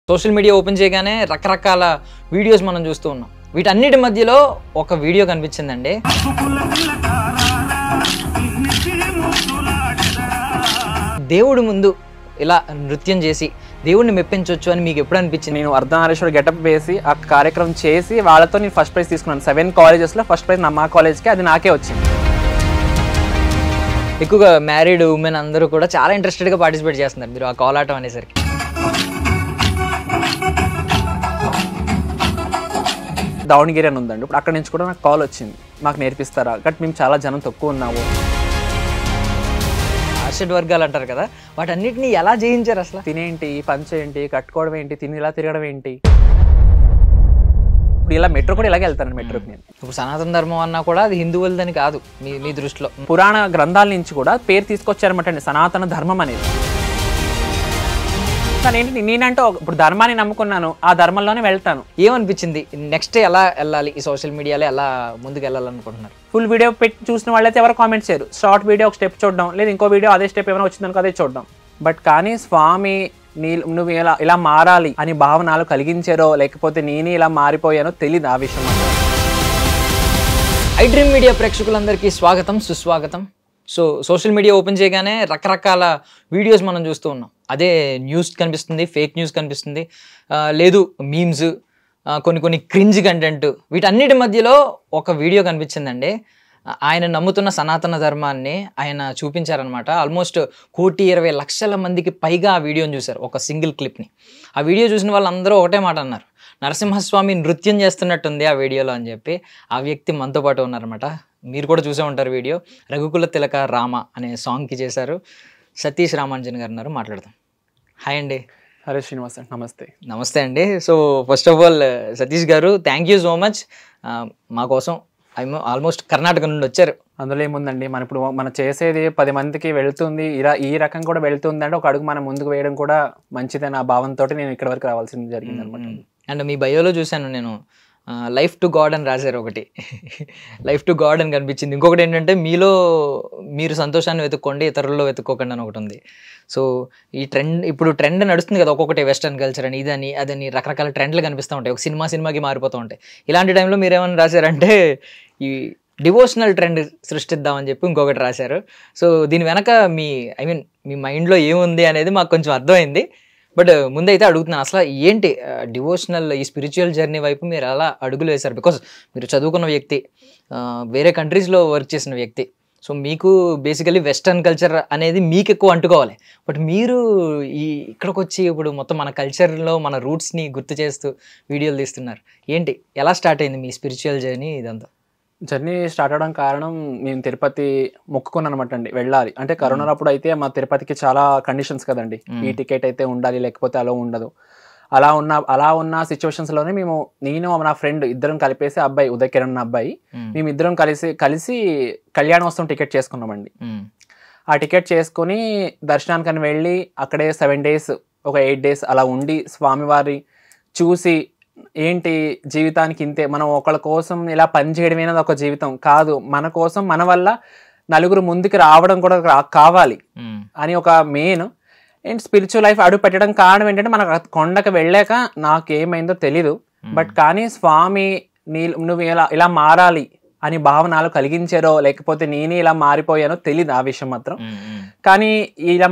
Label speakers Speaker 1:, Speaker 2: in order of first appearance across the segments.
Speaker 1: Social media open చేయగానే రకరకాల videos మనం చూస్తూ ఉన్నాం. వీటన్నిటి మధ్యలో ఒక వీడియో కనిపించిందండి. దేవుడి ముందు ఇలా నృత్యం చేసి దేవుడిని మెప్పించవచ్చు అని మీకు ఎప్పుడు అనిపించింది?
Speaker 2: నేను అర్ధనారీశ్వరుడు గెటప్ వేసి ఆ కార్యక్రమం చేసి వాళ్ళతో నేను ఫస్ట్ ప్రైజ్ తీసుకున్నాను. 7 కాలేజెస్లో ఫస్ట్ ప్రైజ్ మా కాలేజ్కి, అది నాకే వచ్చింది.
Speaker 1: ఎక్కువగా మ్యారీడ్ ఉమెన్ అందరూ కూడా చాలా ఇంట్రెస్టెడ్గా పార్టిసిపేట్ చేస్తున్నారు మీరు ఆ కోలాటం అనేసరికి.
Speaker 2: దావణగిరి అని ఉందండి, ఇప్పుడు అక్కడ నుంచి కూడా నాకు కాల్ వచ్చింది, మాకు నేర్పిస్తారా, బట్ మేము చాలా జనం తక్కువ ఉన్నాము.
Speaker 1: ఆర్షడ్ వర్గాలు అంటారు కదా, వాటన్నిటిని ఎలా జయించారు అసలు?
Speaker 2: తినేంటి, పంచ ఏంటి, కట్టుకోవడం ఏంటి, తిని ఇలా తిరగడం ఏంటి. ఇప్పుడు ఇలా మెట్రో కూడా ఇలాగే వెళ్తాను మెట్రోకి నేను.
Speaker 1: ఇప్పుడు సనాతన ధర్మం అన్నా కూడా అది హిందువులదని కాదు మీ దృష్టిలో.
Speaker 2: పురాణ గ్రంథాల నుంచి కూడా పేరు తీసుకొచ్చారన్నమాట అండి సనాతన ధర్మం అనేది. కానీ ఏంటి, నేనంటే ఇప్పుడు ధర్మాన్ని నమ్ముకున్నాను, ఆ ధర్మంలోనే వెళ్తాను.
Speaker 1: ఏమనిపించింది నెక్స్ట్ ఎలా వెళ్ళాలి, ఈ సోషల్ మీడియాలో ఎలా ముందుకు వెళ్ళాలనుకుంటున్నారు?
Speaker 2: ఫుల్ వీడియో పెట్టి చూసిన వాళ్ళైతే ఎవరు కామెంట్స్ చేయరు. షార్ట్ వీడియో ఒక స్టెప్ చూడడం, లేదా ఇంకో వీడియో అదే స్టెప్ ఏమైనా వచ్చిందనుకో అదే చూడడం. బట్ కానీ స్వామి నువ్వు ఇలా మారాలి అని భావనలు కలిగించారో లేకపోతే నేనే ఇలా మారిపోయానో తెలియదు ఆ విషయం.
Speaker 1: ఐ డ్రీమ్ మీడియా ప్రేక్షకులందరికీ స్వాగతం, సుస్వాగతం. సో సోషల్ మీడియా ఓపెన్ చేయగానే రకరకాల వీడియోస్ మనం చూస్తూ ఉన్నాం. అదే న్యూస్ కనిపిస్తుంది, ఫేక్ న్యూస్ కనిపిస్తుంది, లేదు మీమ్స్, కొన్ని క్రింజ్ కంటెంట్. వీటన్నిటి మధ్యలో ఒక వీడియో కనిపించిందండి. ఆయన నమ్ముతున్న సనాతన ధర్మాన్ని ఆయన చూపించారనమాట. ఆల్మోస్ట్ 1,20,00,000 మందికి పైగా ఆ వీడియోని చూశారు, ఒక సింగిల్ క్లిప్ని. ఆ వీడియో చూసిన వాళ్ళందరూ ఒకటే మాట అన్నారు, నరసింహస్వామి నృత్యం చేస్తున్నట్టుంది ఆ వీడియోలో అని చెప్పి. ఆ వ్యక్తి మనతో పాటు ఉన్నారనమాట. మీరు కూడా చూసే ఉంటారు వీడియో. రఘుకుల తిలక రామ అనే సాంగ్కి చేశారు. సతీష్ రామాంజన్ గారు ఉన్నారు, మాట్లాడదాం. హాయ్ అండి.
Speaker 2: హరే శ్రీనివాస్ అండి. నమస్తే.
Speaker 1: నమస్తే అండి. So first of all Satish గారు, థ్యాంక్ యూ సో మచ్. మా కోసం ఆల్మోస్ట్ కర్ణాటక నుండి వచ్చారు.
Speaker 2: అందులో ఏముందండి, మనం చేసేది 10 మందికి వెళ్తుంది, ఈ రకం కూడా వెళ్తుంది అంటే ఒక అడుగు మనం ముందుకు వేయడం కూడా మంచిదని ఆ భావంతో నేను ఇక్కడ వరకు రావాల్సింది జరిగింది అనమాట.
Speaker 1: అండ్ మీ బయోలో చూశాను నేను, లైఫ్ టు గాడ్ అని రాశారు. ఒకటి లైఫ్ టు గాడ్ అని కనిపించింది. ఇంకొకటి ఏంటంటే మీరు సంతోషాన్ని వెతుక్కోండి, ఇతరుల్లో వెతుక్కోకండి అని ఒకటి ఉంది. సో ఈ ఇప్పుడు ట్రెండ్ నడుస్తుంది కదా, ఒక్కొక్కటి వెస్టర్న్ కల్చర్ అని, ఇదని అదని రకరకాల ట్రెండ్లు కనిపిస్తూ ఉంటాయి, ఒక సినిమాకి మారిపోతూ ఉంటాయి. ఇలాంటి టైంలో మీరు ఏమైనా రాశారంటే ఈ డివోషనల్ ట్రెండ్ సృష్టిద్దామని చెప్పి ఇంకొకటి రాశారు. సో దీని వెనక మీ మైండ్లో ఏముంది అనేది మాకు కొంచెం అర్థమైంది. బట్ ముందైతే అడుగుతున్నాను, అసలు ఏంటి డివోషనల్ ఈ స్పిరిచువల్ జర్నీ వైపు మీరు ఎలా అడుగులు వేశారు? బికాస్ మీరు చదువుకున్న వ్యక్తి, వేరే కంట్రీస్లో వర్క్ చేసిన వ్యక్తి. సో మీకు బేసికలీ వెస్టర్న్ కల్చర్ అనేది మీకు ఎక్కువ అంటుకోవాలి. బట్ మీరు ఇక్కడికి వచ్చి ఇప్పుడు మొత్తం మన కల్చర్లో మన రూట్స్ని గుర్తు చేస్తూ వీడియోలు తీస్తున్నారు. ఏంటి, ఎలా స్టార్ట్ అయింది మీ స్పిరిచువల్ జర్నీ? ఇదంతా
Speaker 2: జర్నీ స్టార్ట్ అవడం కారణం, నేను తిరుపతి మొక్కుకున్నాను అనమాట అండి, వెళ్ళాలి అంటే. కరోనా అప్పుడు అయితే మా తిరుపతికి చాలా కండిషన్స్ కదండి, ఈ టికెట్ అయితే ఉండాలి లేకపోతే అలా ఉండదు. అలా ఉన్న సిచ్యువేషన్స్లోనే నేను నా ఫ్రెండ్ ఇద్దరం కలిపేసి, అబ్బాయి ఉదయ్ కిరణ్ అబ్బాయి, మేమిద్దరం కలిసి కళ్యాణోత్సవం టికెట్ చేసుకున్నామండి. ఆ టికెట్ చేసుకుని దర్శనానికని వెళ్ళి అక్కడే 7 days, ఒక 8 days అలా ఉండి స్వామివారి చూసి, ఏంటి జీవితానికి ఇంతే, మనం ఒకళ్ళ కోసం ఇలా పనిచేయడమేనది ఒక జీవితం కాదు, మన కోసం మన వల్ల నలుగురు ముందుకు రావడం కూడా కావాలి అని ఒక మెయిన్. అండ్ స్పిరిచువల్ లైఫ్ అడుగు పెట్టడం కారణం ఏంటంటే, మనకు కొండకు వెళ్ళాక నాకేమైందో తెలీదు, బట్ కానీ స్వామి నువ్వు ఇలా మారాలి అని భావనలు కలిగించారో లేకపోతే నేనే ఇలా మారిపోయానో తెలీదు ఆ విషయం మాత్రం. కానీ ఇలా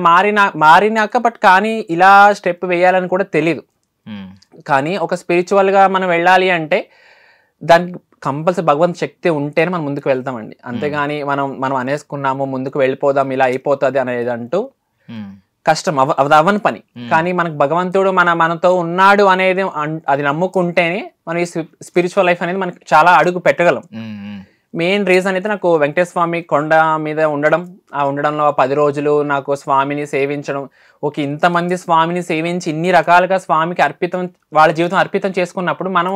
Speaker 2: మారినాక బట్ కానీ ఇలా స్టెప్ వేయాలని కూడా తెలీదు. కానీ ఒక స్పిరిచువల్గా మనం వెళ్ళాలి అంటే దానికి కంపల్సరీ భగవంతు శక్తి ఉంటేనే మనం ముందుకు వెళ్తామండి. అంతేగాని మనం అనేసుకున్నాము ముందుకు వెళ్ళిపోదాం ఇలా అయిపోతుంది అనేది అంటూ కష్టం, అవని పని. కానీ మనకు భగవంతుడు మనతో ఉన్నాడు అనేది అది నమ్ముకుంటేనే మనం ఈ స్పిరిచువల్ లైఫ్ అనేది మనకి చాలా అడుగు పెట్టగలం. మెయిన్ రీజన్ అయితే నాకు వెంకటేశ్వర స్వామి కొండ మీద ఉండడంలో 10 రోజులు నాకు స్వామిని సేవించడం, ఇంతమంది స్వామిని సేవించి ఇన్ని రకాలుగా స్వామికి వాళ్ళ జీవితం అర్పితం చేసుకున్నప్పుడు మనం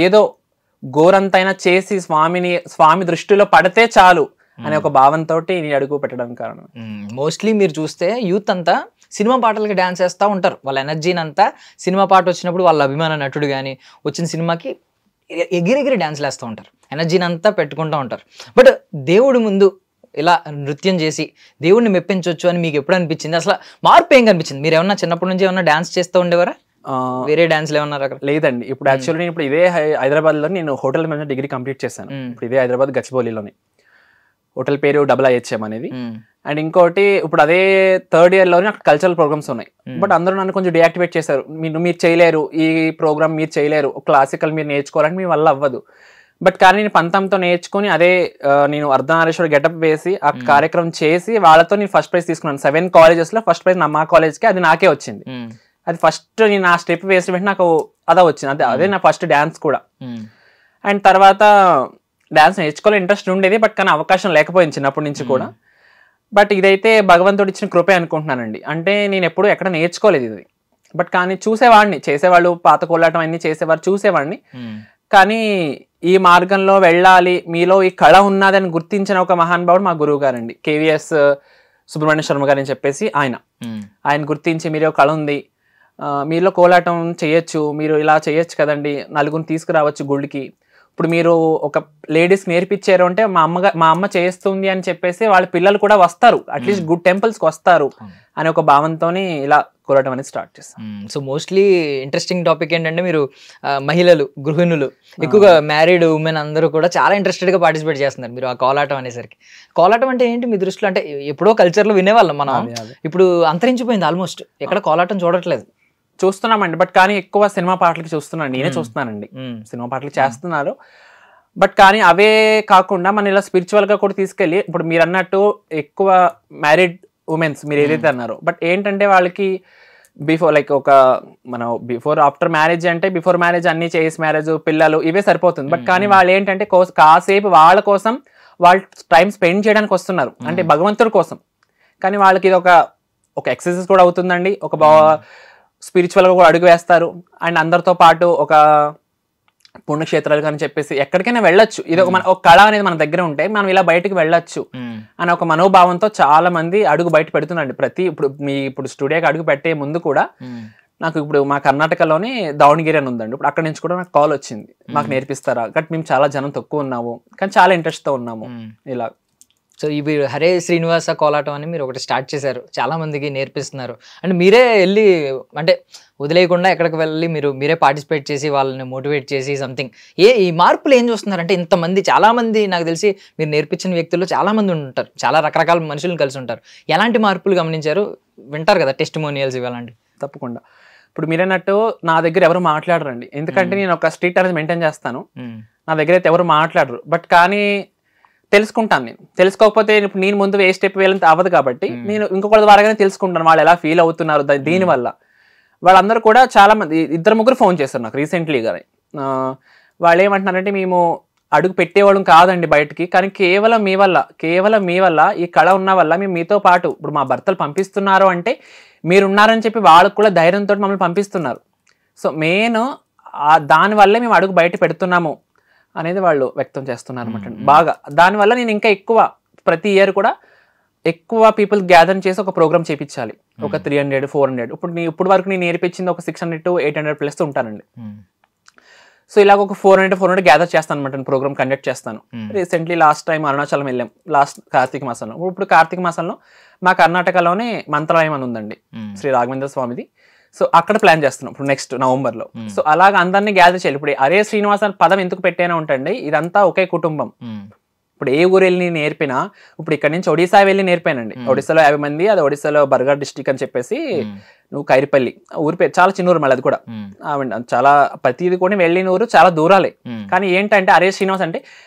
Speaker 2: ఏదో ఘోరంతైనా చేసి స్వామి దృష్టిలో పడితే చాలు అనే ఒక భావంతో ఈ అడుగు పెట్టడానికి కారణం.
Speaker 1: మోస్ట్లీ మీరు చూస్తే యూత్ అంతా సినిమా పాటలకి డాన్స్ చేస్తూ ఉంటారు. వాళ్ళ ఎనర్జీని అంతా సినిమా పాట వచ్చినప్పుడు వాళ్ళ అభిమాన నటుడు కానీ వచ్చిన సినిమాకి ఎగిరెగిరి డాన్స్లు వేస్తూ ఉంటారు, ఎనర్జీని అంతా పెట్టుకుంటూ ఉంటారు. బట్ దేవుడి ముందు ఇలా నృత్యం చేసి దేవుడిని మెప్పించవచ్చు అని మీకు ఎప్పుడు అనిపించింది? అసలు మార్పు ఏం కనిపించింది? మీరు ఏమన్నా చిన్నప్పటి నుంచి ఏమన్నా డాన్స్ చేస్తూ ఉండేవారా? వేరే డాన్స్లు ఏమన్నా అక్కడ?
Speaker 2: లేదండి. ఇప్పుడు యాక్చువల్లీ నేను ఇప్పుడు ఇదే హైదరాబాద్లో నేను హోటల్ మేనేజ్మెంట్ డిగ్రీ కంప్లీట్ చేశాను. ఇప్పుడు ఇదే హైదరాబాద్ గచ్చిబౌలిలోని. హోటల్ పేరు IIHM అనేది. అండ్ ఇంకోటి ఇప్పుడు అదే థర్డ్ ఇయర్లోనే అక్కడ కల్చరల్ ప్రోగ్రామ్స్ ఉన్నాయి. బట్ అందరూ నన్ను కొంచెం డియాక్టివేట్ చేశారు. మీరు చేయలేరు, ఈ ప్రోగ్రామ్ మీరు చేయలేరు, క్లాసికల్ మీరు నేర్చుకోవాలని మీ వల్ల అవ్వదు. బట్ కానీ నేను పంతంతో నేర్చుకుని అదే నేను అర్ధనారీశ్వర గెటప్ వేసి ఆ కార్యక్రమం చేసి వాళ్ళతో నేను ఫస్ట్ ప్రైజ్ తీసుకున్నాను. 7 collegesలో ఫస్ట్ ప్రైజ్ మా కాలేజ్కి, అది నాకే వచ్చింది. అది ఫస్ట్ నేను ఆ స్టెప్ వేసిన వెంటనే నాకు అదే వచ్చింది. అదే నా ఫస్ట్ డ్యాన్స్ కూడా. అండ్ తర్వాత డ్యాన్స్ నేర్చుకోవాలని ఇంట్రెస్ట్ ఉండేది, బట్ కానీ అవకాశం లేకపోయింది చిన్నప్పటి నుంచి కూడా. బట్ ఇదైతే భగవంతుడు ఇచ్చిన కృపే అనుకుంటున్నానండి. అంటే నేను ఎప్పుడు ఎక్కడ నేర్చుకోలేదు ఇది, బట్ కానీ చూసేవాడిని, చేసేవాళ్ళు పాత కోలాటం అన్ని చేసేవారు, చూసేవాడిని. కానీ ఈ మార్గంలో వెళ్ళాలి, మీలో ఈ కళ ఉన్నదని గుర్తించిన ఒక మహానుభావుడు మా గురువు గారండి, KVS సుబ్రహ్మణ్య శర్మ గారు అని చెప్పేసి. ఆయన గుర్తించి మీరు కళ ఉంది, మీలో కోలాటం చేయొచ్చు, మీరు ఇలా చేయొచ్చు కదండి, నలుగురిని తీసుకురావచ్చు గుడికి. ఇప్పుడు మీరు ఒక లేడీస్ నేర్పించారు అంటే మా అమ్మ చేస్తుంది అని చెప్పేసి వాళ్ళ పిల్లలు కూడా వస్తారు, అట్లీస్ట్ గుడ్ టెంపుల్స్కి వస్తారు అనే ఒక భావంతో ఇలా కోలాటం అనేది స్టార్ట్ చేస్తాం.
Speaker 1: సో మోస్ట్లీ ఇంట్రెస్టింగ్ టాపిక్ ఏంటంటే మీరు మహిళలు, గృహిణులు, ఎక్కువగా మ్యారీడ్ ఉమెన్ అందరూ కూడా చాలా ఇంట్రెస్టెడ్గా పార్టిసిపేట్ చేస్తున్నారు మీరు ఆ కోలాటం అనేసరికి. కోలాటం అంటే ఏంటి మీ దృష్టిలో? అంటే ఎప్పుడో కల్చర్లో వినేవాళ్ళం మనం, ఇప్పుడు అంతరించిపోయింది ఆల్మోస్ట్, ఎక్కడ కోలాటం చూడట్లేదు.
Speaker 2: చూస్తున్నామండి, బట్ కానీ ఎక్కువ సినిమా పాటలకి చూస్తున్నాను, నేనే చూస్తున్నానండి. సినిమా పాటలకి చేస్తున్నారు, బట్ కానీ అవే కాకుండా మన ఇలా స్పిరిచువల్గా కూడా తీసుకెళ్ళి, ఇప్పుడు మీరు అన్నట్టు ఎక్కువ మ్యారీడ్ ఉమెన్స్ మీరు ఏదైతే అన్నారో, బట్ ఏంటంటే వాళ్ళకి బిఫోర్ లైక్ ఒక మనం బిఫోర్ ఆఫ్టర్ మ్యారేజ్ అంటే బిఫోర్ మ్యారేజ్ అన్ని చేసి మ్యారేజ్ పిల్లలు ఇవే సరిపోతుంది. బట్ కానీ వాళ్ళు ఏంటంటే కాసేపు వాళ్ళ కోసం వాళ్ళు టైం స్పెండ్ చేయడానికి వస్తున్నారు, అంటే భగవంతుడి కోసం. కానీ వాళ్ళకి ఇది ఒక ఎక్సర్సైజ్ కూడా అవుతుందండి, ఒక స్పిరిచువల్గా కూడా అడుగు వేస్తారు. అండ్ అందరితో పాటు ఒక పుణ్యక్షేత్రాలు కానీ చెప్పేసి ఎక్కడికైనా వెళ్ళొచ్చు. ఇది ఒక కళ అనేది మన దగ్గర ఉంటే మనం ఇలా బయటకు వెళ్ళొచ్చు అని ఒక మనోభావంతో చాలా మంది అడుగు బయట పెడుతున్నారండి. ఇప్పుడు స్టూడియోకి అడుగు పెట్టే ముందు కూడా నాకు ఇప్పుడు మా కర్ణాటకలోనే దావణగిరి అని ఉందండి, ఇప్పుడు అక్కడ నుంచి కూడా నాకు కాల్ వచ్చింది, మాకు నేర్పిస్తారా? బట్ మేము చాలా జనం తక్కువ ఉన్నాము, కానీ చాలా ఇంట్రెస్ట్తో ఉన్నాము ఇలా.
Speaker 1: సో ఇవి హరే శ్రీనివాస కోలాటం అని మీరు ఒకటి స్టార్ట్ చేశారు, చాలా మందికి నేర్పిస్తున్నారు. అంటే మీరే వెళ్ళి అంటే వదిలేయకుండా ఎక్కడికి వెళ్ళి మీరే పార్టిసిపేట్ చేసి వాళ్ళని మోటివేట్ చేసి సంథింగ్ ఈ మార్పులు ఏం చూస్తున్నారంటే ఇంతమంది చాలా మంది నాకు తెలిసి మీరు నేర్పించిన వ్యక్తులు చాలా మంది ఉంటారు, చాలా రకరకాల మనుషులను కలిసి ఉంటారు. ఎలాంటి మార్పులు గమనించారు? వింటారు కదా టెస్టిమోనియల్స్ ఇవ్వాలండి.
Speaker 2: తప్పకుండా. ఇప్పుడు మీరన్నట్టు నా దగ్గర ఎవరు మాట్లాడరండి, ఎందుకంటే నేను ఒక స్ట్రీట్ అనేది మెయింటైన్ చేస్తాను, నా దగ్గర అయితే ఎవరు మాట్లాడరు. బట్ కానీ తెలుసుకుంటాను, నేను తెలుసుకోకపోతే ఇప్పుడు నేను ముందు ఏ స్టెప్ వేయాలంటే అవ్వదు, కాబట్టి నేను ఇంకొకరి ద్వారాగానే తెలుసుకుంటాను వాళ్ళు ఎలా ఫీల్ అవుతున్నారు దీనివల్ల. వాళ్ళందరూ కూడా చాలా మంది 2-3 ఫోన్ చేస్తారు నాకు రీసెంట్లీగా. వాళ్ళు ఏమంటున్నారంటే మేము అడుగు పెట్టేవాళ్ళం కాదండి బయటికి, కానీ కేవలం మీ వల్ల ఈ కళ ఉన్న వల్ల మేము మీతో పాటు ఇప్పుడు మా భర్తలు పంపిస్తున్నారు అంటే మీరున్నారని చెప్పి వాళ్ళకు కూడా ధైర్యంతో మమ్మల్ని పంపిస్తున్నారు. సో మెయిన్ దానివల్లే మేము అడుగు బయట పెడుతున్నాము అనేది వాళ్ళు వ్యక్తం చేస్తున్నారు అనమాట బాగా. దానివల్ల నేను ఇంకా ఎక్కువ ప్రతి ఇయర్ కూడా ఎక్కువ పీపుల్ గ్యాదర్ చేసి ఒక ప్రోగ్రామ్ చేయించాలి, ఒక 300-400. ఇప్పుడు వరకు నేను నేర్పించింది ఒక 600 to 800 ప్లస్ ఉంటానండి. సో ఇలాగ ఒక 400 గ్యాదర్ చేస్తాను అనమాట, ప్రోగ్రామ్ కండక్ట్ చేస్తాను. రీసెంట్లీ లాస్ట్ టైం అరుణాచలం వెళ్ళాం, లాస్ట్ కార్తీక మాసంలో. ఇప్పుడు కార్తీక మాసంలో మా కర్ణాటకలోనే మంత్రాలయం అని ఉందండి, శ్రీ రాఘవేంద్ర స్వామిది. సో అక్కడ ప్లాన్ చేస్తున్నాం ఇప్పుడు నెక్స్ట్ నవంబర్లో. సో అలాగ అందరినీ గ్యాదర్ చేయాలి. ఇప్పుడు హరే శ్రీనివాస పదం ఎందుకు పెట్టానో ఉంటండి, ఇదంతా ఒకే కుటుంబం. ఇప్పుడు ఏ ఊరు వెళ్ళి నేర్పినా, ఇప్పుడు ఇక్కడ నుంచి ఒడిశా వెళ్ళి నేర్పానండి, ఒడిశాలో 50 మంది, అది ఒడిశాలో బర్గర్ డిస్ట్రిక్ట్ అని చెప్పేసి, నువ్వు కైరిపల్లి ఊరి పేరు చాలా చిన్న ఊరు, మళ్ళీ అది కూడా చాలా ప్రతిది కూడా వెళ్ళిన ఊరు చాలా దూరాలే. కానీ ఏంటంటే హరే శ్రీనివాస్ అంటే,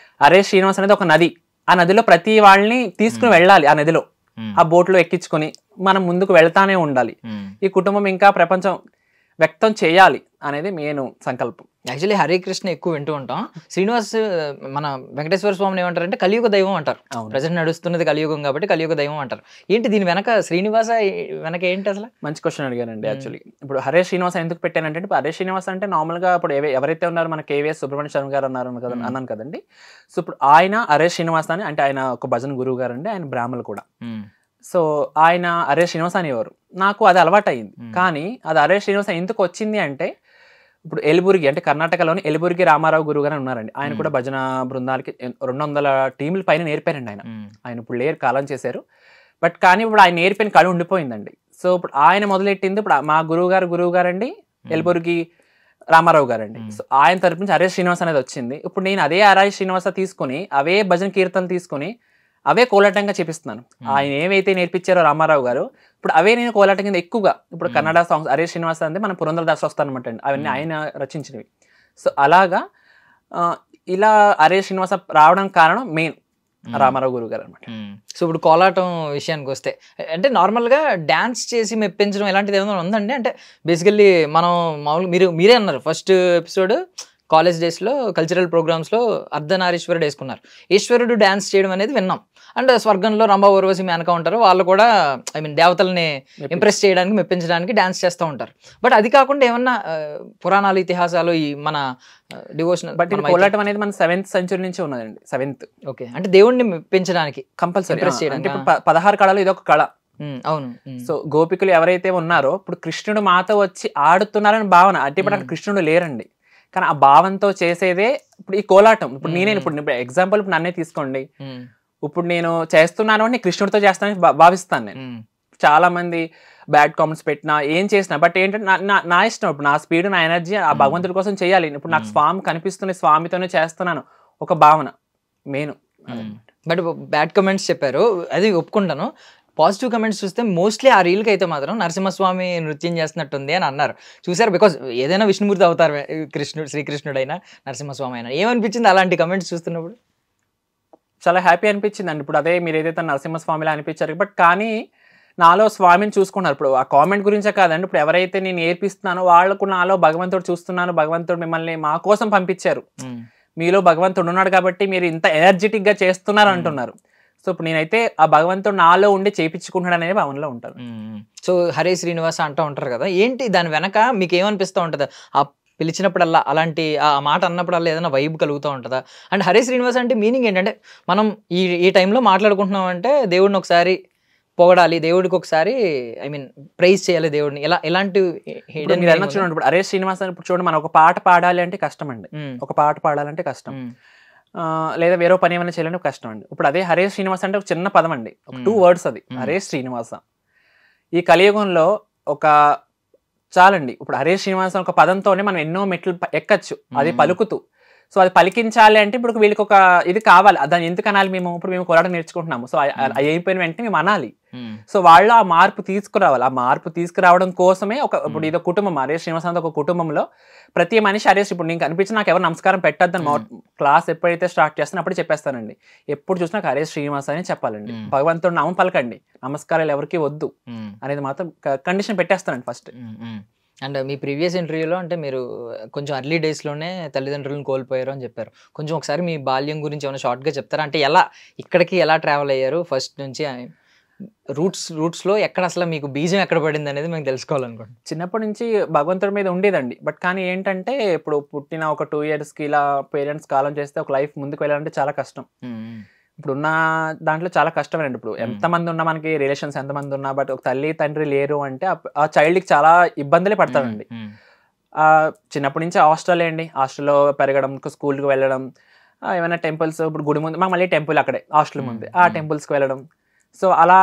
Speaker 2: హరే శ్రీనివాస్ అనేది ఒక నది, ఆ నదిలో ప్రతి వాళ్ళని తీసుకుని వెళ్ళాలి, ఆ నదిలో ఆ బోట్లో ఎక్కించుకొని మనం ముందుకు వెళ్తానే ఉండాలి. ఈ కుటుంబం ఇంకా ప్రపంచం వ్యక్తం చేయాలి అనేది మెయిన్ సంకల్పం.
Speaker 1: యాక్చువల్లీ హరే కృష్ణ ఎక్కువ వింటూ ఉంటాం. శ్రీనివాస్ మన వెంకటేశ్వర స్వామిని ఏమంటారంటే కలియుగ దైవం అంటారు. ప్రజెంట్ నడుస్తున్నది కలియుగం కాబట్టి కలియుగ దైవం అంటారు. ఏంటి దీని వెనక శ్రీనివాస వెనక ఏంటి అసలు?
Speaker 2: మంచి క్వశ్చన్ అడిగానండి. యాక్చువల్లీ ఇప్పుడు హరే శ్రీనివాస ఎందుకు పెట్టానంటే, ఇప్పుడు హరే శ్రీనివాస అంటే నార్మల్గా ఇప్పుడు ఎవరైతే ఉన్నారో మన KVS సుబ్రహ్మణ్య శర్మ గారు అన్నాను కదండి. సో ఇప్పుడు ఆయన హరే శ్రీనివాస అని, అంటే ఆయన ఒక భజన గురువు గారు అండి, ఆయన బ్రాహ్మణులు కూడా. సో ఆయన హరే శ్రీనివాస అనేవారు, నాకు అది అలవాటు అయింది. కానీ అది హరే శ్రీనివాస ఎందుకు వచ్చింది అంటే, ఇప్పుడు ఎలిబుర్గి అంటే కర్ణాటకలోని ఎలిబుర్గి రామారావు గురువు గారు ఉన్నారండి. ఆయన కూడా భజన బృందాలకి 200 టీముల పైన నేర్పారండి ఆయన. ఆయన ఇప్పుడు లేరు, కాలం చేశారు. బట్ కానీ ఇప్పుడు ఆయన నేర్పిన కళ ఉండిపోయిందండి. సో ఇప్పుడు ఆయన మొదలెట్టింది ఇప్పుడు మా గురువు గారండి ఎలిబుర్గి రామారావు గారండి. సో ఆయన తరపు నుంచి అరే శ్రీనివాస్ అనేది వచ్చింది. ఇప్పుడు నేను అదే అరే శ్రీనివాస తీసుకుని అవే భజన కీర్తనలు తీసుకుని అవే కోలాటంగా చేపిస్తున్నాను. ఆయన ఏవైతే నేర్పించారో రామారావు గారు ఇప్పుడు అవే నేను కోలాటం కింద ఎక్కువగా ఇప్పుడు కన్నడ సాంగ్స్ అరే శ్రీనివాస అంటే మనం పురంధరదాస్ వస్తాను అనమాట అండి, అవన్నీ ఆయన రచించినవి. సో అలాగా ఇలా అరే శ్రీనివాస రావడం కారణం మెయిన్ రామారావు గురువు గారు అనమాట.
Speaker 1: సో ఇప్పుడు కోలాటం విషయానికి వస్తే అంటే నార్మల్గా డ్యాన్స్ చేసి మెప్పించడం ఇలాంటిది ఏమైనా ఉందండి? అంటే బేసికల్లీ మనం మామూలుగా మీరే అన్నారు ఫస్ట్ ఎపిసోడ్ కాలేజ్ డేస్లో కల్చరల్ ప్రోగ్రామ్స్లో అర్ధనారీశ్వరుడు వేసుకున్నారు. ఈశ్వరుడు డ్యాన్స్ చేయడం అనేది విన్నాం. అండ్ స్వర్గంలో రంభ ఊర్వశి మేనక ఉంటారు, వాళ్ళు కూడా ఐ మీన్ దేవతల్ని ఇంప్రెస్ చేయడానికి మెప్పించడానికి డ్యాన్స్ చేస్తూ ఉంటారు. బట్ అది కాకుండా ఏమన్నా పురాణాలు ఇతిహాసాలు ఈ మన డివోషనల్
Speaker 2: బట్ కోలాటం అనేది మన 7th century నుంచి ఉన్నదండి. 7th
Speaker 1: ఓకే అంటే దేవుణ్ణి మెప్పించడానికి
Speaker 2: కంపల్సరీ
Speaker 1: ఇంప్రెస్ చేయడానికి
Speaker 2: 16 కళలు ఇదొక కళ.
Speaker 1: అవును.
Speaker 2: సో గోపికలు ఎవరైతే ఉన్నారో ఇప్పుడు కృష్ణుడు మాతో వచ్చి ఆడుతున్నారని భావన, అంటే ఇప్పుడు అక్కడ కృష్ణుడు లేరండి, కానీ ఆ భావంతో చేసేదే ఇప్పుడు ఈ కోలాటం. ఇప్పుడు ఇప్పుడు ఎగ్జాంపుల్ ఇప్పుడు నన్నే తీసుకోండి, ఇప్పుడు నేను చేస్తున్నాను అని కృష్ణుడితో చేస్తానని భావిస్తాను నేను. చాలా మంది బ్యాడ్ కామెంట్స్ పెట్టినా ఏం చేసినా బట్ ఏంటంటే నా ఇష్టం, ఇప్పుడు నా స్పీడ్ నా ఎనర్జీ ఆ భగవంతుడి కోసం చేయాలి. ఇప్పుడు నాకు స్వామి కనిపిస్తున్న స్వామితోనే చేస్తున్నాను ఒక భావన మెయిన్.
Speaker 1: బట్ బ్యాడ్ కమెంట్స్ చెప్పారు, అది ఒప్పుకుంటాను. పాజిటివ్ కమెంట్స్ చూస్తే మోస్ట్లీ ఆ రీల్కి అయితే మాత్రం నరసింహస్వామి నృత్యం చేస్తున్నట్టుంది అని అన్నారు. చూసారు? బికాస్ ఏదైనా విష్ణుమూర్తి అవుతారు, శ్రీకృష్ణుడు అయినా నరసింహస్వామి అయినా. ఏమనిపించింది అలాంటి కమెంట్స్ చూస్తున్నప్పుడు?
Speaker 2: చాలా హ్యాపీ అనిపించింది అండి. ఇప్పుడు అదే మీరు ఏదైతే నరసింహస్వామిలా అనిపించారు, బట్ కానీ నాలో స్వామిని చూసుకున్నారు. ఇప్పుడు ఆ కామెంట్ గురించే కాదండి, ఇప్పుడు ఎవరైతే నేను నేర్పిస్తున్నానో వాళ్ళకు నాలో భగవంతుడు చూస్తున్నాను, భగవంతుడు మిమ్మల్ని మా కోసం పంపించారు, మీలో భగవంతుడు ఉన్నాడు కాబట్టి మీరు ఇంత ఎనర్జెటిక్ గా చేస్తున్నారు అంటున్నారు. సో ఇప్పుడు నేనైతే ఆ భగవంతుడు నాలో ఉండి చేయించుకుంటాడు అనే భావనలో ఉంటాను.
Speaker 1: సో హరే శ్రీనివాస అంటూ ఉంటారు కదా, ఏంటి దాని వెనక మీకు ఏమనిపిస్తూ ఉంటుంది? ఆ పిలిచినప్పుడల్లా అలాంటి ఆ మాట అన్నప్పుడల్లా ఏదైనా వైబ్ కలుగుతూ ఉంటుందా? అండ్ హరే శ్రీనివాస అంటే మీనింగ్ ఏంటంటే మనం ఈ టైంలో మాట్లాడుకుంటున్నాం అంటే దేవుడిని ఒకసారి పొగడాలి, దేవుడికి ఒకసారి ఐ మీన్ ప్రైజ్ చేయాలి దేవుడిని, ఇలాంటి
Speaker 2: చూడండి. ఇప్పుడు హరే శ్రీనివాస ఇప్పుడు చూడండి, మనం ఒక పాట పాడాలి అంటే కష్టం అండి, ఒక పాట పాడాలంటే కష్టం, లేదా వేరే పని ఏమైనా చేయాలంటే కష్టం అండి. ఇప్పుడు అదే హరే శ్రీనివాస అంటే ఒక చిన్న పదం అండి, ఒక 2 words అది హరే శ్రీనివాస. ఈ కలియుగంలో ఒక చాలండి, ఇప్పుడు హరే శ్రీనివాస ఒక పదంతోనే మనం ఎన్నో మెట్లు ఎక్కచ్చు, అది పలుకుతూ. సో అది పలికించాలి అంటే ఇప్పుడు వీళ్ళకి ఒక ఇది కావాలి, దాన్ని ఎందుకు అనాలి? ఇప్పుడు మేము కొరట నేర్చుకుంటున్నాము, సో అయిపోయిన వెంటనే మేము అనాలి. సో వాళ్ళు ఆ మార్పు తీసుకురావాలి, ఆ మార్పు తీసుకురావడం కోసమే ఇప్పుడు ఇది కుటుంబం, హరే శ్రీనివాస ఒక కుటుంబంలో ప్రతి మనిషి హరేష్. ఇప్పుడు నేను కనిపించి నాకు ఎవరు నమస్కారం పెట్టద్దని క్లాస్ ఎప్పుడైతే స్టార్ట్ చేస్తానో అప్పుడు చెప్పేస్తానండి, ఎప్పుడు చూసినా హరే శ్రీనివాస అని చెప్పాలండి, భగవంతుడు నామం పలకండి, నమస్కారాలు ఎవరికి వద్దు అనేది మాత్రం కండిషన్ పెట్టేస్తానండి ఫస్ట్.
Speaker 1: అండ్ మీ ప్రీవియస్ ఇంటర్వ్యూలో అంటే మీరు కొంచెం ఎర్లీ డేస్లోనే తల్లిదండ్రులను కోల్పోయారు అని చెప్పారు. కొంచెం ఒకసారి మీ బాల్యం గురించి ఏమైనా షార్ట్గా చెప్తారా? అంటే ఇక్కడికి ఎలా ట్రావెల్ అయ్యారు ఫస్ట్ నుంచి, రూట్స్లో ఎక్కడ అసలు మీకు బీజం ఎక్కడ పడింది అనేది మేము తెలుసుకోవాలనుకోండి.
Speaker 2: చిన్నప్పటి నుంచి భగవంతుడి మీద ఉండేదండి, బట్ కానీ ఏంటంటే ఇప్పుడు పుట్టిన ఒక 2 yearsకి ఇలా పేరెంట్స్ కాలం చేస్తే ఒక లైఫ్ ముందుకు వెళ్ళాలంటే చాలా కష్టం. ఇప్పుడున్న దాంట్లో చాలా కష్టమేనండి. ఇప్పుడు ఎంతమంది ఉన్నా మనకి రిలేషన్స్ ఎంతమంది ఉన్నా, బట్ ఒక తల్లి తండ్రి లేరు అంటే ఆ చైల్డ్కి చాలా ఇబ్బందులే పడతాడండి. చిన్నప్పటి నుంచి హాస్టల్లో పెరగడం, స్కూల్కి వెళ్ళడం, ఏమైనా టెంపుల్స్, ఇప్పుడు గుడి ముందు మాకు మళ్ళీ టెంపుల్ అక్కడే హాస్టల్ ముందే, ఆ టెంపుల్స్కి వెళ్ళడం. సో అలా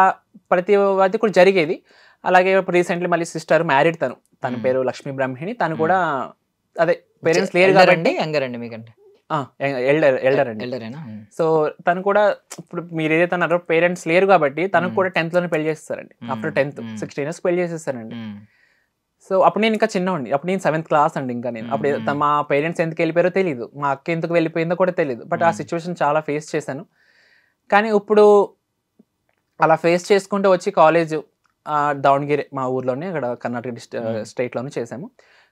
Speaker 2: ప్రతి అది కూడా జరిగేది. అలాగే ఇప్పుడు రీసెంట్లీ మళ్ళీ సిస్టర్ మ్యారీడ్, తన పేరు లక్ష్మీ బ్రహ్మిణి, తను కూడా అదే పేరెంట్స్ లేరు కాబట్టి
Speaker 1: యంగర్ మీకంటే
Speaker 2: ఎల్డర్ అండి. సో తను కూడా ఇప్పుడు మీరు ఏదైతే అన్నారో పేరెంట్స్ లేరు కాబట్టి తనకు కూడా 10th లోనే పెళ్లి చేస్తారండి. ఆఫ్టర్ 10th 16 years పెళ్లి చేసేస్తారండి. సో అప్పుడు నేను ఇంకా చిన్నవాడిని, అప్పుడు నేను 7th class అండి. ఇంకా నేను అప్పుడు మా పేరెంట్స్ ఎందుకు వెళ్ళిపోయారో తెలియదు, మా అక్క ఎందుకు వెళ్ళిపోయిందో కూడా తెలియదు, బట్ ఆ సిచ్యువేషన్ చాలా ఫేస్ చేశాను. కానీ ఇప్పుడు అలా ఫేస్ చేసుకుంటూ వచ్చి కాలేజ్ దావణగిరి మా ఊర్లోనే, అక్కడ కర్ణాటక స్టేట్లోనే చేసాము.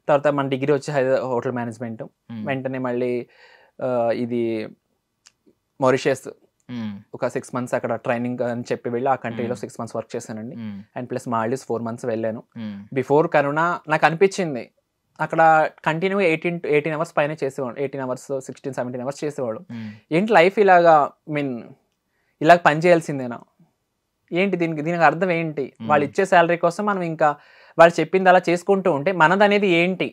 Speaker 2: తర్వాత మన డిగ్రీ వచ్చి హోటల్ మేనేజ్మెంట్, వెంటనే మళ్ళీ ఇది మారిషియస్ ఒక 6 months అక్కడ ట్రైనింగ్ అని చెప్పి వెళ్ళి ఆ కంట్రీలో 6 months వర్క్ చేశానండి. అండ్ ప్లస్ మాల్డీవ్స్ 4 months వెళ్ళాను. బిఫోర్ కరోనా నాకు అనిపించింది అక్కడ కంటిన్యూగా 18 hours పైన చేసేవాడు, 18 hours 16-17 hours చేసేవాడు. ఏంటి లైఫ్ ఇలాగా ఇలా పని చేయాల్సిందేనా ఏంటి, దీనికి అర్థం ఏంటి? వాళ్ళు ఇచ్చే శాలరీ కోసం మనం ఇంకా వాళ్ళు చెప్పింది అలా చేసుకుంటూ ఉంటే మనది అనేది ఏంటి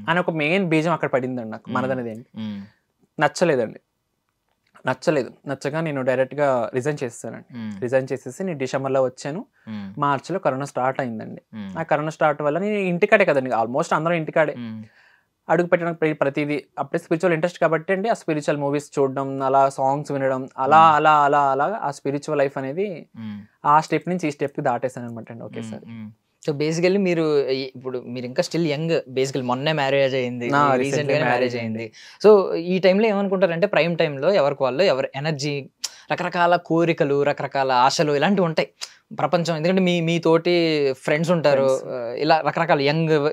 Speaker 2: అని ఒక మెయిన్ బీజం అక్కడ పడిందండి నాకు. మనదనేది ఏంటి నచ్చలేదు. నచ్చగా నేను డైరెక్ట్గా రిజైన్ చేసేసానండి. రిజైన్ చేసేసి నేను డిసెంబర్లో వచ్చాను. మార్చిలో కరోనా స్టార్ట్ అయిందండి. ఆ కరోనా స్టార్ట్ వల్ల నేను ఇంటికాడే కదండి, ఆల్మోస్ట్ అందరూ ఇంటికాడే అడుగు పెట్టడం ప్రతిదీ. అప్పుడే స్పిరిచువల్ ఇంట్రెస్ట్ కాబట్టి అండి, ఆ స్పిరిచువల్ మూవీస్ చూడడం, అలా సాంగ్స్ వినడం, అలా అలా అలా అలా ఆ స్పిరిచువల్ లైఫ్ అనేది ఆ స్టెప్ నుంచి ఈ స్టెప్కి దాటేసాను అనమాట అండి ఒకేసారి.
Speaker 1: సో బేసికల్లీ మీరు ఇప్పుడు మీరు ఇంకా స్టిల్ యంగ్, బేసికల్లీ మొన్నే మ్యారేజ్ అయింది, రీసెంట్గానే మ్యారేజ్ అయింది. సో ఈ టైంలో ఏమనుకుంటారంటే ప్రైమ్ టైంలో ఎవరికి వాళ్ళు ఎవరి ఎనర్జీ, రకరకాల కోరికలు, రకరకాల ఆశలు ఇలాంటివి ఉంటాయి ప్రపంచం. ఎందుకంటే మీ తోటి ఫ్రెండ్స్ ఉంటారు, ఇలా రకరకాల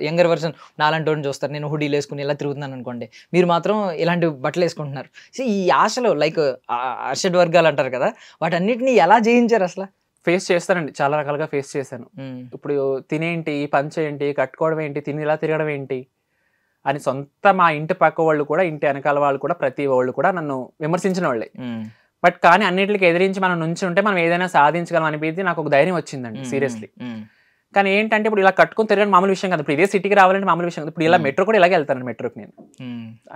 Speaker 1: యంగర్ వర్షన్ నాలాంటి వాడిని చూస్తారు. నేను హుడీలు వేసుకుని ఇలా తిరుగుతున్నాను అనుకోండి, మీరు మాత్రం ఇలాంటి బట్టలు వేసుకుంటున్నారు. సో ఈ ఆశలు లైక్ అర్షడ్ వర్గాలు అంటారు కదా, వాటన్నిటిని ఎలా జయించారు అసలు?
Speaker 2: ఫేస్ చేస్తానండి, చాలా రకాలుగా ఫేస్ చేశాను. ఇప్పుడు తినేంటి, పంచ ఏంటి, కట్టుకోవడం ఏంటి, తిని ఇలా తిరగడం ఏంటి అని సొంత మా ఇంటి పక్క వాళ్ళు కూడా, ఇంటి వెనకాల వాళ్ళు కూడా, ప్రతి వాళ్ళు కూడా నన్ను విమర్శించిన వాళ్ళే. బట్ కానీ అన్నిటికి ఎదిరించి మనం నుంచి ఉంటే మనం ఏదైనా సాధించగలం అనిపించి నాకు ఒక ధైర్యం వచ్చిందండి సీరియస్లీ. కానీ ఏంటంటే ఇప్పుడు ఇలా కట్టుకుని తిరగడం మామూలు విషయం కాదు. ఇప్పుడు ఇదే సిటీకి రావాలంటే మామూలు విషయం కాదు. ఇప్పుడు ఇలా మెట్రో కూడా ఇలాగే వెళ్తాను మెట్రోకి నేను.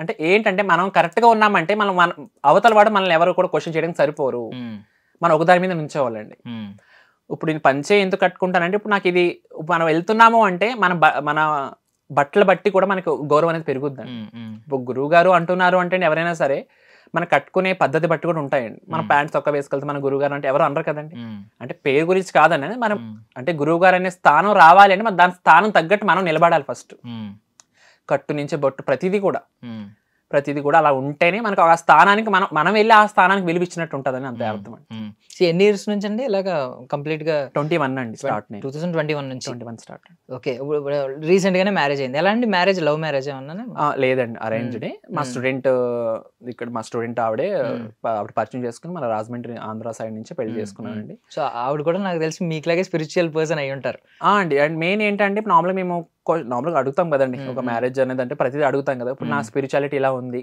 Speaker 2: అంటే ఏంటంటే మనం కరెక్ట్గా ఉన్నామంటే మనం అవతల వాడు మనల్ని ఎవరు కూడా క్వశ్చన్ చేయడానికి సరిపోరు, మనం ఒక దాని మీద నుంచోవాలండి. ఇప్పుడు నేను పంచే ఎందుకు కట్టుకుంటానంటే, ఇప్పుడు నాకు ఇది మనం వెళ్తున్నాము అంటే మన బట్టలు బట్టి కూడా మనకు గౌరవం అనేది పెరుగుద్దండి. ఇప్పుడు గురువు గారు అంటున్నారు అంటే ఎవరైనా సరే మనం కట్టుకునే పద్ధతి బట్టి కూడా ఉంటాయండి. మనం ప్యాంట్స్ ఒక్క వేసుకెళ్తే మన గురువు గారు అంటే ఎవరు అనరు కదండి. అంటే పేరు గురించి కాదని మనం అంటే గురువు గారు అనే స్థానం రావాలి అంటే దాని స్థానం తగ్గట్టు మనం నిలబడాలి ఫస్ట్. కట్టు నుంచి బొట్టు ప్రతిదీ కూడా అలా ఉంటేనే మనకు ఆ స్థానానికి మనం వెళ్ళి ఆ స్థానానికి విలువిచ్చినట్టు ఉంటుందని అంతే అర్థం అండి.
Speaker 1: ఎన్ని ఇయర్స్ నుంచి అండి ఇలాగా కంప్లీట్గా?
Speaker 2: 21 అండి స్టార్ట్.
Speaker 1: 2021 నుంచి
Speaker 2: 21 స్టార్ట్.
Speaker 1: ఓకే, రీసెంట్ గానే మ్యారేజ్ అయింది. ఎలా అండి మ్యారేజ్? లవ్ మ్యారేజ్ ఏమన్నా?
Speaker 2: లేదండి, అరేంజ్డ్. మా స్టూడెంట్ ఆవిడ పరిచయం చేసుకుని మన రాజమండ్రి ఆంధ్ర సైడ్ నుంచి పెళ్లి చేసుకున్నానండి.
Speaker 1: సో ఆవిడ కూడా నాకు తెలిసి మీకులాగే స్పిరిచువల్ పర్సన్ అయి ఉంటారు
Speaker 2: అండి. అండ్ మెయిన్ ఏంటంటే నార్మల్గా అడుగుతాం కదండి, ఒక మ్యారేజ్ అనేది అంటే ప్రతిదీ అడుగుతాం కదా. ఇప్పుడు నా స్పిరిచువాలిటీ ఇలా ఉంది,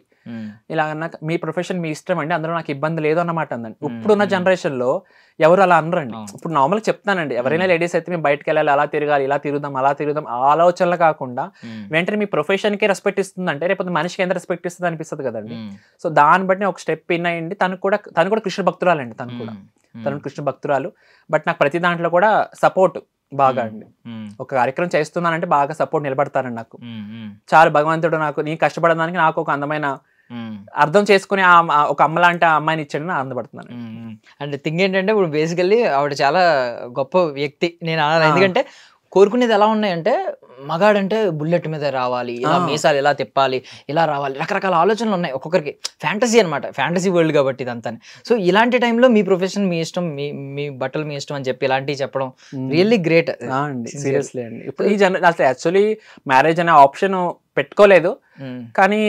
Speaker 2: ఇలా అన్నాక మీ ప్రొఫెషన్ మీ ఇష్టం అండి, అందులో నాకు ఇబ్బంది లేదు అన్నమాట అందండి. ఇప్పుడున్న జనరేషన్ లో ఎవరు అలా అనరండి. ఇప్పుడు నార్మల్గా చెప్తానండి, ఎవరైనా లేడీస్ అయితే మేము బయటకు వెళ్ళాలి, అలా తిరగాలి, ఇలా తిరుగుదాం, అలా తిరుగుదాం ఆలోచనలు కాకుండా వెంటనే మీ ప్రొఫెషన్ కి రెస్పెక్ట్ ఇస్తుంది అంటే రేపు మనిషికి ఎంత రెస్పెక్ట్ ఇస్తుంది అనిపిస్తుంది కదండి. సో దాన్ని బట్టి ఒక స్టెప్ ఇన్ అయ్యండి. తను కూడా కృష్ణ భక్తురాలండి. తను కృష్ణ భక్తురాలు. బట్ నాకు ప్రతి దాంట్లో కూడా సపోర్ట్ బాగా అండి. ఒక కార్యక్రమం చేస్తున్నానంటే బాగా సపోర్ట్ నిలబడతారండి నాకు. చాలా భగవంతుడు నీ కష్టపడడానికి నాకు ఒక అందమైన అర్థం చేసుకుని ఒక అమ్మ లాంటి అమ్మాయిని ఇచ్చాడని ఆనందపడుతున్నాను.
Speaker 1: అంటే థింగ్ ఏంటంటే ఇప్పుడు బేసికల్లీ ఆవిడ చాలా గొప్ప వ్యక్తి నేను అనాలి. ఎందుకంటే కోరుకునేది ఎలా ఉన్నాయంటే, మగాడంటే బుల్లెట్ మీద రావాలి, ఇలా మీసాలు ఎలా తిప్పాలి, ఇలా రావాలి, రకరకాల ఆలోచనలు ఉన్నాయి ఒక్కొక్కరికి. ఫ్యాంటసీ అనమాట, ఫ్యాంటసీ వరల్డ్ కాబట్టి ఇదంతా. సో ఇలాంటి టైంలో మీ ప్రొఫెషన్ మీ ఇష్టం, మీ బట్టలు మీ ఇష్టం అని చెప్పి ఇలాంటివి చెప్పడం రియల్లీ గ్రేట్
Speaker 2: అండి. సీరియస్లీ అండి. ఇప్పుడు ఈ అసలు యాక్చువల్లీ మ్యారేజ్ అనే ఆప్షన్ పెట్టుకోలేదు, కానీ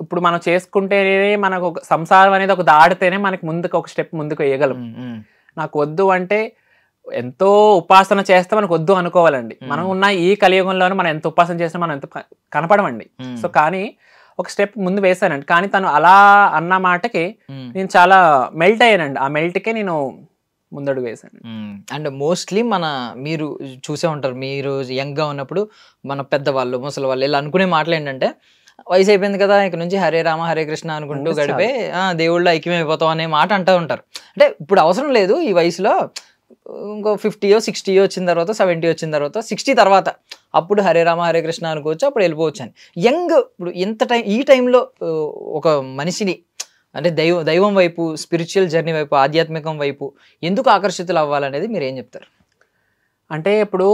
Speaker 2: ఇప్పుడు మనం చేసుకుంటేనే మనకు ఒక సంసారం అనేది ఒక దాడితేనే మనకి ముందుకు ఒక స్టెప్ ముందుకు వేయగలం. నాకు వద్దు అంటే ఎంతో ఉపాసన చేస్తే మనకు వద్దు అనుకోవాలండి. మనం ఉన్న ఈ కలియుగంలోనే మనం ఎంత ఉపాసన చేసినా మనం ఎంత కనపడమండి. సో కానీ ఒక స్టెప్ ముందు వేసానండి. కానీ తను అలా అన్న మాటకి నేను చాలా మెల్ట్ అయ్యానండి. ఆ మెల్ట్కే నేను ముందడుగు వేసాను.
Speaker 1: అండ్ మోస్ట్లీ మీరు చూసే ఉంటారు, మీరు యంగ్గా ఉన్నప్పుడు మన పెద్దవాళ్ళు, ముసలి వాళ్ళు ఇలా అనుకునే మాటలు ఏంటంటే, వయసు అయిపోయింది కదా ఇక నుంచి హరే రామ హరే కృష్ణ అనుకుంటూ గడిపే దేవుళ్ళు ఐక్యమైపోతాం అనే మాట అంటూ ఉంటారు. అంటే ఇప్పుడు అవసరం లేదు, ఈ వయసులో ఇంకో 50 60 వచ్చిన తర్వాత, 70 వచ్చిన తర్వాత, 60 తర్వాత అప్పుడు హరే రామ హరే కృష్ణ అనుకోవచ్చు, అప్పుడు వెళ్ళిపోవచ్చు అని. యంగ్ ఇప్పుడు ఈ టైంలో ఒక మనిషిని అంటే దైవం వైపు, స్పిరిచువల్ జర్నీ వైపు, ఆధ్యాత్మికం వైపు ఎందుకు ఆకర్షితులు అవ్వాలనేది మీరు ఏం చెప్తారు?
Speaker 2: అంటే ఇప్పుడు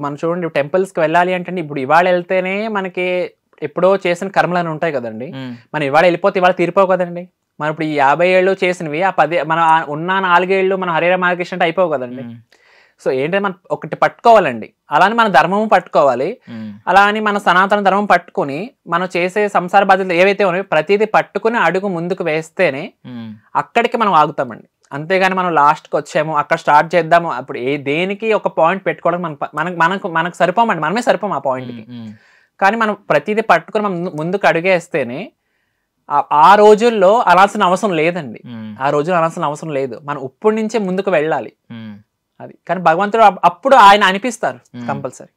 Speaker 2: మనం చూడండి, టెంపుల్స్కి వెళ్ళాలి అంటే ఇప్పుడు ఇవాళ వెళ్తేనే మనకి ఎప్పుడో చేసిన కర్మలు ఉంటాయి కదండి. మనం ఇవాళ వెళ్ళిపోతే ఇవాళ తీరిపోవు కదండి. మనం ఇప్పుడు ఈ 50 ఏళ్ళు చేసినవి ఆ 10 మనం ఉన్న 4 ఏళ్ళు మనం హరే రామ హరే కృష్ణ అంటే అయిపోవు కదండి. సో ఏంటంటే మనం ఒకటి పట్టుకోవాలండి, అలానే మన ధర్మము పట్టుకోవాలి, అలా అని మన సనాతన ధర్మం పట్టుకుని మనం చేసే సంసార బాధ్యతలు ఏవైతే ఉన్నాయో ప్రతిదీ పట్టుకుని అడుగు ముందుకు వేస్తేనే అక్కడికి మనం ఆగుతామండి. అంతేగాని మనం లాస్ట్కి వచ్చాము అక్కడ స్టార్ట్ చేద్దాము, అప్పుడు దేనికి ఒక పాయింట్ పెట్టుకోవడం మనకు సరిపోమండి, మనమే సరిపోం ఆ పాయింట్కి. కానీ మనం ప్రతిదీ పట్టుకుని మనం ముందుకు అడుగేస్తేనే ఆ రోజుల్లో అనాల్సిన అవసరం లేదండి. ఆ రోజుల్లో అనాల్సిన అవసరం లేదు, మనం ఇప్పటి నుంచే ముందుకు వెళ్ళాలి. అది. కానీ భగవంతుడు అప్పుడు ఆయన అనిపిస్తారు కంపల్సరీ.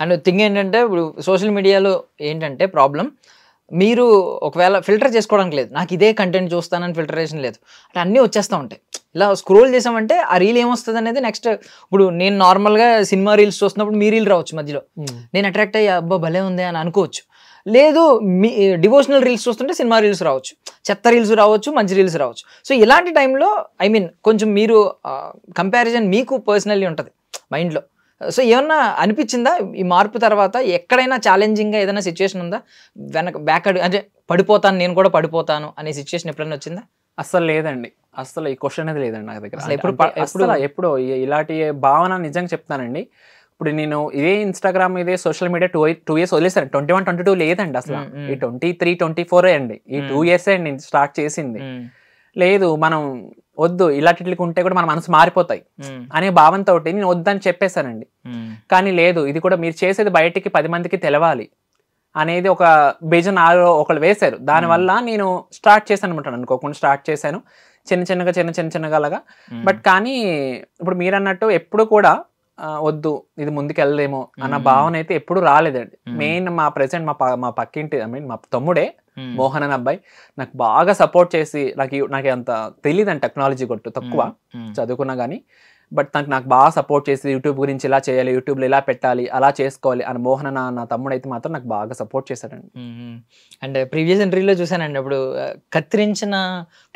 Speaker 1: అండ్ థింగ్ ఏంటంటే ఇప్పుడు సోషల్ మీడియాలో ఏంటంటే ప్రాబ్లం, మీరు ఒకవేళ ఫిల్టర్ చేసుకోవడానికి లేదు, నాకు ఇదే కంటెంట్ చూస్తానని ఫిల్టరేషన్ లేదు, అంటే అన్నీ వచ్చేస్తూ ఉంటాయి. ఇలా స్క్రోల్ చేసామంటే ఆ రీల్ ఏమొస్తుంది అనేది నెక్స్ట్. ఇప్పుడు నేను నార్మల్గా సినిమా రీల్స్ చూస్తున్నప్పుడు మీ రీల్ రావచ్చు మధ్యలో, నేను అట్రాక్ట్ అయ్యి అబ్బా భలే ఉంది అని అనుకోవచ్చు. లేదు మీ డివోషనల్ రీల్స్ చూస్తుంటే సినిమా రీల్స్ రావచ్చు, చెత్త రీల్స్ రావచ్చు, మంచి రీల్స్ రావచ్చు. సో ఇలాంటి టైంలో ఐ మీన్ కొంచెం మీరు కంపారిజన్ మీకు పర్సనల్లీ ఉంటుంది మైండ్లో. సో ఏమన్నా అనిపించిందా ఈ మార్పు తర్వాత? ఎక్కడైనా ఛాలెంజింగ్గా ఏదైనా సిచ్యువేషన్ ఉందా? బ్యాక్ అంటే పడిపోతాను, నేను కూడా పడిపోతాను అనే సిచ్యువేషన్ ఎప్పుడైనా వచ్చిందా?
Speaker 2: అస్సలు లేదండి, అస్సలు ఈ క్వశ్చన్ అనేది లేదండి నా దగ్గర. ఎప్పుడు ఇలాంటి భావన నిజంగా చెప్తానండి. ఇప్పుడు నేను ఇదే ఇన్స్టాగ్రామ్ ఇదే సోషల్ మీడియా 2 years వదిలేసాను. 21, 22 లేదండి అసలు, ఈ 23, 24 అండి, ఈ 2 years అండి నేను స్టార్ట్ చేసింది. లేదు మనం వద్దు ఇలాంటికి ఉంటే కూడా మన మనసు మారిపోతాయి అనే భావంతో నేను వద్దని చెప్పేశానండి. కానీ లేదు, ఇది కూడా మీరు చేసేది బయటికి 10 మందికి తెలవాలి అనేది ఒక బీజం నాలో ఒకళ్ళు వేశారు. దానివల్ల నేను స్టార్ట్ చేశాను అనమాట, అనుకోకుండా స్టార్ట్ చేశాను చిన్న చిన్నగా అలాగా. బట్ కానీ ఇప్పుడు మీరు అన్నట్టు ఎప్పుడు కూడా వద్దు ఇది ముందుకు వెళ్ళలేమో అన్న భావన అయితే ఎప్పుడు రాలేదండి. మెయిన్ మా ప్రెసెంట్ మా పక్కింటి ఐ మీన్ మా తమ్ముడే మోహన్ అనే అబ్బాయి నాకు బాగా సపోర్ట్ చేసి, నాకు అంత తెలియదండి టెక్నాలజీ కొట్టు తక్కువ చదువుకున్నా కానీ, బట్ నాకు బాగా సపోర్ట్ చేసి యూట్యూబ్ గురించి ఇలా చేయాలి, యూట్యూబ్లో ఇలా పెట్టాలి, అలా చేసుకోవాలి అని మోహన్ నా తమ్ముడు అయితే మాత్రం నాకు బాగా సపోర్ట్ చేశాడండి.
Speaker 1: అండ్ ప్రీవియస్ ఇంటర్వ్యూలో చూసానండి, అప్పుడు కత్తిరించిన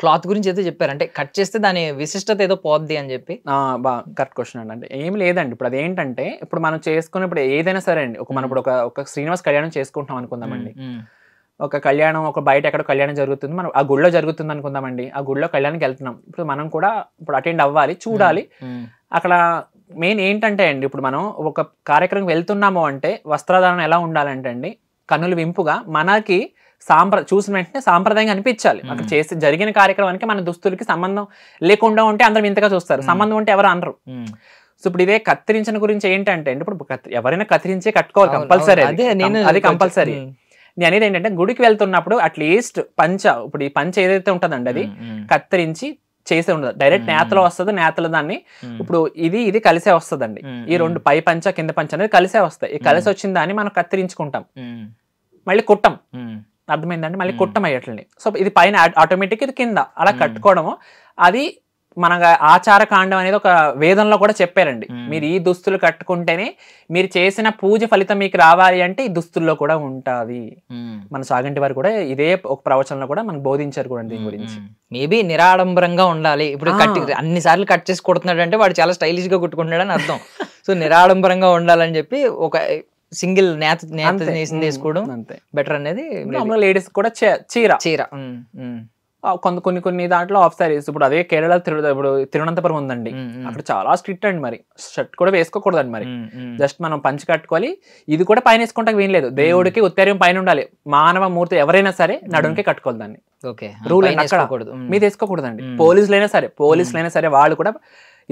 Speaker 1: క్లాత్ గురించి అయితే చెప్పారు, అంటే కట్ చేస్తే దాని విశిష్టత ఏదో పోద్ది అని చెప్పి.
Speaker 2: కరెక్ట్ క్వశ్చన్ అండి. అంటే ఏమి లేదండి, ఇప్పుడు అదేంటంటే ఇప్పుడు మనం చేసుకున్నప్పుడు ఏదైనా సరే అండి, మనం ఇప్పుడు ఒక శ్రీనివాస్ కళ్యాణం చేసుకుంటాం అనుకుందామండి. ఒక కళ్యాణం ఒక బయట ఎక్కడో కళ్యాణం జరుగుతుంది, మనం ఆ గుళ్ళో జరుగుతుంది అనుకుందామండి. ఆ గుళ్ళో కళ్యాణానికి వెళ్తున్నాం, ఇప్పుడు మనం కూడా ఇప్పుడు అటెండ్ అవ్వాలి, చూడాలి. అక్కడ మెయిన్ ఏంటంటే అండి, ఇప్పుడు మనం ఒక కార్యక్రమం వెళ్తున్నాము అంటే వస్త్రధారణ ఎలా ఉండాలంటే అండి, కన్నులు వింపుగా మనకి చూసిన వెంటనే సాంప్రదాయంగా అనిపించాలి. అక్కడ చేసి జరిగిన కార్యక్రమానికి మన దుస్తులకి సంబంధం లేకుండా ఉంటే అందరం ఇంతగా చూస్తారు, సంబంధం ఉంటే ఎవరు అనరు. సో ఇప్పుడు ఇదే కత్తిరించిన గురించి ఏంటంటే అండి, ఇప్పుడు ఎవరైనా కత్తిరించే కట్టుకోవాలి కంపల్సరీ, అది కంపల్సరీ. నేను అనేది ఏంటంటే గుడికి వెళ్తున్నప్పుడు అట్లీస్ట్ ఇప్పుడు ఈ పంచ ఏదైతే ఉంటుందండి అది కత్తిరించి చేసే ఉండదు, డైరెక్ట్ నేతలో వస్తుంది. నేతలు దాన్ని ఇప్పుడు ఇది కలిసే వస్తుందండి, ఈ రెండు పై పంచ కింద పంచ అనేది కలిసే వస్తాయి. ఈ కలిసి వచ్చిన దాన్ని మనం కత్తిరించుకుంటాం, మళ్ళీ కుట్టం, అర్థమైందండి, మళ్ళీ కుట్టం అయ్యట్లండి. సో ఇది పైన ఆటోమేటిక్, ఇది కింద అలా కట్టుకోవడము. అది మన ఆచార కాండం అనేది ఒక వేదంలో కూడా చెప్పారండి, మీరు ఈ దుస్తులు కట్టుకుంటేనే మీరు చేసిన పూజ ఫలితం మీకు రావాలి అంటే ఈ దుస్తుల్లో కూడా ఉంటది. మన సాగంటి వారు కూడా ఇదే ఒక ప్రవచనంలో కూడా మనకు బోధించారు కూడా దీని గురించి.
Speaker 1: మేబీ నిరాడంబరంగా ఉండాలి. ఇప్పుడు అన్ని సార్లు కట్ చేసి కొడుతున్నాడు అంటే వాడు చాలా స్టైలిష్ గా కుట్టుకుంటున్నాడు అని అర్థం. సో నిరాడంబరంగా ఉండాలని చెప్పి ఒక సింగిల్ నేత వేసుకోవడం బెటర్ అనేది.
Speaker 2: లేడీస్ కూడా చీర కొన్ని దాంట్లో ఆఫ్ సారీస్. ఇప్పుడు అదే కేరళ ఇప్పుడు తిరువనంతపురం ఉందండి, అక్కడ చాలా స్ట్రిక్ట్ అండి, మరి షర్ట్ కూడా వేసుకోకూడదండి, మరి జస్ట్ మనం పంచి కట్టుకోవాలి. ఇది కూడా పైన వేసుకుంటే వీల్లేదు, దేవుడికి ఉత్తర్యం పైన ఉండాలి. మానవ మూర్తి ఎవరైనా సరే నడుంకే కట్టుకోవాలి దాన్ని, రూల్ మీద వేసుకోకూడదండి. పోలీసులైనా సరే వాళ్ళు కూడా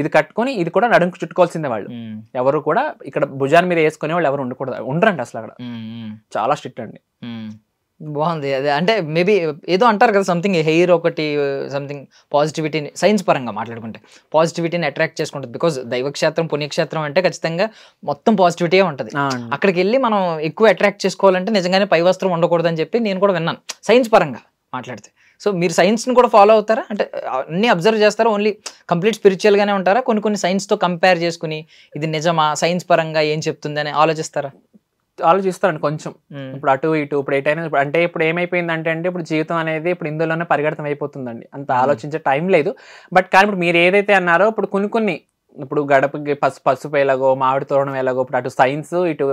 Speaker 2: ఇది కట్టుకొని ఇది కూడా నడుంకు చుట్టుకోవాల్సిందే. వాళ్ళు ఎవరు కూడా ఇక్కడ భుజాన్ని మీద వేసుకునే వాళ్ళు ఎవరు ఉండరండి అసలు, అక్కడ చాలా స్ట్రిక్ట్ అండి.
Speaker 1: బాగుంది. అదే అంటే మేబీ ఏదో అంటారు కదా, సంథింగ్ హెయిర్ ఒకటి సంథింగ్ పాజిటివిటీని, సైన్స్ పరంగా మాట్లాడుకుంటే పాజిటివిటీని అట్రాక్ట్ చేసుకుంటుంది. బికాజ్ దైవక్షేత్రం పుణ్యక్షేత్రం అంటే ఖచ్చితంగా మొత్తం పాజిటివిటీ ఉంటుంది. అక్కడికి వెళ్ళి మనం ఎక్కువ అట్రాక్ట్ చేసుకోవాలంటే నిజంగానే పై వస్త్రం ఉండకూడదని చెప్పి నేను కూడా విన్నాను సైన్స్ పరంగా మాట్లాడితే. సో మీరు సైన్స్ని కూడా ఫాలో అవుతారా? అంటే అన్నీ అబ్జర్వ్ చేస్తారా? ఓన్లీ కంప్లీట్ స్పిరిచువల్గానే ఉంటారా? కొన్ని సైన్స్తో కంపేర్ చేసుకుని ఇది నిజమా, సైన్స్ పరంగా ఏం చెప్తుంది అని
Speaker 2: ఆలోచిస్తారండి కొంచెం. ఇప్పుడు అటు ఇటు ఇప్పుడు ఎటైనా అంటే ఇప్పుడు ఏమైపోయిందంటే అండి, ఇప్పుడు జీవితం అనేది ఇప్పుడు ఇందులోనే పరిగెడతం అయిపోతుందండి, అంత ఆలోచించే టైం లేదు. బట్ కానీ ఇప్పుడు మీరు ఏదైతే అన్నారో ఇప్పుడు కొన్ని ఇప్పుడు గడపకి పసుపు ఎలాగో మామిడి తోరణం ఎలాగో, ఇప్పుడు అటు సైన్స్ ఇటు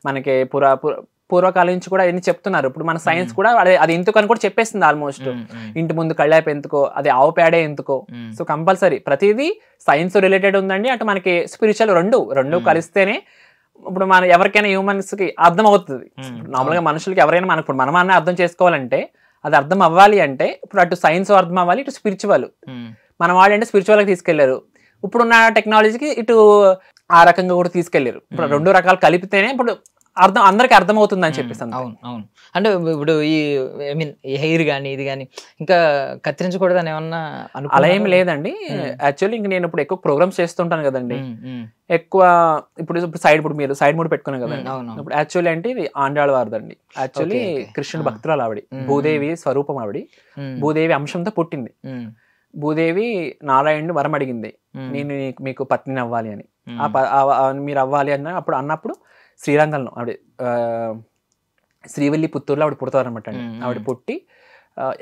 Speaker 2: మనకి పూర్వకాలం నుంచి కూడా ఎన్ని చెప్తున్నారు. ఇప్పుడు మన సైన్స్ కూడా అది ఎందుకు అని కూడా చెప్పేస్తుంది ఆల్మోస్ట్. ఇంటి ముందు కళ్ళాపు ఎందుకో, అది ఆవు పేడే ఎందుకో. సో కంపల్సరీ ప్రతిదీ సైన్స్ రిలేటెడ్ ఉందండి, అటు మనకి స్పిరిచువల్ రెండు కలిస్తేనే ఇప్పుడు మన ఎవరికైనా హ్యూమన్స్ కి అర్థం అవుతుంది. నార్మల్ గా మనుషులకి ఎవరైనా ఇప్పుడు మనమన్నా అర్థం చేసుకోవాలంటే అది అర్థం అవ్వాలి అంటే ఇప్పుడు అటు సైన్స్ అర్థం అవ్వాలి, ఇటు స్పిరిచువల్. మన వాళ్ళు అంటే స్పిరిచువల్ గా తీసుకెళ్లారు, ఇప్పుడున్న టెక్నాలజీకి ఇటు ఆ రకంగా కూడా తీసుకెళ్లారు. ఇప్పుడు రెండు రకాలు కలిపితేనే ఇప్పుడు అందరికి అర్థమవుతుంది అని చెప్పేసి.
Speaker 1: అవును అవును. అంటే ఇప్పుడు ఈ ఐ మీన్ ఈ హెయిర్ కానీ ఇది కానీ ఇంకా కత్తిరించకూడదని ఏమన్నా
Speaker 2: అలా ఏం లేదండి. యాక్చువల్లీ ఇంక నేను ఇప్పుడు ఎక్కువ ప్రోగ్రామ్స్ చేస్తుంటాను కదండి, ఎక్కువ ఇప్పుడు మీరు సైడ్ మూడ్ పెట్టుకున్నాను కదండి. ఇప్పుడు యాక్చువల్లీ అంటే ఇది ఆండాళ్ళ వారిదండి. యాక్చువల్లీ కృష్ణుడు భక్తురాలు ఆవిడ, భూదేవి స్వరూపం ఆవిడ, భూదేవి అంశంతో పుట్టింది. భూదేవి నారాయణుని వరం అడిగింది, నేను మీకు పత్నిని అవ్వాలి అని. మీరు అవ్వాలి అన్నప్పుడు శ్రీరంగంలో ఆవిడ శ్రీవల్లి పుత్తూరులో ఆవిడ పుడతారనమాట అండి. ఆవిడ పుట్టి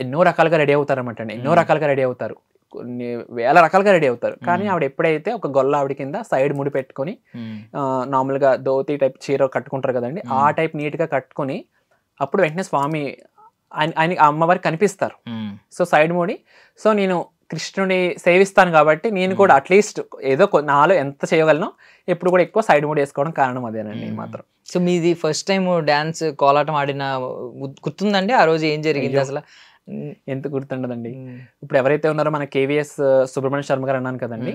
Speaker 2: ఎన్నో రకాలుగా రెడీ అవుతారనమాట అండి. ఎన్నో రకాలుగా రెడీ అవుతారు, కొన్ని వేల రకాలుగా రెడీ అవుతారు. కానీ ఆవిడ ఎప్పుడైతే ఒక గొల్ల ఆవిడ కింద సైడ్ ముడి పెట్టుకొని నార్మల్గా ధోతి టైప్ చీర కట్టుకుంటారు కదండి, ఆ టైప్ నీట్గా కట్టుకొని అప్పుడు వెంటనే స్వామి ఆయన అమ్మవారికి కనిపిస్తారు. సో సైడ్ ముడి, సో నేను కృష్ణుని సేవిస్తాను కాబట్టి నేను కూడా అట్లీస్ట్ ఏదో నాలో ఎంత చేయగలను, ఎప్పుడు కూడా ఎక్కువ సైడ్ మూడ్ వేసుకోవడం కారణం అదేనండి మాత్రం.
Speaker 1: సో మీది ఫస్ట్ టైం డాన్స్ కోలాటం ఆడిన గుర్తుందండి? ఆ రోజు ఏం జరిగింది అసలు?
Speaker 2: ఎంత గుర్తుండదండి. ఇప్పుడు ఎవరైతే ఉన్నారో మన కేవీఎస్ సుబ్రహ్మణ్య శర్మ గారు అన్నాను కదండి,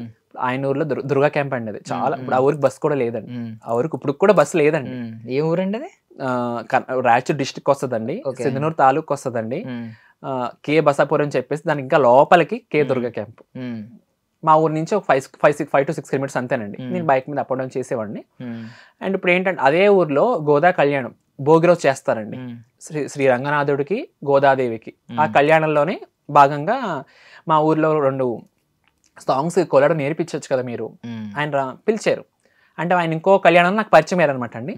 Speaker 2: ఆయన ఊర్లో దుర్గా క్యాంప్ అండి. అది చాలా, ఇప్పుడు ఆ ఊరికి బస్ కూడా లేదండి. ఆ ఊరికి ఇప్పుడు కూడా బస్సు లేదండి.
Speaker 1: ఏ ఊరండి అది?
Speaker 2: రాయచూర్ డిస్ట్రిక్ట్ వస్తుందండి, సింధనూరు తాలూకు వస్తుందండి. కే బసాపూర్ అని చెప్పేసి దానికి ఇంకా లోపలికి కే దుర్గా క్యాంప్. మా ఊరు నుంచి ఒక 5 to 6 కిలోమీటర్స్ అంతేనండి. నేను బైక్ మీద అప్ అండ్ డౌన్ చేసేవాడిని. అండ్ ఇప్పుడు ఏంటంటే అదే ఊర్లో గోదా కళ్యాణం భోగి రోజు చేస్తారండి, శ్రీ రంగనాథుడికి గోదాదేవికి. ఆ కళ్యాణంలోనే భాగంగా మా ఊర్లో 2 సాంగ్స్ కోలాటం నేర్పించవచ్చు కదా మీరు, ఆయన పిలిచారు. అంటే ఆయన ఇంకో కళ్యాణం నాకు పరిచయం అయ్యారనమాట అండి.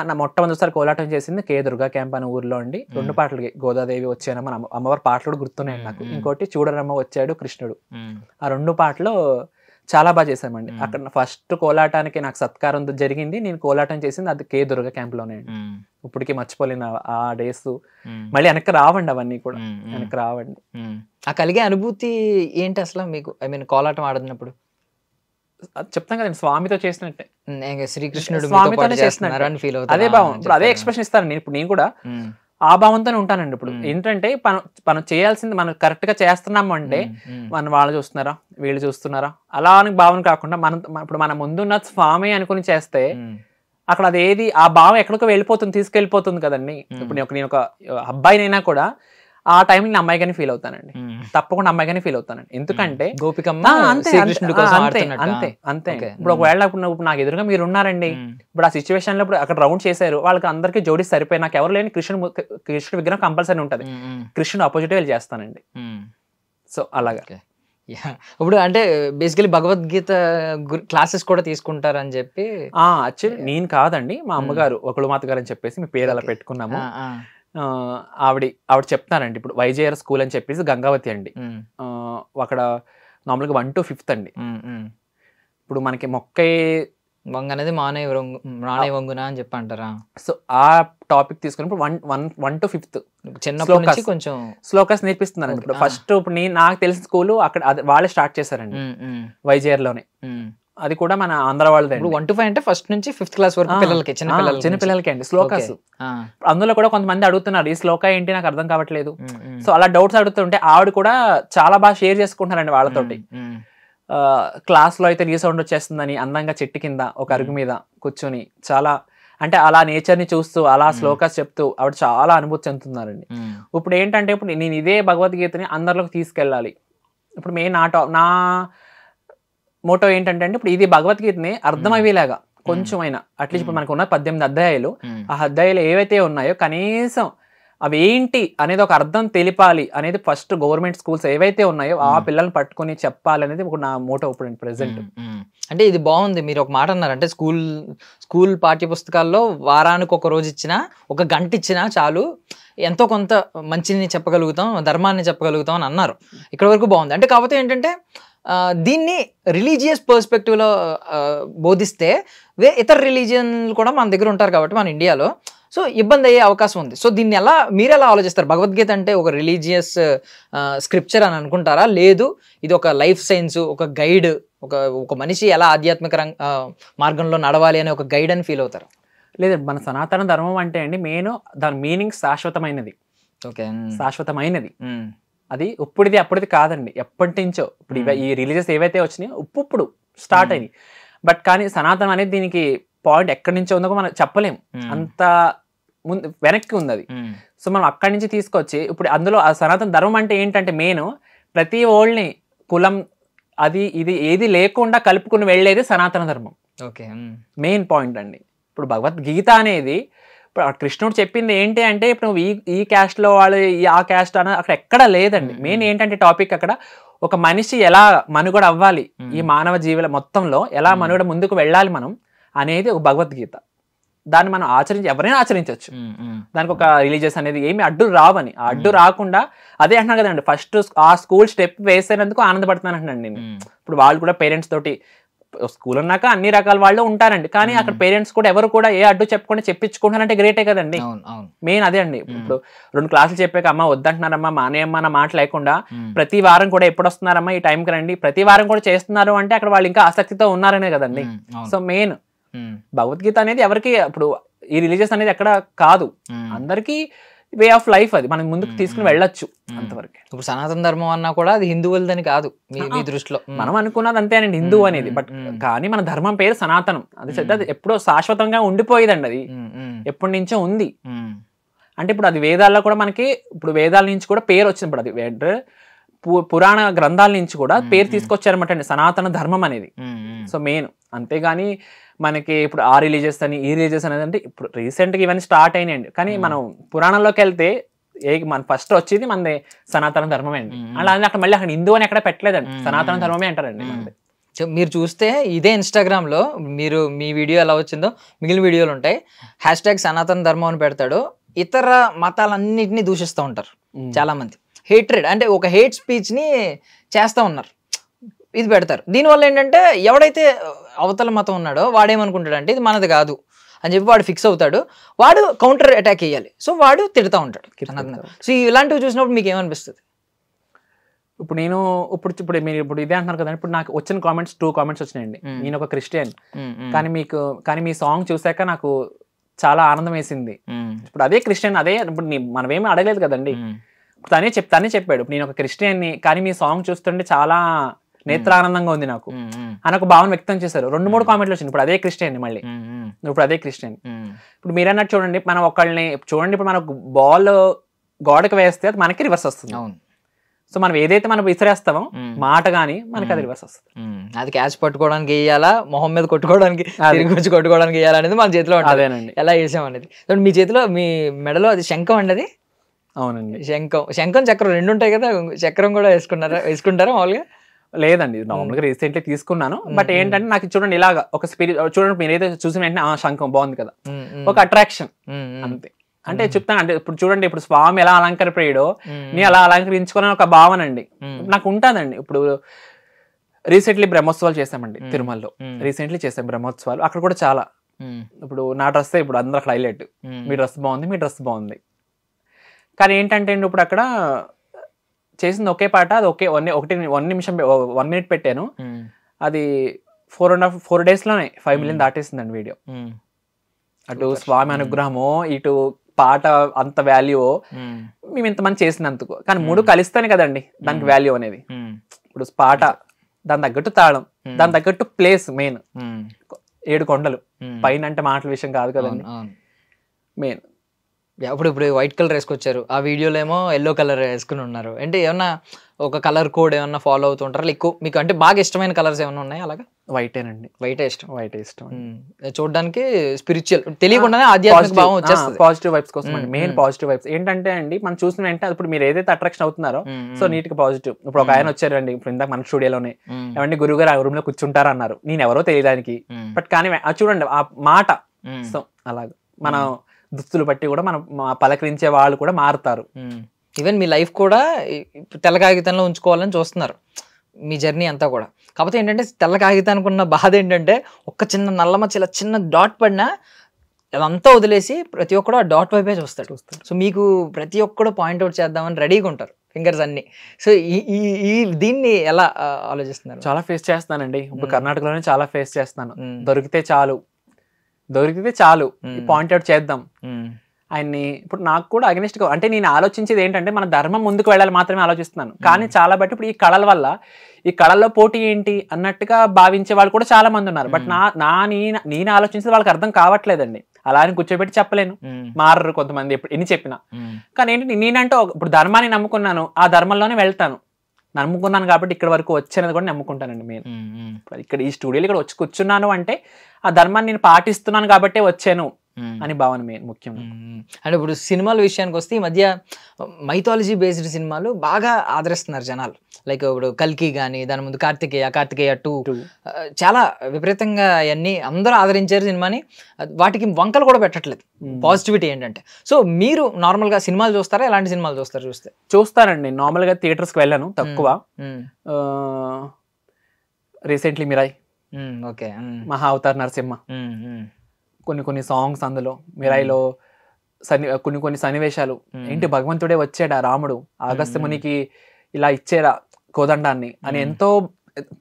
Speaker 2: నా మొట్టమొదటిసారి కోలాటం చేసింది కే దుర్గా క్యాంప్ అనే ఊర్లో అండి. 2 పాటలకి గోదాదేవి వచ్చానమ్మ, అమ్మవారి పాటలు కూడా గుర్తున్నాయండి నాకు. ఇంకోటి చూడరమ్మ వచ్చాడు కృష్ణుడు. ఆ 2 పాటలు చాలా బాగా చేశామండి. అక్కడ ఫస్ట్ కోలాటానికి నాకు సత్కారం జరిగింది, నేను కోలాటం చేసింది అది కే దుర్గా క్యాంప్ లోనే. ఇప్పటికీ మర్చిపోలేను ఆ డేస్. మళ్ళీ వెనక్కి రావండి, అవన్నీ కూడా వెనక్కి రావండి.
Speaker 1: ఆ కలిగే అనుభూతి ఏంటి అసలు మీకు? ఐ మీన్ కోలాటం ఆడుతున్నప్పుడు
Speaker 2: చెప్తాం కదండి, స్వామితో చేసినట్టే,
Speaker 1: శ్రీకృష్ణుడు
Speaker 2: స్వామితోనే చేసినట్టు అదే భావం. ఇప్పుడు అదే ఎక్స్ప్రెషన్ ఇస్తాను ఇప్పుడు నేను కూడా ఆ భావంతోనే ఉంటానండి. ఇప్పుడు ఏంటంటే మనం చేయాల్సింది మనం కరెక్ట్ గా చేస్తున్నాము అంటే మనం వాళ్ళు చూస్తున్నారా వీళ్ళు చూస్తున్నారా అలా అని భావన కాకుండా ఇప్పుడు మన ముందున్న స్వామి అనుకుని చేస్తే అక్కడ అదేది ఆ భావం ఎక్కడికో వెళ్ళిపోతుంది, తీసుకెళ్ళిపోతుంది కదండి. ఇప్పుడు నేను ఒక అబ్బాయినైనా కూడా ఆ టైం నేను అమ్మాయిగానే ఫీల్ అవుతానండి, తప్పకుండా అమ్మాయిగానే ఫీల్ అవుతానండి. ఎందుకంటే అంతే అంతే. ఇప్పుడు ఒకవేళ ఇప్పుడు నాకు ఎదురుగా మీరు ఉన్నారండి, ఇప్పుడు ఆ సిచ్యువేషన్ లో ఇప్పుడు అక్కడ రౌండ్ చేశారు, వాళ్ళకి అందరికీ జోడి సరిపోయి నాకు ఎవరు లేని కృష్ణుడు విగ్రహం కంపల్సరీ ఉంటది, కృష్ణుడు ఆపోజిట్ వెళ్ళి చేస్తానండి. సో అలాగా.
Speaker 1: ఇప్పుడు అంటే బేసికలీ భగవద్గీత క్లాసెస్ కూడా తీసుకుంటారని చెప్పి.
Speaker 2: యాక్చువల్లీ నేను కాదండి, మా అమ్మగారు ఒకళమాత గారు అని చెప్పేసి మీ పేరు అలా పెట్టుకున్నాము. ఆవిడ చెప్తానండి. ఇప్పుడు వైజేఆర్ స్కూల్ అని చెప్పేసి గంగావతి అండి, అక్కడ నార్మల్గా 1 to 5th అండి. ఇప్పుడు మనకి మొక్కై
Speaker 1: వంగ అనేది మానయ్య వంగున అని చెప్పి అంటారా? సో
Speaker 2: ఆ టాపిక్ తీసుకున్నప్పుడు 1 to 5th
Speaker 1: చిన్నప్పటి నుంచి కొంచెం
Speaker 2: శ్లోకాస్ నేర్పిస్తున్నారండి. ఇప్పుడు ఫస్ట్ ఇప్పుడు నాకు తెలిసిన స్కూల్ అక్కడ వాళ్ళే స్టార్ట్ చేశారండి వైజేఆర్ లోనే. అది కూడా మన ఆంధ్ర వాళ్ళదే.
Speaker 1: 1 to 5 అంటే ఫస్ట్ నుంచి 5th క్లాస్ వరకు పిల్లలకి, చిన్న పిల్లలకి
Speaker 2: అండి శ్లోకాస్. అందులో కూడా కొంతమంది అడుగుతున్నారు ఈ శ్లోక ఏంటి నాకు అర్థం కావట్లేదు. సో అలా డౌట్స్ అడుగుతుంటే ఆవిడ కూడా చాలా బాగా షేర్ చేసుకుంటున్నారండి వాళ్ళతోటి. క్లాస్ లో అయితే రీసౌండ్ వచ్చేస్తుందని అందంగా చెట్టు కింద ఒక అరుగు మీద కూర్చొని చాలా అంటే అలా నేచర్ ని చూస్తూ అలా శ్లోకాస్ చెప్తూ ఆవిడ చాలా అనుభూతి చెందుతున్నారండి. ఇప్పుడు ఏంటంటే ఇప్పుడు నేను ఇదే భగవద్గీతని అందరిలోకి తీసుకెళ్ళాలి. ఇప్పుడు నా మోటో ఏంటంటే ఇప్పుడు ఇది భగవద్గీతని అర్థమయ్యేలాగా కొంచెమైనా అట్లీస్ట్ ఇప్పుడు మనకు ఉన్న 18 అధ్యాయాలు, ఆ అధ్యాయాలు ఏవైతే ఉన్నాయో కనీసం అవి ఏంటి అనేది ఒక అర్థం తెలిపాలి అనేది ఫస్ట్ గవర్నమెంట్ స్కూల్స్ ఏవైతే ఉన్నాయో ఆ పిల్లల్ని పట్టుకొని చెప్పాలి అనేది ఒక నా మోటో ఇప్పుడు ప్రెసెంట్.
Speaker 1: అంటే ఇది బాగుంది. మీరు ఒక మాట అన్నారు, అంటే స్కూల్ పాఠ్య పుస్తకాల్లో వారానికి ఒక రోజు ఇచ్చినా, ఒక గంట ఇచ్చినా చాలు, ఎంతో కొంత మంచిని చెప్పగలుగుతాం, ధర్మాన్ని చెప్పగలుగుతాం అని అన్నారు. ఇక్కడ వరకు బాగుంది. అంటే కాకపోతే ఏంటంటే దీన్ని రిలీజియస్ పర్స్పెక్టివ్లో బోధిస్తే ఇతర రిలీజియన్లు కూడా మన దగ్గర ఉంటారు కాబట్టి మన ఇండియాలో, సో ఇబ్బంది అయ్యే అవకాశం ఉంది. సో దీన్ని మీరు ఎలా ఆలోచిస్తారు? భగవద్గీత అంటే ఒక రిలీజియస్ స్క్రిప్చర్ అని అనుకుంటారా, లేదు ఇది ఒక లైఫ్ సైన్స్, ఒక గైడ్, ఒక మనిషి ఎలా ఆధ్యాత్మిక మార్గంలో నడవాలి అనే ఒక గైడ్ అని ఫీల్ అవుతారు?
Speaker 2: లేదండి, మన సనాతన ధర్మం అంటే అండి మెయిన్ దాని మీనింగ్ శాశ్వతమైనది.
Speaker 1: ఓకే,
Speaker 2: శాశ్వతమైనది. అది ఇప్పుడుది అప్పుడుది కాదండి, ఎప్పటి నుంచో. ఇప్పుడు ఈ రిలీజియస్ ఏవైతే వచ్చినాయో ఇప్పుడు స్టార్ట్ అయినాయి. బట్ కానీ సనాతనం అనేది దీనికి పాయింట్ ఎక్కడి నుంచో ఉందో మనం చెప్పలేం, అంత ముందు వెనక్కి ఉంది అది. సో మనం అక్కడి నుంచి తీసుకొచ్చి ఇప్పుడు అందులో ఆ సనాతన ధర్మం అంటే ఏంటంటే మెయిన్ ప్రతి ఓళ్ళని కులం అది ఇది ఏది లేకుండా కలుపుకుని వెళ్ళేది సనాతన ధర్మం.
Speaker 1: ఓకే,
Speaker 2: మెయిన్ పాయింట్ అండి. ఇప్పుడు భగవద్గీత అనేది ఇప్పుడు కృష్ణుడు చెప్పింది ఏంటి అంటే ఇప్పుడు నువ్వు ఈ క్యాస్ట్ లో వాళ్ళు ఆ క్యాస్ట్ అని అక్కడ ఎక్కడ లేదండి. మెయిన్ ఏంటంటే టాపిక్ అక్కడ ఒక మనిషి ఎలా మనుగడ అవ్వాలి, ఈ మానవ జీవుల మొత్తంలో ఎలా మనుగడ ముందుకు వెళ్ళాలి మనం అనేది ఒక భగవద్గీత. దాన్ని మనం ఎవరైనా ఆచరించవచ్చు. దానికి ఒక రిలీజియస్ అనేది ఏమి అడ్డు రావని, ఆ అడ్డు రాకుండా అదే అంటున్నాను కదండి, ఫస్ట్ ఆ స్కూల్ స్టెప్ వేసేందుకు ఆనందపడుతున్నాను అంటున్నాను నేను. ఇప్పుడు వాళ్ళు కూడా పేరెంట్స్ తోటి స్కూల్ అన్నాక అన్ని రకాల వాళ్ళు ఉంటారండి, కానీ అక్కడ పేరెంట్స్ కూడా ఎవరు కూడా ఏ అడ్డు చెప్పకుండా చెప్పించుకుంటారంటే గ్రేటే కదండి. మెయిన్ అదే అండి. ఇప్పుడు 2 క్లాసులు చెప్పాక అమ్మ వద్దంటున్నారమ్మా మానేయమ్మా అన్న మాట లేకుండా ప్రతి వారం కూడా ఎప్పుడు వస్తున్నారమ్మా ఈ టైంకి రండి, ప్రతి వారం కూడా చేస్తున్నారు అంటే అక్కడ వాళ్ళు ఇంకా ఆసక్తితో ఉన్నారనే కదండి. సో మెయిన్ భగవద్గీత అనేది ఎవరికి ఇప్పుడు ఈ రిలీజియస్ అనేది ఎక్కడ కాదు, అందరికి వే ఆఫ్ లైఫ్, అది మనం ముందుకు తీసుకుని వెళ్ళొచ్చు అంతవరకు.
Speaker 1: ఇప్పుడు సనాతన ధర్మం అన్నా కూడా అది హిందువులదని కాదు మీ దృష్టిలో,
Speaker 2: మనం అనుకున్నది అంతేనండి హిందూ అనేది. బట్ కానీ మన ధర్మం పేరు సనాతనం, అది ఎప్పుడో శాశ్వతంగా ఉండిపోయేదండి, అది ఎప్పటి నుంచో ఉంది. అంటే ఇప్పుడు అది వేదాల్లో కూడా మనకి ఇప్పుడు వేదాల నుంచి కూడా పేరు వచ్చినప్పుడు అది పురాణ గ్రంథాల నుంచి కూడా పేరు తీసుకొచ్చారన్నమాట అండి సనాతన ధర్మం అనేది. సో మెయిన్ అంతేగాని మనకి ఇప్పుడు ఆ రిలీజియస్ అని ఈ రిలీజియస్ అనేది అంటే ఇప్పుడు రీసెంట్గా ఇవన్నీ స్టార్ట్ అయినాయండి. కానీ మనం పురాణంలోకి వెళ్తే మన ఫస్ట్ వచ్చేది మనది సనాతన ధర్మమే అండి. అలా అక్కడ మళ్ళీ అక్కడ హిందూ అని ఎక్కడ పెట్టలేదండి, సనాతన ధర్మమే అంటారండి.
Speaker 1: మీరు చూస్తే ఇదే ఇన్స్టాగ్రామ్లో మీరు మీ వీడియో ఎలా వచ్చిందో మిగిలిన వీడియోలు ఉంటాయి, #, సనాతన ధర్మం అని పెడతాడు. ఇతర మతాలన్నింటినీ దూషిస్తూ ఉంటారు చాలా మంది. హేట్రెడ్ అంటే ఒక హేట్ స్పీచ్ని చేస్తూ ఉన్నారు, ఇది పెడతారు. దీనివల్ల ఏంటంటే ఎవడైతే అవతల మతం ఉన్నాడో వాడేమనుకుంటాడు అంటే ఇది మనది కాదు అని చెప్పి వాడు ఫిక్స్ అవుతాడు, వాడు కౌంటర్ అటాక్ చేయాలి. సో వాడు తిడతా ఉంటాడు. సో ఇలాంటివి చూసినప్పుడు మీకు ఏమనిపిస్తుంది?
Speaker 2: ఇప్పుడు నేను ఇప్పుడు మీరు ఇప్పుడు ఇదే అంటున్నారు కదండి, ఇప్పుడు నాకు వచ్చిన కామెంట్స్ 2 కామెంట్స్ వచ్చినాయండి. నేను ఒక క్రిస్టియన్, కానీ మీ సాంగ్ చూసాక నాకు చాలా ఆనందం వేసింది. ఇప్పుడు అదే క్రిస్టియన్, అదే ఇప్పుడు మనమేమి అడగలేదు కదండి, తనే చెప్పాడు నేను ఒక క్రిస్టియన్ని కానీ మీ సాంగ్ చూస్తుంటే చాలా నేత్రానందంగా ఉంది నాకు అని ఒక భావన వ్యక్తం చేశారు. 2-3 కామెంట్లు వచ్చింది. ఇప్పుడు అదే క్రిస్టియన్, మళ్ళీ ఇప్పుడు అదే క్రిస్టియన్. ఇప్పుడు మీరన్నట్టు చూడండి, మనం ఒకళ్ళని చూడండి, ఇప్పుడు మనకు బాల్ గోడకు వేస్తే అది మనకి రివర్స్ వస్తుంది. సో మనం ఏదైతే మనం విసిరేస్తామో మాట గానీ మనకి అది రివర్స్ వస్తుంది.
Speaker 1: అది క్యాచ్ పట్టుకోవడానికి వేయాలా, మొహం మీద కొట్టుకోవడానికి, తిరిగి వచ్చి కొట్టుకోవడానికి వేయాలనేది మన చేతిలో
Speaker 2: అదేనండి,
Speaker 1: ఎలా వేసాం అనేది. మీ చేతిలో మీ మెడలో అది శంఖం అండి అది?
Speaker 2: అవునండి, శంఖం
Speaker 1: చక్రం 2 ఉంటాయి కదా, చక్రం కూడా వేసుకుంటారా మామూలుగా?
Speaker 2: లేదండి, నార్మల్గా రీసెంట్లీ తీసుకున్నాను. బట్ ఏంటంటే నాకు చూడండి ఇలాగా ఒక స్పిరిట్ చూడండి, మీరు ఏదైతే చూసిన వెంటనే శంఖం బాగుంది కదా, ఒక అట్రాక్షన్ అంతే. అంటే చెప్తాను అంటే ఇప్పుడు చూడండి, ఇప్పుడు స్వామి ఎలా అలంకరిపోయాడో నీ అలా అలంకరించుకోవాలని ఒక భావన అండి నాకు ఉంటుందండి. ఇప్పుడు రీసెంట్లీ బ్రహ్మోత్సవాలు చేసామండి తిరుమలలో, రీసెంట్లీ చేసాం బ్రహ్మోత్సవాలు. అక్కడ కూడా చాలా ఇప్పుడు నా డ్రెస్ ఇప్పుడు అందరూ అక్కడ హైలైట్, మీ డ్రెస్ బాగుంది. కానీ ఏంటంటే ఇప్పుడు అక్కడ చేసింది ఒకే పాట, అది one minute పెట్టాను, అది 4 days లోనే 5 million దాటేసిందండి వీడియో. అటు స్వామి అనుగ్రహమో ఇటు పాట అంత వాల్యూ మేము ఇంతమంది చేసినందుకు. కానీ 3 కలిస్తేనే కదండి దానికి వాల్యూ అనేది. ఇప్పుడు పాట, దాని తగ్గట్టు తాళం, దాని తగ్గట్టు ప్లేస్, మెయిన్ 7 కొండలు పైన అంటే మాటల విషయం కాదు కదండి మెయిన్.
Speaker 1: ఇప్పుడు వైట్ కలర్ వేసుకొచ్చారు, ఆ వీడియోలో ఏమో ఎల్లో కలర్ వేసుకుని ఉన్నారు. అంటే ఏమన్నా ఒక కలర్ కోడ్ ఏమన్నా ఫాలో అవుతుంటారా? ఎక్కువ మీకు అంటే బాగా ఇష్టమైన కలర్స్ ఏమైనా ఉన్నాయి అలాగా?
Speaker 2: వైటేనండి, వైటే ఇష్టం.
Speaker 1: చూడడానికి స్పిరిచువల్, తెలియకుండానే ఆధ్యాత్మిక భావం వచ్చేస్తుంది.
Speaker 2: పాజిటివ్ వైబ్స్ కోసం అండి, మెయిన్ పాజిటివ్ వైబ్స్. ఏంటంటే అండి మనం చూసిన వెంటనే ఇప్పుడు మీరు ఏదైతే అట్రాక్షన్ అవుతున్నారో సో నీట్ గా పాజిటివ్. ఇప్పుడు ఒక ఆయన వచ్చారండి ఇప్పుడు ఇందాక మన స్టూడియోలోనే, ఏమంటే గురువు గారు ఆ రూమ్ లో కూర్చుంటారు అన్నారు. నేను ఎవరో తెలియడానికి, బట్ కానీ చూడండి ఆ మాట. సో అలాగా మనం దుస్తులు బట్టి కూడా మనం పలకరించే వాళ్ళు కూడా మారుతారు.
Speaker 1: ఈవెన్ మీ లైఫ్ కూడా తెల్ల కాగితంలో ఉంచుకోవాలని చూస్తున్నారు మీ జర్నీ అంతా కూడా. కాకపోతే ఏంటంటే తెల్ల కాగితానికి ఉన్న బాధ ఏంటంటే ఒక్క చిన్న నల్లమచ్చ ఇలా చిన్న డాట్ పడినా అదంతా వదిలేసి ప్రతి ఒక్కడు ఆ డాట్ వైపే చూస్తాడు. సో మీకు ప్రతి ఒక్కడు పాయింట్అవుట్ చేద్దామని రెడీగా ఉంటారు ఫింగర్స్ అన్ని. సో ఈ దీన్ని ఎలా ఆలోచిస్తున్నారు?
Speaker 2: చాలా ఫేస్ చేస్తానండి. ఇప్పుడు కర్ణాటకలోనే చాలా ఫేస్ చేస్తాను. దొరికితే చాలు పాయింట్అవుట్ చేద్దాం ఆయన్ని ఇప్పుడు నాకు కూడా అగెనిస్ట్గా అంటే నేను ఆలోచించేది ఏంటంటే మన ధర్మం ముందుకు వెళ్ళాలి మాత్రమే ఆలోచిస్తున్నాను. కానీ చాలా బట్టి ఇప్పుడు ఈ కళల వల్ల ఈ కళల్లో పోటీ ఏంటి అన్నట్టుగా భావించే వాళ్ళు కూడా చాలా మంది ఉన్నారు. బట్ నేను ఆలోచించేది వాళ్ళకి అర్థం కావట్లేదండి. అలా అని కూర్చోబెట్టి చెప్పలేను, మారరు కొంతమంది ఎన్ని చెప్పినా. కానీ ఏంటి నేనంటూ ఇప్పుడు ధర్మాన్ని నమ్ముకున్నాను, ఆ ధర్మంలోనే వెళ్తాను. నమ్ముకున్నాను కాబట్టి ఇక్కడ వరకు వచ్చేది కూడా నమ్ముకుంటానండి. నేను ఇక్కడ ఈ స్టూడియోలో ఇక్కడ వచ్చి కూర్చున్నాను అంటే ఆ ధర్మాన్ని నేను పాటిస్తున్నాను కాబట్టే వచ్చాను అని భావన ముఖ్యంగా.
Speaker 1: అంటే ఇప్పుడు సినిమాల విషయానికి వస్తే ఈ మధ్య మైథాలజీ బేస్డ్ సినిమాలు బాగా ఆదరిస్తున్నారు జనాలు. లైక్ ఇప్పుడు కల్కి కానీ, దాని ముందు కార్తికేయ 2 చాలా విపరీతంగా అవన్నీ అందరూ ఆదరించారు సినిమాని. వాటికి వంకలు కూడా పెట్టట్లేదు. పాజిటివిటీ ఏంటంటే, సో మీరు నార్మల్గా సినిమాలు చూస్తారా, ఎలాంటి సినిమాలు చూస్తారు?
Speaker 2: చూస్తానండి. నార్మల్గా థియేటర్స్కి వెళ్ళాను తక్కువ. రీసెంట్లీ మిరాయ్,
Speaker 1: ఓకే,
Speaker 2: మహా అవతార్ నరసింహ, కొన్ని సాంగ్స్ అందులో మిరాయిలో కొన్ని సన్నివేశాలు ఏంటి భగవంతుడే వచ్చాడా రాముడు అగస్త్య మునికి ఇలా ఇచ్చేరా కోదండాన్ని అని ఎంతో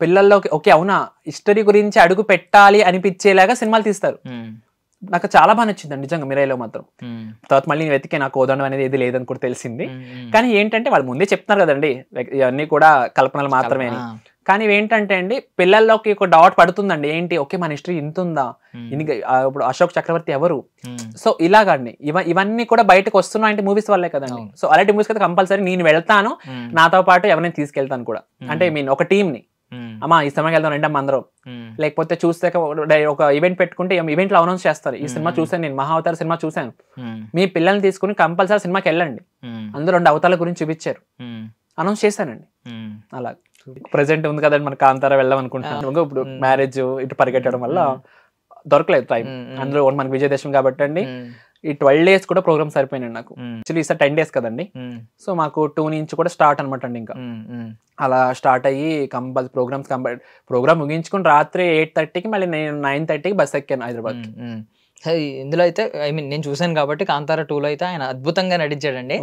Speaker 2: పిల్లల్లోకి ఓకే అవునా హిస్టరీ గురించి అడుగు పెట్టాలి అనిపించేలాగా సినిమాలు తీస్తారు. నాకు చాలా బాగా నచ్చిందండి నిజంగా మిరాయిలో మాత్రం. తర్వాత మళ్ళీ నేను వెతికే నాకు కోదండం అనేది ఏది లేదని కూడా తెలిసింది. కానీ ఏంటంటే వాళ్ళు ముందే చెప్తున్నారు కదండి ఇవన్నీ కూడా కల్పనలు మాత్రమే అని. కానీ ఏంటంటే అండి పిల్లల్లోకి ఒక డౌట్ పడుతుందండి, ఏంటి ఓకే మన హిస్టరీ ఇంత ఉందా, ఇప్పుడు అశోక్ చక్రవర్తి ఎవరు, సో ఇలాగండి ఇవన్నీ కూడా బయటకు వస్తున్నాయంటే మూవీస్ వల్లే కదండి. సో అలాంటి మూవీస్ కదా కంపల్సరీ నేను వెళ్తాను, నాతో పాటు ఎవరైనా తీసుకెళ్తాను కూడా. అంటే మీన్ ఒక టీమ్ ని అమ్మా ఈ సినిమాకి వెళ్తాం రండి అమ్మ అందరం, లేకపోతే చూస్తే ఒక ఈవెంట్ పెట్టుకుంటే ఈవెంట్ లో అనౌన్స్ చేస్తారు ఈ సినిమా చూసాను నేను, మహా అవతార్ సినిమా చూసాను, మీ పిల్లల్ని తీసుకుని కంపల్సరీ సినిమాకి వెళ్ళండి, అందులో 2 అవతారాల గురించి చూపించారు, అనౌన్స్ చేశానండి. అలా ప్రెసెంట్ ఉంది కదండి మన కాంతారా వెళ్దాం అనుకుంటున్నాను. ఇప్పుడు మ్యారేజ్ ఇటు పరిగెట్టడం వల్ల దొరకలేదు టైం. అందులో మనకి విజయదశమి కాబట్టి అండి ఈ 12 days కూడా ప్రోగ్రామ్ సరిపోయినాయి నాకు. యాక్చువల్లీ ఈసారి 10 days కదండి. సో మాకు 2 నుంచి కూడా స్టార్ట్ అనమాట అండి. ఇంకా అలా స్టార్ట్ అయ్యి ప్రోగ్రామ్ ముగించుకుని రాత్రి 8:30కి మళ్ళీ నేను 9:30కి బస్ ఎక్కాను హైదరాబాద్.
Speaker 1: ఇందులో అయితే నేను చూసాను కాబట్టి కాంతారా 2లో అయితే ఆయన అద్భుతంగా నటించాడండి.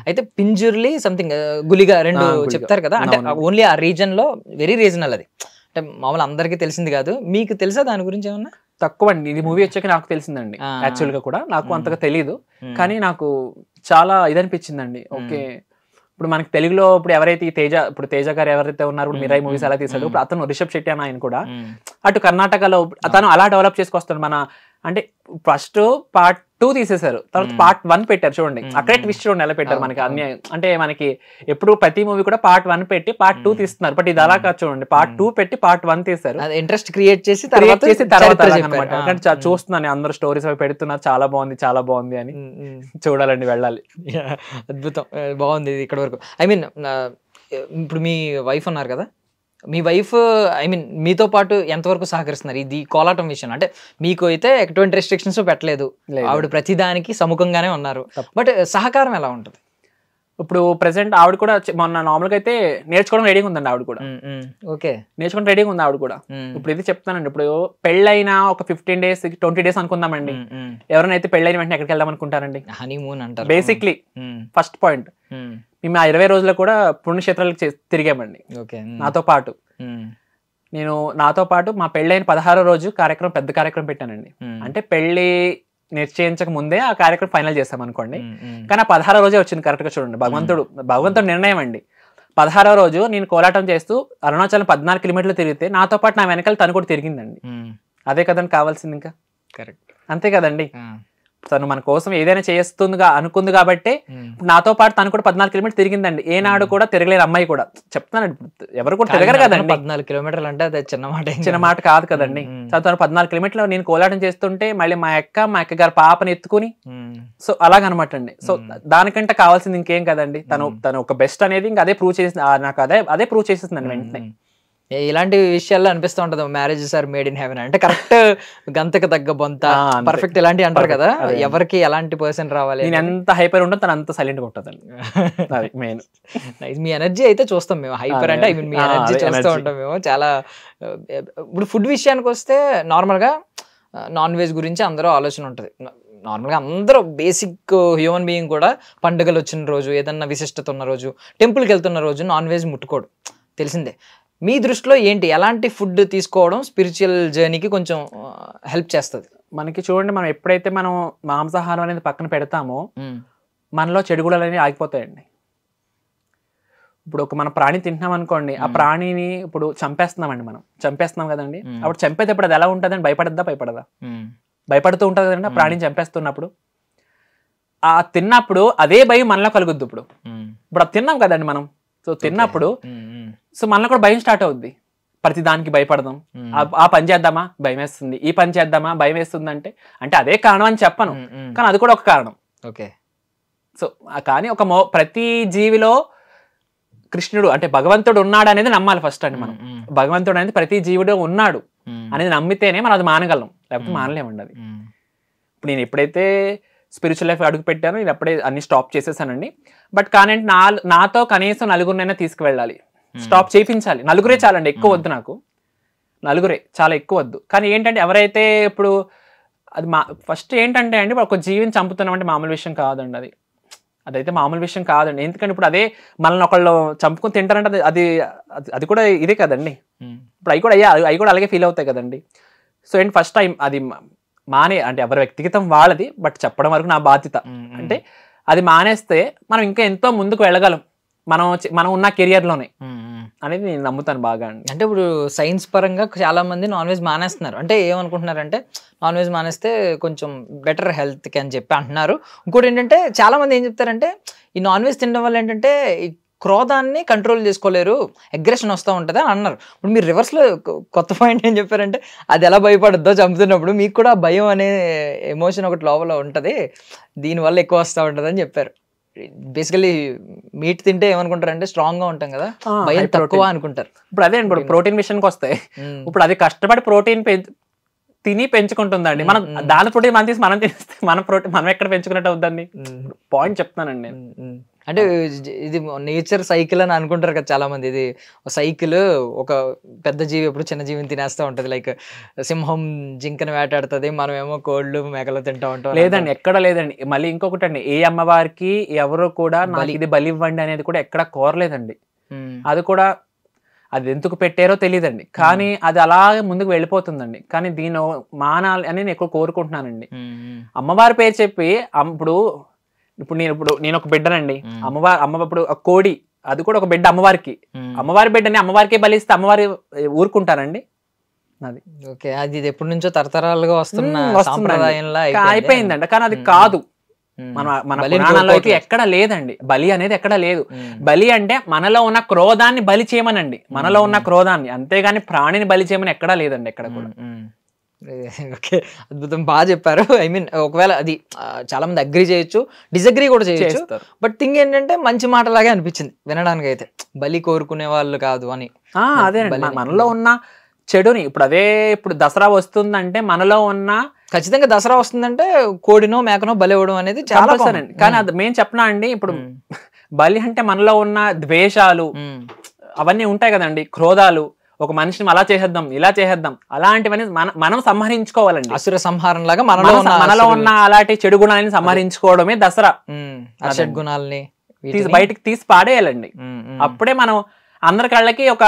Speaker 1: అయితే పింజుర్లీ సంథింగ్ గులిగా 2 చెప్తారు కదా, అంటే ఓన్లీ ఆ రీజన్ లో వెరీ రీజనల్ అది, అంటే మామూలు అందరికీ తెలిసింది కాదు. మీకు తెలుసా దాని గురించి ఏమన్నా?
Speaker 2: తక్కువ అండి, ఇది మూవీ వచ్చాక నాకు తెలిసిందండి. యాక్చువల్ గా కూడా నాకు అంతగా తెలీదు, కానీ నాకు చాలా ఇదనిపించిందండి. ఓకే ఇప్పుడు మనకి తెలుగులో ఇప్పుడు ఎవరైతే తేజ గారు ఎవరైతే ఉన్నారు ఇప్పుడు మిరాయి మూవీస్ అలా తీసాడు, ఇప్పుడు అతను రిషబ్ శెట్టి అని ఆయన కూడా అటు కర్ణాటకలో అతను అలా డెవలప్ చేసుకొస్తాడు. మన అంటే ఫస్ట్ పార్ట్ 2 తీసేశారు, తర్వాత పార్ట్ 1 పెట్టారు చూడండి, అక్కడే ట్విస్ట్ చూడండి ఎలా పెట్టారు మనకి అన్ని. అంటే మనకి ఎప్పుడు ప్రతి మూవీ కూడా పార్ట్ 1 పెట్టి పార్ట్ 2 తీస్తున్నారు, బట్ ఇది అలా కాదు చూడండి, పార్ట్ 2 పెట్టి పార్ట్ 1 తీశారు,
Speaker 1: ఇంట్రెస్ట్ క్రియేట్ చేసి
Speaker 2: తర్వాత అనమాట. చూస్తున్నాను అందరూ స్టోరీస్ అవి పెడుతున్నారు, చాలా బాగుంది అని చూడాలండి, వెళ్ళాలి.
Speaker 1: అద్భుతం, బాగుంది ఇక్కడ వరకు. ఐ మీన్ ఇప్పుడు మీ వైఫ్ ఉన్నారు కదా, మీ వైఫ్ మీతో పాటు ఎంతవరకు సహకరిస్తున్నారు ఇది కోలాటం విషయం? అంటే మీకు అయితే ఎటువంటి రెస్ట్రిక్షన్స్ పెట్టలేదు, ఆవిడ ప్రతిదానికి సముఖంగానే ఉన్నారు, బట్ సహకారం ఎలా ఉంటుంది?
Speaker 2: ఇప్పుడు ప్రెసెంట్ ఆవిడ కూడా మొన్న నార్మల్గా అయితే నేర్చుకోవడం రెడీగా ఉందండి ఆవిడ కూడా.
Speaker 1: ఓకే,
Speaker 2: నేర్చుకోవడం రెడీగా ఉంది ఆవిడ కూడా. ఇప్పుడు ఇది చెప్తానండి, ఇప్పుడు పెళ్ళైనా ఒక 15 days 20 days అనుకుందామండి, ఎవరైనా అయితే పెళ్ళైన వెంటనే ఎక్కడికి వెళ్దాం అనుకుంటారండి?
Speaker 1: హనీమూన్ అంటారు
Speaker 2: బేసిక్లీ. ఫస్ట్ పాయింట్, మేము ఆ 20 రోజులు కూడా పుణ్యక్షేత్రాలకు తిరిగామండి నాతో పాటు. నాతో పాటు మా పెళ్ళైన 16వ రోజు పెద్ద కార్యక్రమం పెట్టానండి. అంటే పెళ్లి నిశ్చయించక ముందే ఆ కార్యక్రమం ఫైనల్ చేస్తాం అనుకోండి, కానీ ఆ 16వ రోజే వచ్చింది కరెక్ట్ గా. చూడండి భగవంతుడు నిర్ణయం అండి. 16వ రోజు నేను కోలాటం చేస్తూ అరుణాచలం 14 కిలోమీటర్లు తిరిగితే నాతో పాటు నా వెనకాల తను కూడా తిరిగిందండి. అదే కదండి కావాల్సింది, ఇంకా కరెక్ట్ అంతే కదండి. తను మన కోసం ఏదైనా చేస్తుందిగా అనుకుంది కాబట్టి నాతో పాటు తను కూడా 14 కిలోమీటర్లు తిరిగిందండి. ఏనాడు కూడా తిరగలేని అమ్మాయి కూడా. చెప్తానండి, ఎవరు కూడా తిరగరు కదండి.
Speaker 1: 14 కిలోమీటర్లు అంటే అదే చిన్న
Speaker 2: మాట కాదు కదండి. తను 14 కిలోమీటర్లు నేను కోలాటం చేస్తుంటే మళ్ళీ మా అక్క గారి పాపని ఎత్తుకుని, సో అలాగనమాట అండి. సో దానికంటే కావాల్సింది ఇంకేం కదండి. తను ఒక బెస్ట్ అనేది ఇంకా అదే ప్రూవ్ చేసింది నాకు, అదే ప్రూవ్ చేసేసిందండి వెంటనే.
Speaker 1: ఇలాంటి విషయాల్లో అనిపిస్తూ ఉంటది marriages are made in heaven అంటే, కరెక్ట్ గంతకు తగ్గ బొంత పర్ఫెక్ట్ ఇలాంటి అంటారు కదా, ఎవరికి ఎలాంటి పర్సన్ రావాలి.
Speaker 2: నేను ఎంత హైపర్ ఉంటుంది తను అంత సైలెంట్ గా ఉంటుంది. మెయిన్
Speaker 1: మీ ఎనర్జీ అయితే చూస్తాం మేము, హైపర్ అంటే మీ ఎనర్జీ చూస్తూ ఉంటాం మేము చాలా. ఇప్పుడు ఫుడ్ విషయానికి వస్తే నార్మల్గా నాన్ వెజ్ గురించి అందరూ ఆలోచన ఉంటుంది. నార్మల్గా అందరూ బేసిక్ హ్యూమన్ బీయింగ్ కూడా పండుగలు వచ్చిన రోజు, ఏదన్నా విశిష్టత ఉన్న రోజు, టెంపుల్కి వెళ్తున్న రోజు నాన్ వెజ్ ముట్టుకోడు, తెలిసిందే. మీ దృష్టిలో ఏంటి, ఎలాంటి ఫుడ్ తీసుకోవడం స్పిరిచువల్ జర్నీకి కొంచెం హెల్ప్ చేస్తుంది?
Speaker 2: మనకి చూడండి, మనం ఎప్పుడైతే మనం మాంసాహారం అనేది పక్కన పెడతామో మనలో చెడుగుడలు అనేవి ఆగిపోతాయండి. ఇప్పుడు ఒక మన ప్రాణి తింటున్నాం అనుకోండి, ఆ ప్రాణిని ఇప్పుడు చంపేస్తున్నామండి, మనం చంపేస్తున్నాం కదండి. అప్పుడు చంపేటప్పుడు అది ఎలా ఉంటుందని భయపడదా? భయపడుతూ ఉంటుంది కదండి ఆ ప్రాణిని చంపేస్తున్నప్పుడు. ఆ తిన్నప్పుడు అదే భయం మనలో కలుగుద్ది. ఇప్పుడు అది తిన్నాం కదండి మనం. సో తిన్నప్పుడు సో మనలో కూడా భయం స్టార్ట్ అవుద్ది. ప్రతి దానికి భయపడదాం, ఆ పని చేద్దామా భయం వేస్తుంది, ఈ పని చేద్దామా భయం వేస్తుంది. అంటే అదే కారణం అని చెప్పను, కానీ అది కూడా ఒక కారణం.
Speaker 1: ఓకే.
Speaker 2: సో కానీ ప్రతి జీవిలో కృష్ణుడు అంటే భగవంతుడు ఉన్నాడు అనేది నమ్మాలి ఫస్ట్ అండి. మనం భగవంతుడు అనేది ప్రతి జీవుడు ఉన్నాడు అనేది నమ్మితేనే మనం అది మానగలం, లేకపోతే మానలేమండి అది. ఇప్పుడు నేను ఎప్పుడైతే స్పిరిచువల్ లైఫ్ అడుగు పెట్టానో నేను అప్పుడే అన్ని స్టాప్ చేసేసానండి. బట్ కానీ నాతో కనీసం నలుగురినైనా తీసుకువెళ్ళాలి, స్టాప్ చేయించాలి. నలుగురే చాలండి, ఎక్కువ వద్దు నాకు, నలుగురే చాలా ఎక్కువ వద్దు. కానీ ఏంటంటే ఎవరైతే ఇప్పుడు అది ఫస్ట్ ఏంటంటే అండి, ఒక జీవిని చంపుతున్నాం అంటే మామూలు విషయం కాదండి. అదైతే మామూలు విషయం కాదండి. ఎందుకంటే ఇప్పుడు అదే మనల్ని ఒకళ్ళు చంపుకొని తింటారంటే అది కూడా ఇదే కదండి. ఇప్పుడు అవి కూడా అలాగే ఫీల్ అవుతాయి కదండి. సో ఏంటి ఫస్ట్ టైం అది అంటే ఎవరి వ్యక్తిగతం వాళ్ళది, బట్ చెప్పడం వరకు నా బాధ్యత. అంటే అది మానేస్తే మనం ఇంకా ఎంతో ముందుకు వెళ్ళగలం మనం ఉన్న కెరియర్లోనే అనేది నేను నమ్ముతాను బాగా అండి.
Speaker 1: అంటే ఇప్పుడు సైన్స్ పరంగా చాలా మంది నాన్ వెజ్ మానేస్తున్నారు. అంటే ఏమనుకుంటున్నారంటే నాన్ వెజ్ మానేస్తే కొంచెం బెటర్ హెల్త్కి అని చెప్పి అంటున్నారు. ఇంకోటి ఏంటంటే చాలా మంది ఏం చెప్తారంటే ఈ నాన్ వెజ్ తినడం వల్ల ఏంటంటే ఈ క్రోధాన్ని కంట్రోల్ చేసుకోలేరు, అగ్రెషన్ వస్తూ ఉంటుంది అని అన్నారు. ఇప్పుడు మీరు రివర్స్లో కొత్త పాయింట్ ఏం చెప్పారంటే అది ఎలా భయపడద్దో చంపుతున్నప్పుడు మీకు కూడా భయం అనే ఎమోషన్ ఒకటి లోపల ఉంటుంది, దీనివల్ల ఎక్కువ వస్తూ ఉంటుంది అని చెప్పారు. బేసికలీ మీట్ తింటే ఏమనుకుంటారంటే స్ట్రాంగ్ గా ఉంటాం కదా, భయం తక్కువ అనుకుంటారు.
Speaker 2: ఇప్పుడు అదే ఇప్పుడు ప్రోటీన్ విషయానికి వస్తే, ఇప్పుడు అది కష్టపడి ప్రోటీన్ తిని పెంచుకుంటుందండి. మనం దాని ప్రోటీన్ మనం తీసి మనం తినేస్తే మనం ఎక్కడ పెంచుకున్నట్టు అవుద్దండి. పాయింట్ చెప్తానండి నేను.
Speaker 1: అంటే ఇది నేచర్ సైకిల్ అని అనుకుంటారు కదా చాలా మంది. ఇది సైకిల్, ఒక పెద్ద జీవి ఎప్పుడు చిన్న జీవిని తినేస్తూ ఉంటది. లైక్ సింహం జింకను వేటాడుతుంది, మనం ఏమో కోళ్ళు మేకలు తింటా ఉంటాం.
Speaker 2: లేదండి, ఎక్కడ లేదండి. మళ్ళీ ఇంకొకటి అండి, ఏ అమ్మవారికి ఎవరు కూడా నాకు ఇది బలి ఇవ్వండి అనేది కూడా ఎక్కడ కోరలేదండి. అది కూడా అది ఎందుకు పెట్టారో తెలియదండి, కానీ అది అలాగే ముందుకు వెళ్ళిపోతుందండి. కానీ దీని మానాలి అని నేను ఎక్కువ కోరుకుంటున్నానండి. అమ్మవారి పేరు చెప్పి ఇప్పుడు నేను ఒక బిడ్డనండి, అమ్మ ఇప్పుడు కోడి అది కూడా ఒక బిడ్డ అమ్మవారికి, అమ్మవారి బిడ్డని అమ్మవారికే బలిస్తే అమ్మవారి ఊరుకుంటారండి. అది
Speaker 1: ఓకే, అది ఎప్పటి నుంచో తరతరాలుగా వస్తున్న సంప్రదాయంలో
Speaker 2: అయిపోయిందండి. కానీ అది కాదు, మన పురాణాల్లో అయితే ఎక్కడ లేదండి, బలి అనేది ఎక్కడ లేదు. బలి అంటే మనలో ఉన్న క్రోధాన్ని బలి చేయమనండి, మనలో ఉన్న క్రోధాన్ని, అంతేగాని ప్రాణిని బలి చేయమని ఎక్కడా లేదండి ఎక్కడ కూడా.
Speaker 1: ఓకే, అద్భుతం, బాగా చెప్పారు. ఐ మీన్ ఒకవేళ అది చాలా మంది అగ్రి చేయొచ్చు, డిసగ్రీ కూడా చేయొచ్చు. బట్ థింగ్ ఏంటంటే మంచి మాటలాగే అనిపించింది వినడానికి అయితే, బలి కోరుకునే వాళ్ళు కాదు అని.
Speaker 2: అదే మనలో ఉన్న చెడుని ఇప్పుడు దసరా వస్తుందంటే మనలో ఉన్న
Speaker 1: ఖచ్చితంగా దసరా వస్తుందంటే కోడినో మేకనో బలి ఇవ్వడం అనేది చాలా
Speaker 2: అండి. కానీ అది మేము చెప్పనా అండి, ఇప్పుడు బలి అంటే మనలో ఉన్న ద్వేషాలు అవన్నీ ఉంటాయి కదండి, క్రోధాలు, ఒక మనిషిని అలా చేసేద్దాం ఇలా చేసేద్దాం అలాంటివన్నీ మనం సంహరించుకోవాలండి.
Speaker 1: అసుర సంహారం లాగా
Speaker 2: మనలో ఉన్న అలాంటి చెడు గుణాలని సంహరించుకోవడమే దసరా.
Speaker 1: గుణాలని
Speaker 2: బయటికి తీసి పాడేయాలండి. అప్పుడే మనం అందరి కళ్ళకి ఒక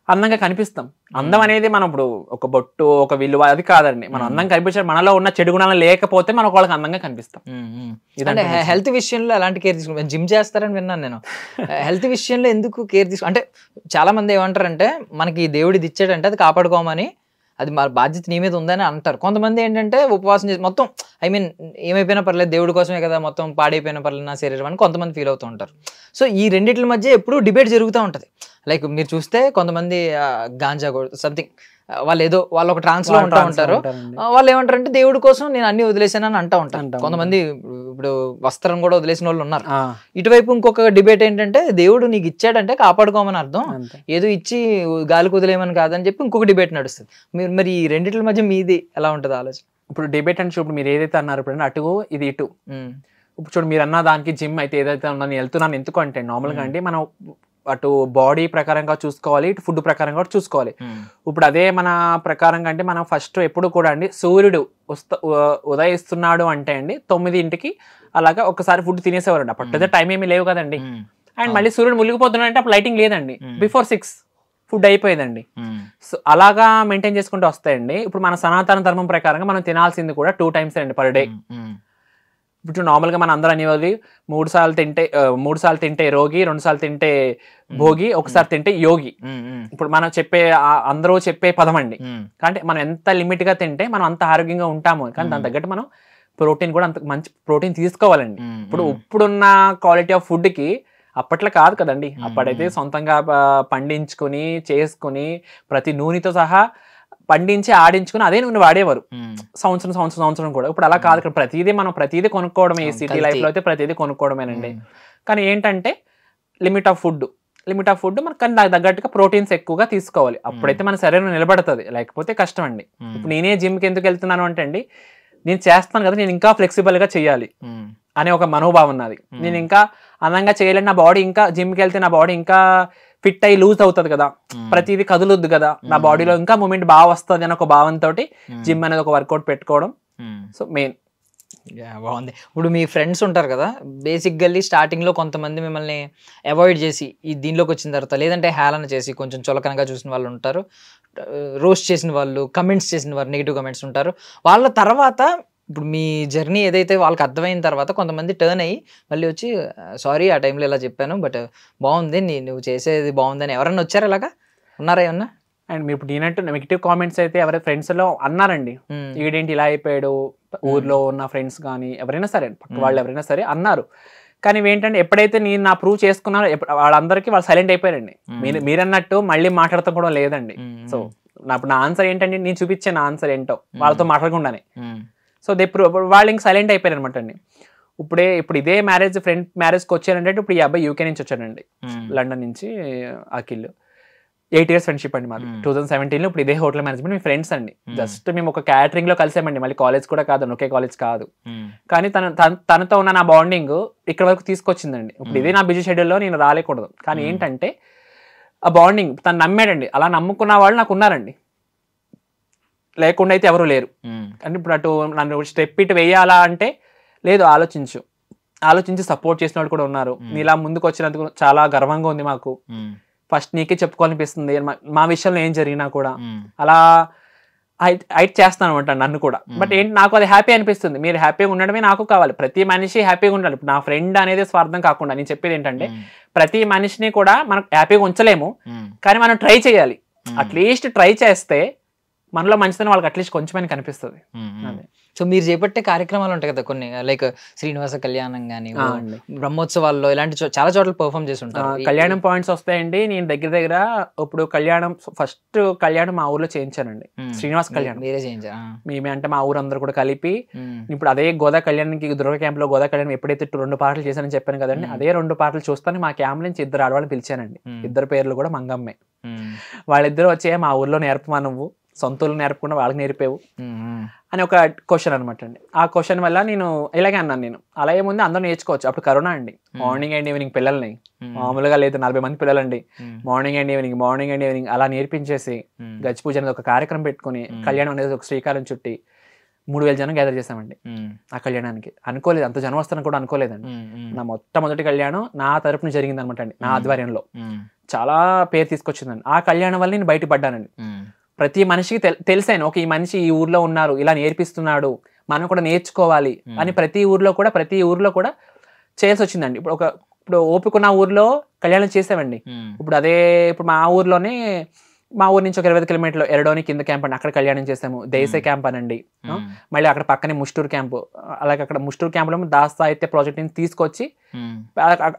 Speaker 2: అందంగా కనిపిస్తాం. అందం అనేది మనం ఇప్పుడు ఒక బొట్టు ఒక విలువ అది కాదండి, మనం అందంగా కనిపించాలి. మనలో ఉన్న చెడు గుణాలు లేకపోతే మనం వాళ్ళకి అందంగా కనిపిస్తాం.
Speaker 1: అంటే హెల్త్ విషయంలో ఎలాంటి కేర్ తీసుకుంటాం? జిమ్ చేస్తారని విన్నాను నేను. హెల్త్ విషయంలో ఎందుకు కేర్ తీసుకు అంటే చాలా మంది ఏమంటారంటే మనకి దేవుడిది ఇచ్చాడంటే అది కాపాడుకోమని, అది మా బాధ్యత నీ మీద ఉందని అంటారు. కొంతమంది ఏంటంటే ఉపవాసం చేసి మొత్తం ఐ మీన్ ఏమైపోయినా పర్లేదు దేవుడి కోసమే కదా, మొత్తం పాడైపోయినా పర్లేదు నా శరీరం అని కొంతమంది ఫీల్ అవుతూ ఉంటారు. సో ఈ రెండిట్ల మధ్య ఎప్పుడు డిబేట్ జరుగుతూ ఉంటుంది. లైక్ మీరు చూస్తే కొంతమంది గాంజా సంథింగ్ వాళ్ళు ఒక ట్రాన్స్ లో ఉంటారు. వాళ్ళు ఏమంటారంటే దేవుడి కోసం నేను అన్ని వదిలేసానని అంటూ ఉంటాను. కొంతమంది ఇప్పుడు వస్త్రం కూడా వదిలేసిన వాళ్ళు ఉన్నారు. ఇటువైపు ఇంకొక డిబేట్ ఏంటంటే దేవుడు నీకు ఇచ్చాడంటే కాపాడుకోమని అర్థం, ఏదో ఇచ్చి గాలికి వదిలేమని కాదని చెప్పి ఇంకొక డిబేట్ నడుస్తుంది. మీరు మరి ఈ రెండిట్ల మధ్య మీది ఎలా ఉంటుంది ఆలోచన?
Speaker 2: ఇప్పుడు డిబేట్ అంటే ఇప్పుడు మీరు ఏదైతే అన్నారు ఇప్పుడు అటు ఇది ఇటు. ఇప్పుడు చూడు మీరు అన్న దానికి జిమ్ అయితే ఏదైతే ఉన్నా నేను వెళ్తున్నాను ఎందుకు అంటే నార్మల్గా అంటే మనం అటు బాడీ ప్రకారంగా చూసుకోవాలి, ఇటు ఫుడ్ ప్రకారంగా కూడా చూసుకోవాలి. ఇప్పుడు అదే మన ప్రకారంగా అంటే మనం ఫస్ట్ ఎప్పుడు కూడా అండి సూర్యుడు ఉదయిస్తున్నాడు అంటే అండి 9ంటికి అలాగా ఒకసారి ఫుడ్ తినేసేవారండి. అప్పటిదే టైం ఏమీ లేవు కదండి. అండ్ మళ్ళీ సూర్యుడు మునిగిపోతున్నాడు అంటే అప్పుడు లైటింగ్ లేదండి. బిఫోర్ 6 ఫుడ్ అయిపోయేదండి. సో అలాగా మెయింటైన్ చేసుకుంటూ వస్తాయండి. ఇప్పుడు మన సనాతన ధర్మం ప్రకారంగా మనం తినాల్సింది కూడా 2 times అండి పర్ డే. ఇప్పుడు నార్మల్గా మన అందరూ అనేవాళ్ళు 3 సార్లు తింటే రోగి, 2 సార్లు తింటే భోగి, ఒకసారి తింటే యోగి. ఇప్పుడు మనం అందరూ చెప్పే పదం అండి. అంటే మనం ఎంత లిమిట్ గా తింటే మనం అంత ఆరోగ్యంగా ఉంటాము. కానీ దాని తగ్గట్టు మనం ప్రోటీన్ కూడా అంత మంచి ప్రోటీన్ తీసుకోవాలండి. ఇప్పుడున్న క్వాలిటీ ఆఫ్ ఫుడ్ కి అప్పట్లో కాదు కదండి. అప్పుడైతే సొంతంగా పండించుకుని చేసుకుని ప్రతి నూనెతో సహా పండించి ఆడించుకుని అదే నూనె వాడేవారు సంవత్సరం కూడా. ఇప్పుడు అలా కాదు. ఇక్కడ ప్రతిదీ కొనుక్కోవడమే. ఈ సిటీ లైఫ్ లో అయితే ప్రతిదీ కొనుక్కోవడమేనండి. కానీ ఏంటంటే లిమిట్ ఆఫ్ ఫుడ్ మనకు కానీ దానికి తగ్గట్టుగా ప్రోటీన్స్ ఎక్కువగా తీసుకోవాలి. అప్పుడైతే మన శరీరం నిలబడుతుంది, లేకపోతే కష్టం అండి. ఇప్పుడు నేనే జిమ్కి ఎందుకు వెళ్తున్నాను అంటే అండి, నేను చేస్తాను కదా, నేను ఇంకా ఫ్లెక్సిబుల్ గా చేయాలి అనే ఒక మనోభావం ఉన్నది. నేను ఇంకా అందంగా చేయాలని, నా బాడీ ఇంకా జిమ్కి వెళ్తే నా బాడీ ఇంకా ఫిట్ అయ్యి లూజ్ అవుతుంది కదా, ప్రతిదీ కదులుద్దు కదా, నా బాడీలో ఇంకా మూమెంట్ బాగా వస్తుంది అని ఒక భావంతో జిమ్ అనేది ఒక వర్కౌట్ పెట్టుకోవడం. సో మెయిన్
Speaker 1: బాగుంది. ఇప్పుడు మీ ఫ్రెండ్స్ ఉంటారు కదా, బేసిక్గా స్టార్టింగ్లో కొంతమంది మిమ్మల్ని అవాయిడ్ చేసి ఈ దీనిలోకి వచ్చిన తర్వాత, లేదంటే హేళన చేసి కొంచెం చులకనగా చూసిన వాళ్ళు ఉంటారు, రోస్ట్ చేసిన వాళ్ళు, కమెంట్స్ చేసిన వారు, నెగిటివ్ కమెంట్స్ ఉంటారు. వాళ్ళ తర్వాత ఇప్పుడు మీ జర్నీ ఏదైతే వాళ్ళకి అర్థమైన తర్వాత కొంతమంది టర్న్ అయ్యి మళ్ళీ వచ్చి సారీ ఆ టైంలో ఇలా చెప్పాను, బట్ బాగుంది, నువ్వు చేసేది బాగుందని ఎవరన్నా వచ్చారు? ఇలాగా ఉన్నారా ఏమన్నా?
Speaker 2: అండ్ మీరు ఇప్పుడు నేనంటూ నెగిటివ్ కామెంట్స్ అయితే ఎవరైనా ఫ్రెండ్స్ లో అన్నారండి, ఈడేంటి ఇలా అయిపోయాడు, ఊర్లో ఉన్న ఫ్రెండ్స్ కానీ ఎవరైనా సరే, పక్క వాళ్ళు ఎవరైనా సరే అన్నారు. కానీ ఏంటంటే ఎప్పుడైతే నేను నా ప్రూవ్ చేసుకున్నానో వాళ్ళందరికీ వాళ్ళు సైలెంట్ అయిపోయారండి. మీరన్నట్టు మళ్ళీ మాట్లాడతాం కూడా లేదండి. సో నా ఆన్సర్ ఏంటంటే, నేను చూపించే నా ఆన్సర్ ఏంటో వాళ్ళతో మాట్లాడకుండానే. సో వాళ్ళు ఇంక సైలెంట్ అయిపోయారు అనమాట అండి. ఇప్పుడు ఇదే ఫ్రెండ్ మ్యారేజ్కి వచ్చారంటే, ఇప్పుడు ఈ అబ్బాయి యూకే నుంచి వచ్చాడండి, లండన్ నుంచి, అఖిల్. 8 years ఫ్రెండ్షిప్ అండి మాది. 2017లో ఇప్పుడు ఇదే హోటల్ మేనేజ్మెంట్ మీ ఫ్రెండ్స్ అండి. జస్ట్ మేము ఒక క్యాటరింగ్ లో కలిసామండి, మళ్ళీ కాలేజ్ కూడా కాదు, ఒకే కాలేజ్ కాదు. కానీ తనతో ఉన్న నా బాండింగ్ ఇక్కడ వరకు తీసుకొచ్చిందండి. ఇప్పుడు ఇదే నా బిజీ షెడ్యూల్లో నేను రాలేకూడదు, కానీ ఏంటంటే ఆ బాండింగ్ తను నమ్మాడండి. అలా నమ్ముకున్న వాళ్ళు నాకు ఉన్నారండి, లేకుండా అయితే ఎవరు లేరు. అంటే ఇప్పుడు అటు నన్ను స్టెప్ ఇటు వేయాలా అంటే లేదు, ఆలోచించి సపోర్ట్ చేసిన వాళ్ళు కూడా ఉన్నారు. నీలా ముందుకు వచ్చినందుకు చాలా గర్వంగా ఉంది మాకు. ఫస్ట్ నీకే చెప్పుకోవాలనిపిస్తుంది మా విషయంలో ఏం జరిగినా కూడా. అలా హైట్ చేస్తాను అనమాట నన్ను కూడా. బట్ ఏంటి, నాకు అది హ్యాపీ అనిపిస్తుంది. మీరు హ్యాపీగా ఉండడమే నాకు కావాలి. ప్రతి మనిషి హ్యాపీగా ఉండాలి. ఇప్పుడు నా ఫ్రెండ్ అనేది స్వార్థం కాకుండా, నేను చెప్పేది ఏంటంటే, ప్రతి మనిషిని కూడా మనం హ్యాపీగా ఉంచలేము, కానీ మనం ట్రై చేయాలి. అట్లీస్ట్ ట్రై చేస్తే మనలో మంచిదని వాళ్ళకి అట్లీస్ట్ కొంచెమని కనిపిస్తుంది.
Speaker 1: సో మీరు చేపట్టే కార్యక్రమాలు ఉంటాయి కదా కొన్ని, లైక్ శ్రీనివాస కళ్యాణం కానీ, బ్రహ్మోత్సవాల్లో ఇలాంటి చాలా చోట్ల పర్ఫామ్ చేసి ఉంటారు.
Speaker 2: కళ్యాణం పాయింట్స్ వస్తాయండి. నేను దగ్గర ఇప్పుడు ఫస్ట్ కళ్యాణం మా ఊర్లో చేయించానండి, శ్రీనివాస కళ్యాణం
Speaker 1: మీరే చేయించారు.
Speaker 2: మేమే అంటే మా ఊరు అందరూ కూడా కలిపి. ఇప్పుడు అదే గోదా కళ్యాణానికి, దుర్గ క్యాంప్ లో గోదా కళ్యాణం ఎప్పుడైతే 2 పాటలు చేశానని చెప్పాను కదండి, అదే 2 పాటలు చూస్తాను మా క్యాంప్ నుంచి 2 ఆడవాళ్ళని పిలిచానండి. 2 పేర్లు కూడా మంగమ్మే. వాళ్ళిద్దరు వచ్చే మా ఊర్లో నేర్పమా, నువ్వు సొంతూరు నేర్పకుండా వాళ్ళకి నేర్పేవు అని ఒక క్వశ్చన్ అనమాట అండి. ఆ క్వశ్చన్ వల్ల నేను ఇలాగే అన్నాను, నేను అలా ఏముంది అందరూ నేర్చుకోవచ్చు. అప్పుడు కరోనా అండి, మార్నింగ్ అండ్ ఈవినింగ్ పిల్లల్ని, మామూలుగా లేదు 40 మంది పిల్లలండి, మార్నింగ్ అండ్ ఈవినింగ్ అలా నేర్పించేసి గచ్చి పూజ అనేది ఒక కార్యక్రమం పెట్టుకుని, కళ్యాణం అనేది ఒక శ్రీకారం చుట్టి 3000 జనం గ్యాదర్ చేసామండి ఆ కళ్యాణానికి. అనుకోలేదు అంత జనం వస్తారని కూడా అనుకోలేదండి. నా మొట్టమొదటి కళ్యాణం నా తరపున జరిగింది అనమాట అండి, నా ఆధ్వర్యంలో. చాలా పేరు తీసుకొచ్చిందండి. ఆ కళ్యాణం వల్ల నేను బయటపడ్డానండి. ప్రతి మనిషికి తెలిసాను, ఈ మనిషి ఈ ఊర్లో ఉన్నారు, ఇలా నేర్పిస్తున్నాడు, మనం కూడా నేర్చుకోవాలి అని ప్రతి ఊర్లో కూడా చేయాల్సి వచ్చిందండి. ఇప్పుడు ఓపికన్న ఊర్లో కళ్యాణం చేసామండి. ఇప్పుడు మా ఊర్లోనే, మా ఊరు నుంచి ఒక 25 కిలోమీటర్లు ఎరడోని కింద క్యాంప్ అండి, అక్కడ కళ్యాణం చేసాము. దేశే క్యాంప్ అనండి. మళ్ళీ అక్కడ పక్కనే ముస్టూరు క్యాంపు, అలాగే అక్కడ ముస్టూరు క్యాంపులో దాస్ సాహిత్య ప్రాజెక్ట్ ని తీసుకొచ్చి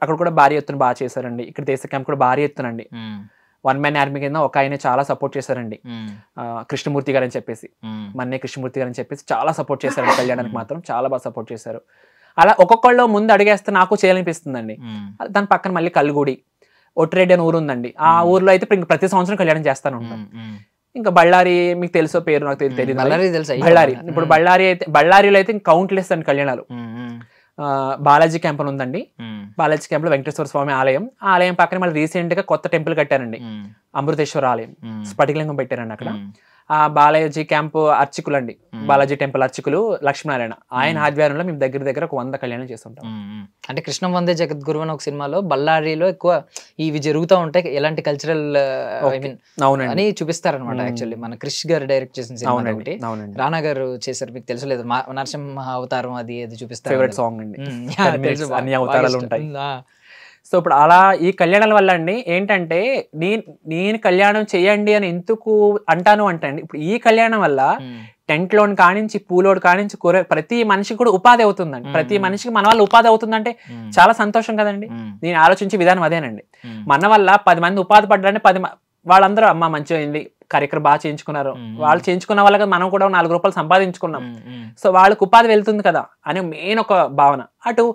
Speaker 2: అక్కడ కూడా భారీ ఎత్తున బాగా చేశారండి. ఇక్కడ దేశ క్యాంప్ కూడా భారీ ఎత్తునండి. 1 man ఆర్మీ కింద ఒక ఆయన చాలా సపోర్ట్ చేశారండి, కృష్ణమూర్తి గారు అని చెప్పేసి, మన్నే కృష్ణమూర్తి గారు అని చెప్పేసి చాలా సపోర్ట్ చేశారు. కళ్యాణానికి మాత్రం చాలా బాగా సపోర్ట్ చేశారు. అలా ఒక్కొక్కళ్ళు ముందు అడిగేస్తే నాకు చేయాలనిపిస్తుందండి. దాని పక్కన మళ్ళీ కల్లుగుడి, ఒట్టిరెడ్డి అని ఊరు ఉందండి. ఆ ఊర్లో అయితే ప్రతి సంవత్సరం కళ్యాణం చేస్తాను ఉంటాను. ఇంకా బళ్ళారి, మీకు తెలుసో పేరు నాకు తెలియదు, బళ్ళారి. ఇప్పుడు బళ్ళారిలో అయితే కౌంట్లెస్ అండి కళ్యాణాలు. బాలాజీ క్యాంప్ అని ఉందండి, బాలాజీ క్యాంప్ లో వెంకటేశ్వర స్వామి ఆలయం, ఆ ఆలయం పక్కన మళ్ళీ రీసెంట్ గా కొత్త టెంపుల్ కట్టారండి, అమృతేశ్వర ఆలయం, స్ఫటికలింగం పెట్టారండి అక్కడ. ఆ బాలాజీ క్యాంప్ అర్చకులు అండి, బాలాజీ టెంపుల్ అర్చకులు లక్ష్మీనారాయణ, ఆయన ఆధ్వర్యంలో మేము దగ్గర ఒక 100 కళ్యాణం చేస్తుంటాం.
Speaker 1: అంటే కృష్ణం వందే జగద్గురు అని ఒక సినిమాలో బళ్ళారిలో ఎక్కువ ఇవి జరుగుతూ ఉంటాయి, ఎలాంటి కల్చరల్ ఐ మీన్ అని చూపిస్తారనమాట. యాక్చువల్లీ మన క్రిష్ గారు డైరెక్ట్ చేసిన సినిమా ఒకటి, రానా గారు చేశారు, మీకు తెలుసలేదు, నరసింహ అవతారం అది చూపిస్తారు.
Speaker 2: ఫేవరెట్ సాంగ్ అండి, అన్ని అవతారాలు ఉంటాయి. సో ఇప్పుడు అలా ఈ కళ్యాణాల వల్ల అండి ఏంటంటే నేను కళ్యాణం చేయండి అని ఎందుకు అంటాను అంటే అండి, ఇప్పుడు ఈ కళ్యాణం వల్ల టెంట్ లోన్ కానించి పూలోడు కానించి ప్రతి మనిషికి కూడా ఉపాధి అవుతుందండి. ప్రతి మనిషికి మన వల్ల ఉపాధి అవుతుందంటే చాలా సంతోషం కదండి. నేను ఆలోచించే విధానం అదేనండి. మన వల్ల 10 మంది ఉపాధి పడ్డారంటే వాళ్ళందరూ అమ్మ మంచిగా అయింది, కార్యక్రమం బాగా చేయించుకున్నారు, వాళ్ళు చేయించుకున్న వాళ్ళకి మనం కూడా 4 రూపాయలు సంపాదించుకున్నాం, సో వాళ్ళకి ఉపాధి వెళ్తుంది కదా అని మెయిన్ ఒక భావన. అటు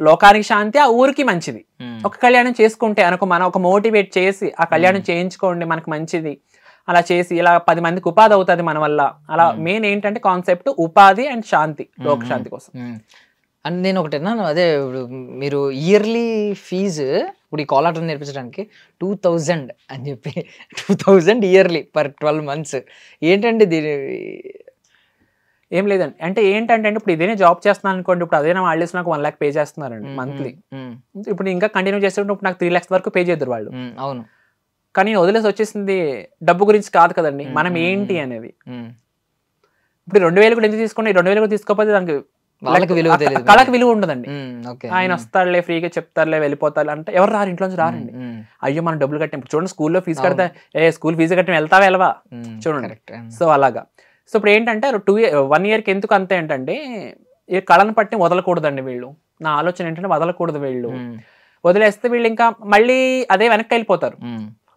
Speaker 2: లోకానికి శాంతి, ఆ ఊరికి మంచిది. ఒక కళ్యాణం చేసుకుంటే అనుకో మనం ఒక మోటివేట్ చేసి ఆ కళ్యాణం చేయించుకోండి మనకు మంచిది అలా చేసి ఇలా 10 మందికి ఉపాధి అవుతుంది మన వల్ల. అలా మెయిన్ ఏంటంటే కాన్సెప్ట్ ఉపాధి అండ్ శాంతి, లోక శాంతి కోసం.
Speaker 1: అండ్ నేను ఒకటి అన్నాను, అదే మీరు ఇయర్లీ ఫీజు ఇప్పుడు ఈ కోలాటం నేర్పించడానికి 2000 అని చెప్పి 2000 ఇయర్లీ పర్ 12 months. ఏంటంటే దీని
Speaker 2: ఏం లేదండి, అంటే ఏంటంటే ఇప్పుడు ఇదేనే జాబ్ చేస్తున్నాను అనుకోండి, ఇప్పుడు అదేనా హాలిడేస్ నాకు 1 lakh పే చేస్తున్నారండి మంత్లీ. ఇప్పుడు ఇంకా కంటిన్యూ చేసేటప్పుడు నాకు 3 lakhs వరకు పే చేద్దరు వాళ్ళు.
Speaker 1: అవును,
Speaker 2: కానీ వదిలేసి వచ్చేసింది డబ్బు గురించి కాదు కదండి, మనం ఏంటి అనేది. ఇప్పుడు 2000 కూడా ఎందుకు తీసుకోండి, 2000 కూడా తీసుకోకపోతే దానికి కళకు విలువ ఉండదండి. ఆయన వస్తాడులే ఫ్రీగా చెప్తారులే వెళ్ళిపోతారు అంటే ఎవరు రారు, ఇంట్లోంచి రారండి. అయ్యో మనం డబ్బులు కట్టాం, చూడండి స్కూల్లో ఫీజు కడితే స్కూల్ ఫీజు కట్టి వెళ్తావా వెళ్ళవా చూడండి. సో అలాగా. సో ఇప్పుడు ఏంటంటే 1 yearకి ఎందుకు అంతే ఏంటంటే ఈ కళను పట్టి వదలకూడదండి వీళ్ళు. నా ఆలోచన ఏంటంటే వదలకూడదు వీళ్ళు, వదిలేస్తే వీళ్ళు ఇంకా మళ్ళీ అదే వెనక్కి వెళ్ళిపోతారు.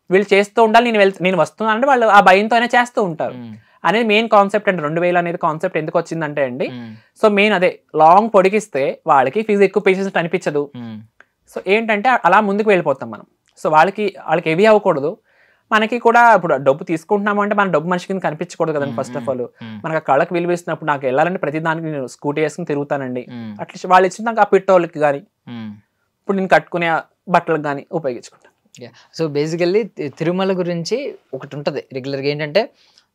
Speaker 2: వీళ్ళు చేస్తూ ఉండాలి, నేను వస్తున్నాను అంటే వాళ్ళు ఆ భయంతోనే చేస్తూ ఉంటారు అనేది మెయిన్ కాన్సెప్ట్ అండి. 2000 అనేది కాన్సెప్ట్ ఎందుకు వచ్చిందంటే అండి, సో మెయిన్ అదే లాంగ్ పొడిగిస్తే వాళ్ళకి ఫీజు ఎక్కువ పే చేసినట్టు అనిపించదు. సో ఏంటంటే అలా ముందుకు వెళ్ళిపోతాం మనం. సో వాళ్ళకి హెవీ అవ్వకూడదు, మనకి కూడా ఇప్పుడు డబ్బు తీసుకుంటున్నాము అంటే మన డబ్బు మనిషి కింద కనిపించకూడదు కదండి. ఫస్ట్ ఆఫ్ ఆల్ మనకు ఆ కళకు విలువ ఇస్తున్నప్పుడు నాకు వెళ్ళాలంటే ప్రతి దానికి నేను స్కూటీ వేసుకుని తిరుగుతానండి. అట్లీస్ట్ వాళ్ళు ఇచ్చిన నాకు ఆ పెట్రోల్కి కానీ ఇప్పుడు నేను కట్టుకునే బట్టలకు కానీ ఉపయోగించుకుంటాను.
Speaker 1: సో బేసికల్లీ తిరుమల గురించి ఒకటి ఉంటుంది రెగ్యులర్గా, ఏంటంటే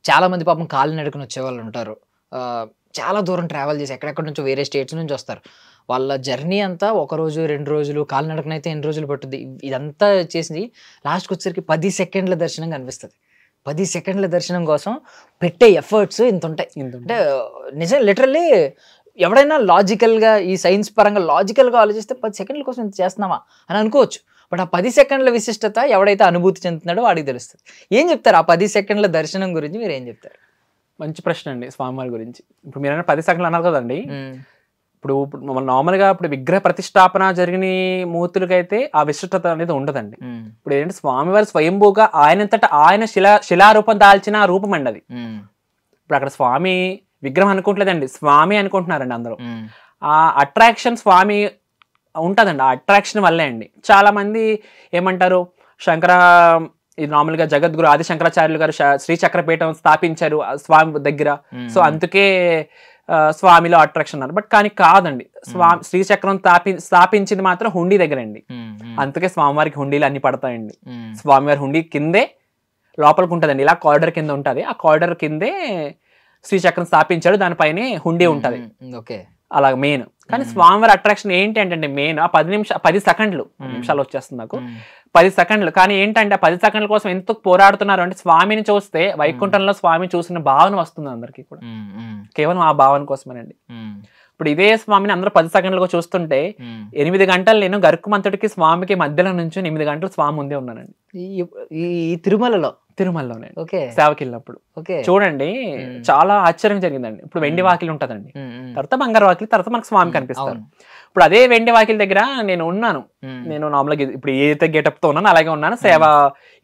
Speaker 1: చాలా మంది పాపం కాళ్ళు నడుకుని వచ్చే వాళ్ళు ఉంటారు, చాలా దూరం ట్రావెల్ చేసి ఎక్కడెక్కడ నుంచో వేరే స్టేట్స్ నుంచి వస్తారు. వాళ్ళ జర్నీ అంతా 1 రోజు 2 రోజులు, కాలినడకనైతే ఎన్ని రోజులు పట్టుద్ది. ఇదంతా చేసి లాస్ట్కి వచ్చేసరికి 10 సెకండ్ల దర్శనం కనిపిస్తుంది. 10 సెకండ్ల దర్శనం కోసం పెట్టే ఎఫర్ట్స్ ఇంత ఉంటాయి. అంటే నిజం లిటరల్లీ ఎవడైనా లాజికల్గా ఈ సైన్స్ పరంగా లాజికల్గా ఆలోచిస్తే 10 సెకండ్ల కోసం ఇంత చేస్తున్నావా అని అనుకోవచ్చు. బట్ ఆ 10 సెకండ్ల విశిష్టత ఎవడైతే అనుభూతి చెందుతున్నాడో వాడికి తెలుస్తుంది. ఏం చెప్తారు ఆ 10 సెకండ్ల దర్శనం గురించి, మీరు ఏం చెప్తారు?
Speaker 2: మంచి ప్రశ్న అండి స్వామివారి గురించి. ఇప్పుడు మీరు 10 సెకండ్లు అన్నారు కదండి, ఇప్పుడు నార్మల్గా ఇప్పుడు విగ్రహ ప్రతిష్టాపన జరిగిన మూర్తులకైతే ఆ విశిష్టత అనేది ఉండదండి. ఇప్పుడు ఏంటంటే స్వామివారి స్వయంభూగా ఆయనంతటా ఆయన శిలారూపం దాల్చిన రూపం అండి అది. ఇప్పుడు అక్కడ స్వామి విగ్రహం అనుకోవట్లేదండి, స్వామి అనుకుంటున్నారండి అందరూ. ఆ అట్రాక్షన్ స్వామి ఉంటుందండి, ఆ అట్రాక్షన్ వల్లే అండి. చాలా మంది ఏమంటారు, ఇది నార్మల్గా జగద్గురు ఆది శంకరాచార్యులు గారు శ్రీచక్రపీఠం స్థాపించారు స్వామి దగ్గర, సో అందుకే స్వామిలో అట్రాక్షన్ అన్నారు. బట్ కానీ కాదండి, శ్రీచక్రం స్థాపించింది మాత్రం హుండీ దగ్గర అండి. అందుకే స్వామివారికి హుండీలు అన్ని పడతాయండి. స్వామివారి హుండీ కిందే లోపలికి ఉంటదండి, ఇలా కారిడార్ కింద ఉంటది, ఆ కారిడార్ కిందే శ్రీచక్రం స్థాపించాడు, దానిపైనే హుండీ ఉంటది. అలా మెయిన్. కానీ స్వామివారి అట్రాక్షన్ ఏంటి అంటే మెయిన్ ఆ 10 సెకండ్లు, నిమిషాలు వచ్చేస్తుంది నాకు, 10 సెకండ్లు. కానీ ఏంటంటే ఆ 10 సెకండ్ల కోసం ఎందుకు పోరాడుతున్నారు అంటే స్వామిని చూస్తే వైకుంఠంలో స్వామి చూసిన భావన వస్తుంది అందరికీ కూడా, కేవలం ఆ భావన కోసమేనండి. ఇప్పుడు ఇదే స్వామిని అందరూ 10 సెకండ్లుగా చూస్తుంటే 8 గంటలు నేను గరుక్కుమంతుడికి స్వామికి మధ్యలో నుంచి 8 గంటలు స్వామి ముందే ఉన్నానండి
Speaker 1: ఈ
Speaker 2: తిరుమలలోనే సేవకి వెళ్ళినప్పుడు. చూడండి చాలా ఆశ్చర్యం జరిగిందండి. ఇప్పుడు వెండి వాకిలి ఉంటదండి, తర్వాత బంగారు వాకిలి, తర్వాత మనకు స్వామి కనిపిస్తారు. ఇప్పుడు అదే వెండి వాకిలి దగ్గర నేను ఉన్నాను, నేను నార్మల్గా ఇప్పుడు ఏదైతే గెటప్ తో ఉన్నాను అలాగే ఉన్నాను, సేవ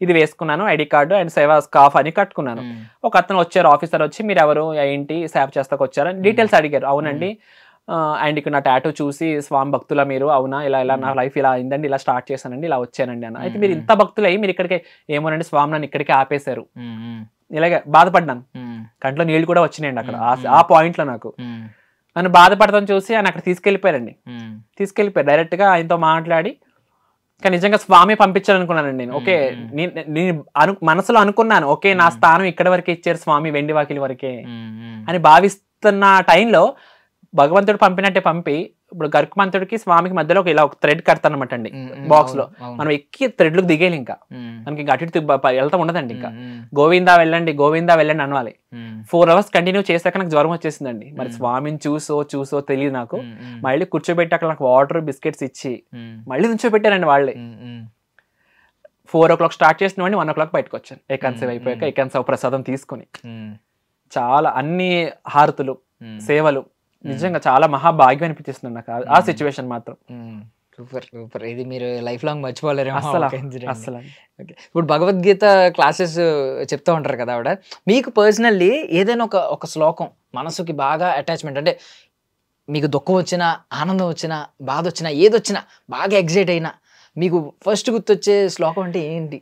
Speaker 2: ఇది వేసుకున్నాను, ఐడి కార్డు అండ్ సేవ స్కార్ఫ్ అని కట్టుకున్నాను. ఒక అతను వచ్చారు, ఆఫీసర్ వచ్చి మీరు ఎవరు ఏంటి సేవ చేస్తాకు వచ్చారు అని డీటెయిల్స్ అడిగారు. అవునండి, అండ్ ఇక్కడ నా టాటూ చూసి స్వామి భక్తుల మీరు, అవునా, ఇలా నా లైఫ్ ఇలా అయిందండి, ఇలా స్టార్ట్ చేశానండి, ఇలా వచ్చానండి అన్న. అయితే మీరు ఇంత భక్తులు అయ్యి మీరు ఇక్కడికి ఏమోనండి స్వామి నన్ను ఇక్కడికి ఆపేశారు, ఇలాగే బాధపడ్డాను, కంట్లో నీళ్లు కూడా వచ్చినాయండి అక్కడ ఆ పాయింట్ లో. నాకు నన్ను బాధపడతాను చూసి ఆయన అక్కడ తీసుకెళ్లిపోయారు డైరెక్ట్ గా ఆయనతో మాట్లాడి కానీ నిజంగా స్వామి పంపించాలనుకున్నానండి నేను. ఓకే, నేను మనసులో అనుకున్నాను, ఓకే నా స్థానం ఇక్కడ వరకే ఇచ్చారు స్వామి, వెండి వాకిలి వరకే అని భావిస్తున్న టైంలో భగవంతుడు పంపినట్టే పంపి, ఇప్పుడు గరుకుమంతుడికి స్వామికి మధ్యలో ఇలా ఒక థ్రెడ్ కడతానమాట అండి బాక్స్ లో. మనం ఎక్కి థ్రెడ్లకు దిగేయాలి, ఇంకా మనకి ఇంకా అటు ఇటు వెళ్తా ఉండదండి. ఇంకా గోవిందా వెళ్ళండి గోవిందా వెళ్ళండి అనవాలి. 4 hours కంటిన్యూ చేశాక నాకు జ్వరం వచ్చేసిందండి. మరి స్వామిని చూసో తెలియదు నాకు. మళ్ళీ కూర్చోబెట్టి అక్కడ నాకు వాటర్ బిస్కెట్స్ ఇచ్చి మళ్ళీ నుంచోబెట్టారండి వాళ్ళే. 4 o'clock స్టార్ట్ చేసిన వాడిని 1 o'clock బయటకు వచ్చాను. ఏకాంతసేవ అయిపోయాక ఏకాంతసేవ ప్రసాదం తీసుకుని చాలా అన్ని హారతులు సేవలు నిజంగా చాలా మహాభాగ్యం అనిపించేస్తుంది నాకు ఆ సిచ్యువేషన్ మాత్రం.
Speaker 1: Super super. ఇది మీరు లైఫ్ లాంగ్ మర్చిపోలేరు
Speaker 2: అసలు.
Speaker 1: ఇప్పుడు భగవద్గీత క్లాసెస్ చెప్తూ ఉంటారు కదా ఆవిడ, మీకు పర్సనల్లీ ఏదైనా ఒక శ్లోకం మనసుకి బాగా అటాచ్మెంట్, అంటే మీకు దుఃఖం వచ్చినా ఆనందం వచ్చినా బాధ వచ్చినా ఏదొచ్చినా బాగా ఎగ్జైట్ అయినా మీకు ఫస్ట్ గుర్తొచ్చే శ్లోకం అంటే ఏంటి?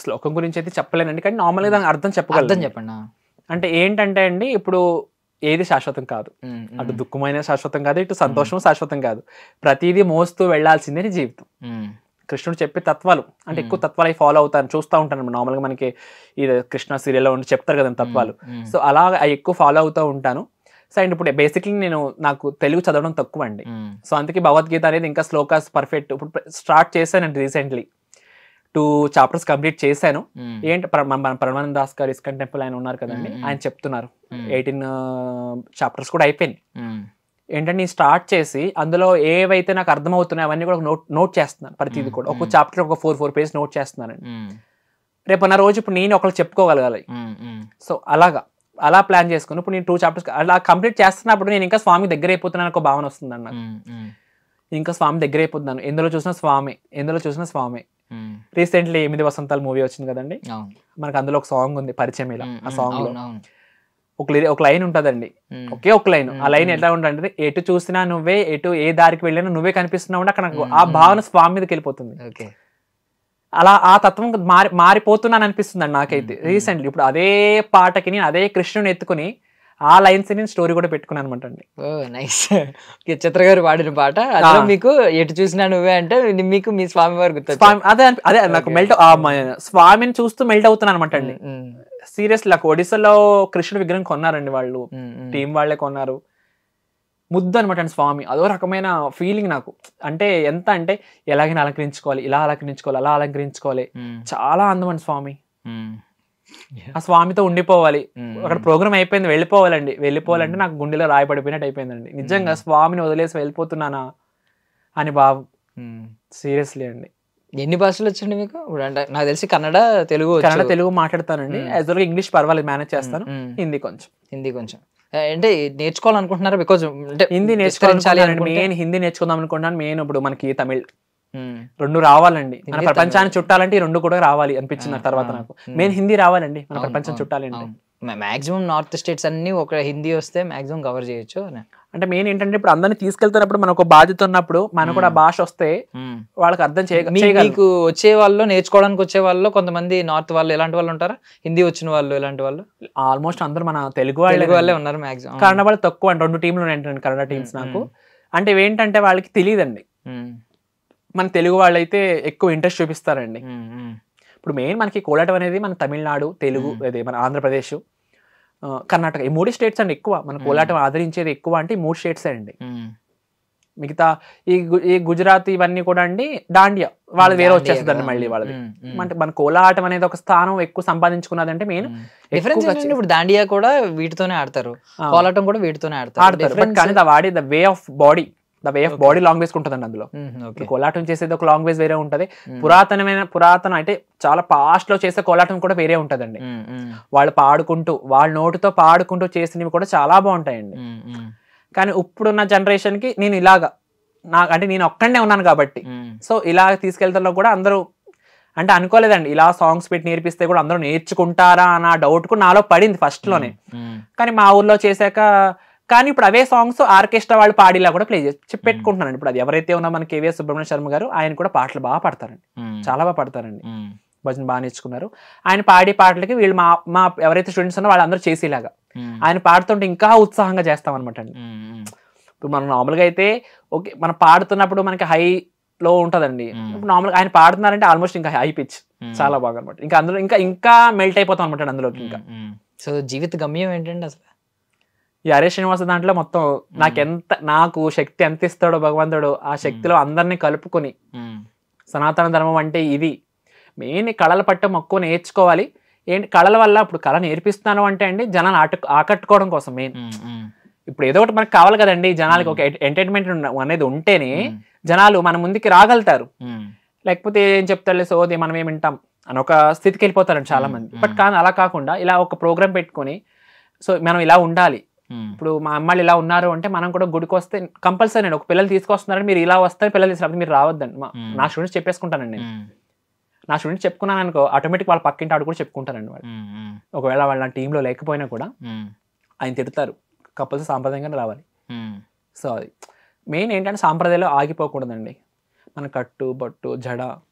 Speaker 2: శ్లోకం గురించి అయితే చెప్పలేనండి, కానీ నార్మల్గా దాని అర్థం
Speaker 1: చెప్పండి.
Speaker 2: అంటే ఏంటంటే అండి, ఇప్పుడు ఏది శాశ్వతం కాదు, అటు దుఃఖమైన శాశ్వతం కాదు, ఇటు సంతోషం శాశ్వతం కాదు. ప్రతిదీ మోస్తూ వెళ్లాల్సిందే జీవితం. కృష్ణుడు చెప్పే తత్వాలు అంటే ఎక్కువ తత్వాలు అవి ఫాలో అవుతాను, చూస్తూ ఉంటాను. నార్మల్గా మనకి ఇది కృష్ణ సీరియల్లో ఉండి చెప్తారు కదా తత్వాలు, సో అలా అవి ఎక్కువ ఫాలో అవుతూ ఉంటాను. సో అండ్ ఇప్పుడు బేసిక్లీ నాకు తెలుగు చదవడం తక్కువ అండి. సో అందుకే భగవద్గీత అనేది ఇంకా శ్లోకాస్ పర్ఫెక్ట్ ఇప్పుడు స్టార్ట్ చేశానండి రీసెంట్లీ. 2 chapters కంప్లీట్ చేశాను. ఏంటి మన పరమానంద దాస్ గారు ఇస్కాన్ టెంపుల్ ఆయన ఉన్నారు కదండి, ఆయన చెప్తున్నారు 18 chapters కూడా అయిపోయింది. ఏంటంటే నేను స్టార్ట్ చేసి అందులో ఏవైతే నాకు అర్థమవుతున్నాయి అవన్నీ కూడా నోట్ చేస్తున్నాను. ప్రతిదీ కూడా ఒక చాప్టర్ ఒక 4 pages నోట్ చేస్తున్నానండి. రేపు నా రోజు ఇప్పుడు నేను ఒకళ్ళు చెప్పుకోగలగాలి. సో అలా ప్లాన్ చేసుకుని ఇప్పుడు నేను 2 chapters అలా కంప్లీట్ చేస్తున్నప్పుడు నేను ఇంకా స్వామి దగ్గర అయిపోతున్నాను ఒక భావన వస్తుందండి నాకు. ఇంకా స్వామి దగ్గర అయిపోతున్నాను, ఎందులో చూసినా స్వామి. రీసెంట్లీ 8 వసంతాలు మూవీ వచ్చింది కదండి, మనకు అందులో ఒక సాంగ్ ఉంది పరిచయం ఇలా. ఆ సాంగ్ లో ఒక లైన్ ఉంటదండి, ఒకే ఒక లైన్. ఆ లైన్ ఎట్లా ఉంటుంది, ఎటు చూసినా నువ్వే, ఎటు ఏ దారికి వెళ్ళినా నువ్వే కనిపిస్తున్నావు. అక్కడ నాకు ఆ భావన స్వామి మీదకి వెళ్ళిపోతుంది. అలా ఆ తత్వం మారిపోతున్నాను అనిపిస్తుంది అండి నాకైతే రీసెంట్లీ. ఇప్పుడు అదే పాటకి నేను అదే కృష్ణుని ఎత్తుకుని ఆ లైన్స్ నేను స్టోరీ కూడా పెట్టుకున్నాను అనమాట అండి.
Speaker 1: నైస్. చిత్ర గారు పాడిన పాట అదే మీకు ఎటు చూసినా నువ్వే అంటే మీకు మీ స్వామి వారు గుర్తు.
Speaker 2: అదే నాకు మెల్ట్ స్వామిని చూస్తూ మెల్ట్ అవుతున్నాను అనమాట అండి. సీరియస్లీ నాకు ఒడిశాలో కృష్ణుడి విగ్రహం కొన్నారండి వాళ్ళు, టీం వాళ్ళే కొన్నారు. ముద్దు అనమాట అండి స్వామి. అదో రకమైన ఫీలింగ్ నాకు. అంటే ఎంత అంటే ఎలాగైనా అలంకరించుకోవాలి, ఇలా అలంకరించుకోవాలి, అలా అలంకరించుకోవాలి. చాలా అందం అండి స్వామి. ఆ స్వామితో ఉండిపోవాలి. అక్కడ ప్రోగ్రామ్ అయిపోయింది, వెళ్ళిపోవాలంటే నాకు గుండెలో రాయపడిపోయినట్టు అయిపోయిందండి. నిజంగా స్వామిని వదిలేసి వెళ్ళిపోతున్నానా అని భావం. సీరియస్లీ అండి.
Speaker 1: ఎన్ని భాషలు వచ్చండి మీకు? అంటే నాకు తెలిసి కన్నడ
Speaker 2: తెలుగు మాట్లాడతానండి. యాజ్ వెల్ ఇంగ్లీష్ పర్వాలేదు, మేనేజ్ చేస్తాను. హిందీ కొంచెం
Speaker 1: అంటే నేర్చుకోవాలనుకుంటున్నారా? బికాజ్ అంటే
Speaker 2: హిందీ నేర్చుకోవాలి, మెయిన్ హిందీ నేర్చుకుందాం అనుకుంటున్నాను. మెయిన్ ఇప్పుడు మనకి తమిళ్ రెండు రావాలండి. మన ప్రపంచాన్ని చుట్టాలంటే ఈ రెండు కూడా రావాలి అనిపించిన తర్వాత నాకు మెయిన్ హిందీ రావాలండి మన ప్రపంచం చుట్టాలంటే.
Speaker 1: మాక్సిమం నార్త్ స్టేట్స్ అన్ని ఒక హిందీ వస్తే మాక్సిమం కవర్ చేయొచ్చు.
Speaker 2: అంటే మెయిన్ ఏంటంటే ఇప్పుడు అందరినీ తీసుకెళ్తున్నప్పుడు మనకు ఒక బాధ్యత ఉన్నప్పుడు మనకు కూడా భాష వస్తే వాళ్ళకి అర్థం
Speaker 1: మీకు వచ్చే వాళ్ళు, నేర్చుకోవడానికి వచ్చే వాళ్ళు కొంతమంది నార్త్ వాళ్ళు ఎలాంటి వాళ్ళు ఉంటారా? హిందీ వచ్చిన వాళ్ళు ఎలాంటి వాళ్ళు?
Speaker 2: ఆల్మోస్ట్ అందరూ మన తెలుగు
Speaker 1: వాళ్ళే ఉన్నారు మాక్సిమం.
Speaker 2: కన్నడ వాళ్ళు తక్కువ అండి. 2 టీంలు ఉంటాయండి కన్నడ టీమ్స్ నాకు. అంటే ఏంటంటే వాళ్ళకి తెలియదండి. మన తెలుగు వాళ్ళైతే ఎక్కువ ఇంట్రెస్ట్ చూపిస్తారండి. ఇప్పుడు మెయిన్ మనకి కోలాటం అనేది మన తమిళనాడు, తెలుగు, అదే మన ఆంధ్రప్రదేశ్, కర్ణాటక, ఈ 3 స్టేట్స్ అండి ఎక్కువ మన కోలాటం ఆదరించేది ఎక్కువ అంటే ఈ 3 స్టేట్స్ అండి. మిగతా ఈ గుజరాత్ ఇవన్నీ కూడా అండి దాండియా వాళ్ళు వేరే వచ్చేస్తుందండి మళ్ళీ వాళ్ళది. అంటే మన కోలాటం అనేది ఒక స్థానం ఎక్కువ సంపాదించుకున్నదంటే మెయిన్
Speaker 1: డిఫరెన్స్. ఇప్పుడు దాండియా కూడా వీటితోనే ఆడతారు, కోలాటం కూడా వీటితోనే ఆడతారు.
Speaker 2: బట్ కానీ the way of body language ఉంటుందండి అందులో. కోలాటం చేసేది ఒక లాంగ్వేజ్ వేరే ఉంటది. పురాతన అంటే చాలా పాస్ట్ లో చేసే కోలాటం కూడా వేరే ఉంటదండి. వాళ్ళు పాడుకుంటూ వాళ్ళ నోటితో పాడుకుంటూ చేసినవి కూడా చాలా బాగుంటాయండి. కానీ ఇప్పుడున్న జనరేషన్ కి నేను ఇలాగా అంటే నేను ఒక్కడే ఉన్నాను కాబట్టి సో ఇలా తీసుకెళ్తాలో కూడా అందరూ అంటే అనుకోలేదండి ఇలా సాంగ్స్ పెట్టి నేర్పిస్తే కూడా అందరూ నేర్చుకుంటారా అన్న డౌట్ కూడా నాలో పడింది ఫస్ట్ లోనే. కానీ మా ఊర్లో చేశాక కానీ ఇప్పుడు అవే సాంగ్స్ ఆర్కెస్ట్రా వాళ్ళు పాడిలా కూడా ప్లే చేసి పెట్టుకుంటున్నాను. ఇప్పుడు అది ఎవరైతే ఉన్నా మన కేవీఎస్ సుబ్రహ్మణ్య శర్మ గారు, ఆయన కూడా పాటలు బాగా పాడతారండి, చాలా బాగా పాడతారండి, భజన బాగా నేర్చుకున్నారు. ఆయన పాడే పాటలకి వీళ్ళు మా ఎవరైతే స్టూడెంట్స్ ఉన్నారో వాళ్ళందరూ చేసేలాగా ఆయన పాడుతుంటే ఇంకా ఉత్సాహంగా చేస్తాం అనమాట అండి. ఇప్పుడు మనం నార్మల్గా అయితే ఓకే మనం పాడుతున్నప్పుడు మనకి హై లో ఉంటదండి. నార్మల్గా ఆయన పాడుతున్నారంటే ఆల్మోస్ట్ ఇంకా హై పిచ్ చాలా బాగా అనమాట. ఇంకా అందులో ఇంకా మెల్ట్ అయిపోతాం అనమాట అందులోకి. ఇంకా
Speaker 1: సో జీవిత గమ్యం ఏంటండి అసలు?
Speaker 2: ఈ హరే శ్రీనివాస దాంట్లో మొత్తం నాకు శక్తి ఎంత ఇస్తాడో భగవంతుడు, ఆ శక్తిలో అందరినీ కలుపుకొని సనాతన ధర్మం అంటే ఇది మెయిన్. కళల పట్ల మక్కువ నేర్చుకోవాలి. ఏంటి కళల వల్ల ఇప్పుడు కళ నేర్పిస్తున్నాను అంటే అండి జనాలు ఆకట్టుకోవడం కోసం మెయిన్. ఇప్పుడు ఏదో ఒకటి మనకు కావాలి కదండి, జనాలకి ఒక ఎంటర్టైన్మెంట్ అనేది ఉంటేనే జనాలు మన ముందుకి రాగలుగుతారు. లేకపోతే ఏం చెప్తారులే సోది మనం ఏం వింటాం అని ఒక స్థితికి వెళ్ళిపోతారండి చాలా మంది. బట్ కానీ అలా కాకుండా ఇలా ఒక ప్రోగ్రామ్ పెట్టుకొని సో మనం ఇలా ఉండాలి. ఇప్పుడు మా అమ్మాయిలు ఇలా ఉన్నారు అంటే మనం కూడా గుడికి వస్తే కంపల్సరీ ఒక పిల్లలు తీసుకొస్తున్నారంటే మీరు ఇలా వస్తారు, పిల్లలు తీసుకున్నప్పుడు మీరు రావద్దండి. నా స్టూడెంట్స్ చెప్పేసుకుంటానండి నేను. నా స్టూడెంట్స్ చెప్పుకున్నాను అనుకో ఆటోమేటిక్ వాళ్ళ పక్కింటి ఆడు కూడా చెప్పుకుంటారండి వాళ్ళు. ఒకవేళ వాళ్ళ నా టీంలో లేకపోయినా కూడా ఆయన తిడతారు, కంపల్సరీ సాంప్రదాయంగానే రావాలి. సో అది మెయిన్ ఏంటంటే సాంప్రదాయాలు ఆగిపోకూడదండి. మన కట్టు బొట్టు జడ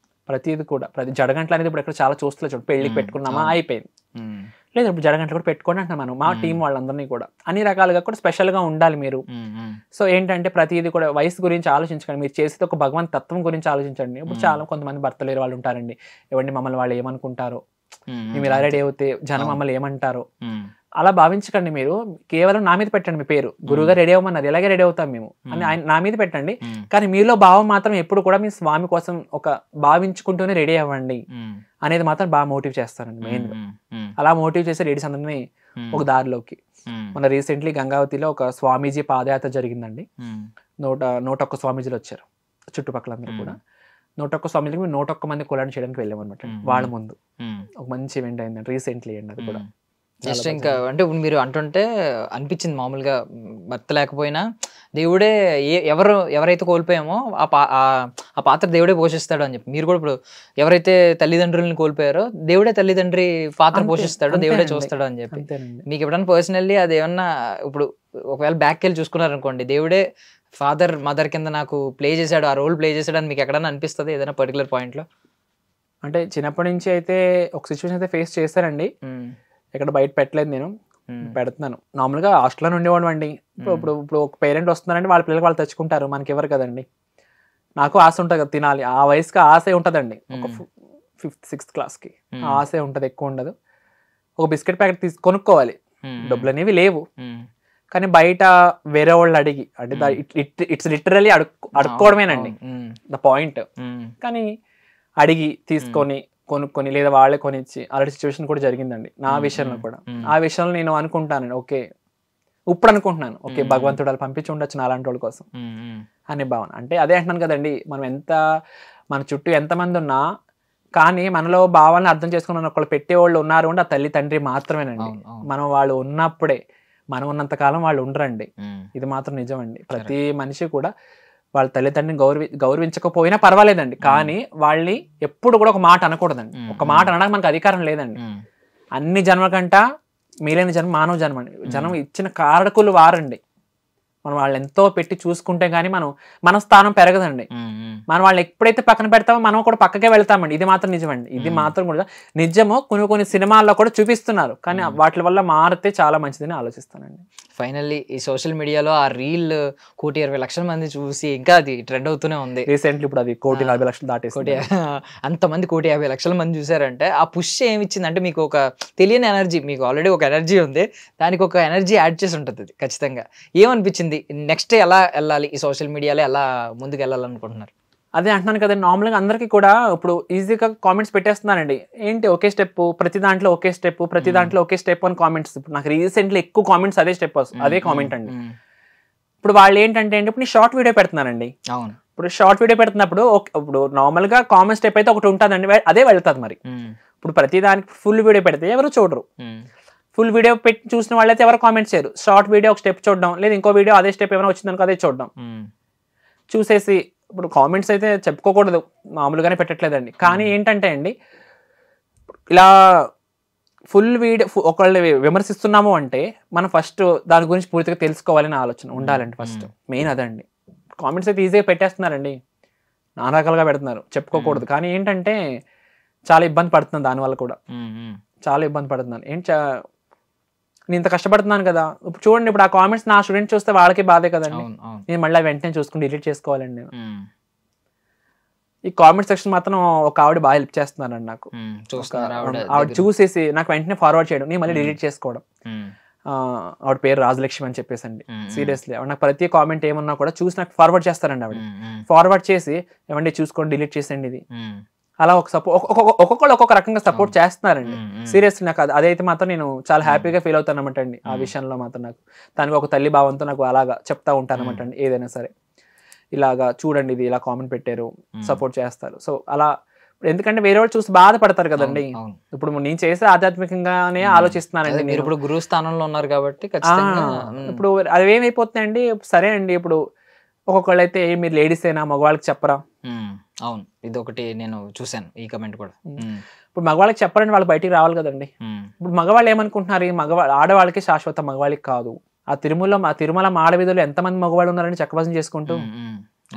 Speaker 2: ప్రతిది కూడా ప్రతి జడగంటలు అనేది ఇప్పుడు ఎక్కడ చాలా చూస్తలేదు. చూడు పెళ్లికి పెట్టుకున్నామా అయిపోయింది, లేదు ఇప్పుడు జడగంటలు కూడా పెట్టుకోండి అంటున్నాం మనం. మా టీం వాళ్ళందరినీ కూడా అన్ని రకాలుగా కూడా స్పెషల్గా ఉండాలి మీరు. సో ఏంటంటే ప్రతిదీ కూడా వయసు గురించి ఆలోచించకండి, మీరు చేసేది ఒక భగవంత్ తత్వం గురించి ఆలోచించండి. ఇప్పుడు చాలా కొంతమంది భర్త లేరు వాళ్ళు ఉంటారండి, ఇవ్వండి మమ్మల్ని వాళ్ళు ఏమనుకుంటారో, మేము ఇలా రెడీ అవుతే జనం మమ్మల్ని ఏమంటారో అలా భావించకండి. మీరు కేవలం నా మీద పెట్టండి మీ పేరు, గురువుగా రెడీ అవ్వమన్నారు ఇలాగే రెడీ అవుతాం మేము అని ఆయన నా మీద పెట్టండి. కానీ మీలో భావం మాత్రం ఎప్పుడు కూడా మీ స్వామి కోసం ఒక భావించుకుంటూనే రెడీ అవ్వండి అనేది మాత్రం బాగా మోటివ్ చేస్తానండి మెయిన్ గా. అలా మోటివ్ చేసే లేడీస్ అందరినీ ఒక దారిలోకి. మన రీసెంట్లీ గంగావతిలో ఒక స్వామీజీ పాదయాత్ర జరిగిందండి. 101 స్వామీజీలు వచ్చారు చుట్టుపక్కల అందరూ కూడా. 101 స్వామీజీకి మేము 101 మంది కులాన్ని చేయడానికి వెళ్ళాం అనమాట. వాళ్ళ ముందు ఒక మంచి ఈవెంట్ అయిందండి రీసెంట్లీ అండి. అది కూడా
Speaker 1: జస్ట్ ఇంకా అంటే ఇప్పుడు మీరు అంటుంటే అనిపించింది మామూలుగా భర్త లేకపోయినా దేవుడే ఎవరైతే కోల్పోయామో ఆ పాత్ర దేవుడే పోషిస్తాడు అని చెప్పి మీరు కూడా ఇప్పుడు ఎవరైతే తల్లిదండ్రులను కోల్పోయారో దేవుడే తల్లిదండ్రి పాత్ర పోషిస్తాడు, దేవుడే చూస్తాడు అని చెప్పి మీకు ఎప్పుడన్నా పర్సనల్లీ అది ఏమన్నా ఇప్పుడు ఒకవేళ బ్యాక్ వెళ్ళి చూసుకున్నారనుకోండి దేవుడే ఫాదర్ మదర్ కింద నాకు ప్లే చేశాడు, ఆ రోల్ ప్లే చేశాడు అని మీకు ఎక్కడన్నా అనిపిస్తుంది ఏదైనా పర్టికులర్ పాయింట్లో?
Speaker 2: అంటే చిన్నప్పటి నుంచి అయితే ఒక సిచ్యువేషన్ అయితే ఫేస్ చేశానండి, ఎక్కడ బయట పెట్టలేదు, నేను పెడుతున్నాను. నార్మల్గా హాస్టల్లో ఉండేవాడు అండి. ఇప్పుడు ఒక పేరెంట్ వస్తున్నారంటే వాళ్ళ పిల్లలకి వాళ్ళు తెచ్చుకుంటారు, మనకి ఎవరు కదండి. నాకు ఆశ ఉంటుంది కదా తినాలి, ఆ వయసుకి ఆశ ఉంటుందండి. ఒక 5th 6th క్లాస్కి ఆశ ఉంటుంది, ఎక్కువ ఉండదు. ఒక బిస్కెట్ ప్యాకెట్ కొనుక్కోవాలి, డబ్బులు అనేవి లేవు. కానీ బయట వేరే వాళ్ళు అడిగి అంటే ఇట్స్ లిటరల్లీ అడుక్కోవడమేనండి ద పాయింట్. కానీ అడిగి తీసుకొని కొనుక్కొని లేదా వాళ్ళే కొనిచ్చి అలాంటి సిచ్యువేషన్ కూడా జరిగిందండి నా విషయంలో కూడా. ఆ విషయంలో నేను అనుకుంటానండి ఓకే ఇప్పుడు అనుకుంటున్నాను ఓకే భగవంతుడు వాళ్ళు పంపించి ఉండొచ్చు నా అలాంటి వాళ్ళ కోసం అనే భావన. అంటే అదే అంటున్నాను కదండి, మనం మన చుట్టూ ఎంతమంది ఉన్నా కానీ మనలో భావాలను అర్థం చేసుకుని ఒకళ్ళు పెట్టేవాళ్ళు ఉన్నారు అంటే ఆ తల్లి తండ్రి మాత్రమేనండి. మనం వాళ్ళు ఉన్నప్పుడే, మనం ఉన్నంత కాలం వాళ్ళు ఉండరండి, ఇది మాత్రం నిజం అండి. ప్రతి మనిషి కూడా వాళ్ళ తల్లిదండ్రిని గౌరవించకపోయినా పర్వాలేదండి, కానీ వాళ్ళని ఎప్పుడు కూడా ఒక మాట అనకూడదండి. ఒక మాట అనడానికి మనకు అధికారం లేదండి. అన్ని జన్మ కంట మీలైన జన్మ మానవ జన్మ అండి. జన్మ ఇచ్చిన కారకులు వారండి. మనం వాళ్ళు ఎంతో పెట్టి చూసుకుంటే గానీ మన స్థానం పెరగదండి. మనం వాళ్ళని ఎప్పుడైతే పక్కన పెడతామో మనం కూడా పక్కకే వెళ్తామండి. ఇది మాత్రం నిజమండి, ఇది మాత్రం కూడా నిజము. కొన్ని సినిమాల్లో కూడా చూపిస్తున్నారు, కానీ వాటి వల్ల మారితే చాలా మంచిదని ఆలోచిస్తానండి.
Speaker 1: ఫైనల్లీ ఈ సోషల్ మీడియాలో ఆ రీల్ 1,20,00,000 మంది చూసి ఇంకా అది ట్రెండ్ అవుతూనే ఉంది.
Speaker 2: రీసెంట్లీ ఇప్పుడు అది 1,40,00,000 దాటేసి
Speaker 1: అంతమంది 1,50,00,000 మంది చూసారంటే ఆ పుష్ ఏమిచ్చింది అంటే మీకు ఒక తెలియని ఎనర్జీ, మీకు ఆల్రెడీ ఒక ఎనర్జీ ఉంది, దానికి ఒక ఎనర్జీ యాడ్ చేసి ఉంటుంది అది ఖచ్చితంగా. ఏమనిపించింది నెక్స్ట్ ఎలా వెళ్ళాలి ఈ సోషల్ మీడియాలో, ఎలా ముందుకు వెళ్ళాలనుకుంటున్నారు?
Speaker 2: అదే అంటున్నాను కదండి, నార్మల్గా అందరికీ కూడా ఇప్పుడు ఈజీగా కామెంట్స్ పెట్టేస్తున్నానండి. ఏంటి ఒకే స్టెప్, ప్రతి దాంట్లో ఒకే స్టెప్, ప్రతి దాంట్లో ఒకే స్టెప్ అని కామెంట్స్. ఇప్పుడు నాకు రీసెంట్లీ ఎక్కువ కామెంట్స్ అదే స్టెప్ అదే కామెంట్ అండి. ఇప్పుడు వాళ్ళు ఏంటంటే ఇప్పుడు నేను షార్ట్ వీడియో పెడుతున్నానండి.
Speaker 1: అవును,
Speaker 2: ఇప్పుడు షార్ట్ వీడియో పెడుతున్నప్పుడు ఇప్పుడు నార్మల్గా కామెంట్ స్టెప్ అయితే ఒకటి ఉంటుందండి, అదే వెళ్తుంది. మరి ఇప్పుడు ప్రతి దానికి ఫుల్ వీడియో పెడితే ఎవరు చూడరు. ఫుల్ వీడియో పెట్టి చూసిన వాళ్ళైతే ఎవరు కామెంట్స్ చేయరు. షార్ట్ వీడియో ఒక స్టెప్ చూడడం, లేదా ఇంకో వీడియో అదే స్టెప్ ఏమైనా వచ్చిందనుకో అదే చూడడం, చూసేసి ఇప్పుడు కామెంట్స్ అయితే చెప్పుకోకూడదు, మామూలుగానే పెట్టట్లేదండి. కానీ ఏంటంటే అండి ఇలా ఫుల్ వీడియో ఒకళ్ళు విమర్శిస్తున్నాము అంటే మనం ఫస్ట్ దాని గురించి పూర్తిగా తెలుసుకోవాలని ఆలోచన ఉండాలండి. ఫస్ట్ మెయిన్ అదండి. కామెంట్స్ అయితే ఈజీగా పెట్టేస్తున్నారండి, నానా రకాలుగా పెడుతున్నారు, చెప్పుకోకూడదు. కానీ ఏంటంటే చాలా ఇబ్బంది పడుతున్నాను, దానివల్ల కూడా చాలా ఇబ్బంది పడుతున్నాను. నేను ఇంత కష్టపడుతున్నాను కదా, ఇప్పుడు చూడండి ఇప్పుడు ఆ కామెంట్స్ నా స్టూడెంట్ చూస్తే వాళ్ళకి బాధే కదండి. నేను మళ్ళీ వెంటనే చూసుకుని డిలీట్ చేసుకోవాలండి నేను. ఈ కామెంట్ సెక్షన్ మాత్రం ఒక ఆవిడ బాగా హెల్ప్ చేస్తున్నారండి నాకు.
Speaker 1: చూస్తున్నారు
Speaker 2: ఆవిడ చూసేసి నాకు వెంటనే ఫార్వర్డ్ చేయడం, నేను మళ్ళీ డిలీట్ చేసుకోవడం. ఆవిడ పేరు రాజలక్ష్మి అని చెప్పేసి అండి. సీరియస్లీ ఆవిడ నాకు ప్రతి కామెంట్ ఏమన్నా కూడా చూసి నాకు ఫార్వర్డ్ చేస్తారండి. ఆవిడ ఫార్వర్డ్ చేసి ఏమండి చూసుకోండి డిలీట్ చేసేయండి ఇది, అలా ఒక ఒక్కొక్కళ్ళు ఒక్కొక్క రకంగా సపోర్ట్ చేస్తున్నారండి. సీరియస్లీ నాకు అదైతే మాత్రం నేను చాలా హ్యాపీగా ఫీల్ అవుతాను అనమాట అండి. ఆ విషయంలో మాత్రం నాకు దానికి ఒక తల్లి భావంతో నాకు అలాగా చెప్తా ఉంటాను అనమాట అండి. ఏదైనా సరే ఇలాగా చూడండి ఇది ఇలా కామెంట్ పెట్టారు, సపోర్ట్ చేస్తారు. సో అలా ఎందుకంటే వేరే వాళ్ళు చూసి బాధపడతారు కదండి. ఇప్పుడు నేను చేసే ఆధ్యాత్మికంగానే ఆలోచిస్తున్నానండి.
Speaker 1: మీరు ఇప్పుడు గురువు స్థానంలో ఉన్నారు కాబట్టి
Speaker 2: ఇప్పుడు అది ఏమైపోతుందండి, సరే అండి ఇప్పుడు ఒక్కొక్కళ్ళు అయితే మీరు లేడీస్ అయినా మగవాళ్ళకి చెప్పరా.
Speaker 1: అవును, ఇది ఒకటి నేను చూసాను ఈ కమెంట్ కూడా.
Speaker 2: ఇప్పుడు మగవాళ్ళకి చెప్పాలని వాళ్ళు బయటికి రావాలి కదండి. ఇప్పుడు మగవాళ్ళు ఏమనుకుంటున్నారు, ఆడవాళ్ళకి శాశ్వత, మగవాళ్ళకి కాదు. ఆ తిరుమల మాడవీధులు ఎంతమంది మగవాళ్ళు ఉన్నారండి చక్కభజన చేసుకుంటూ,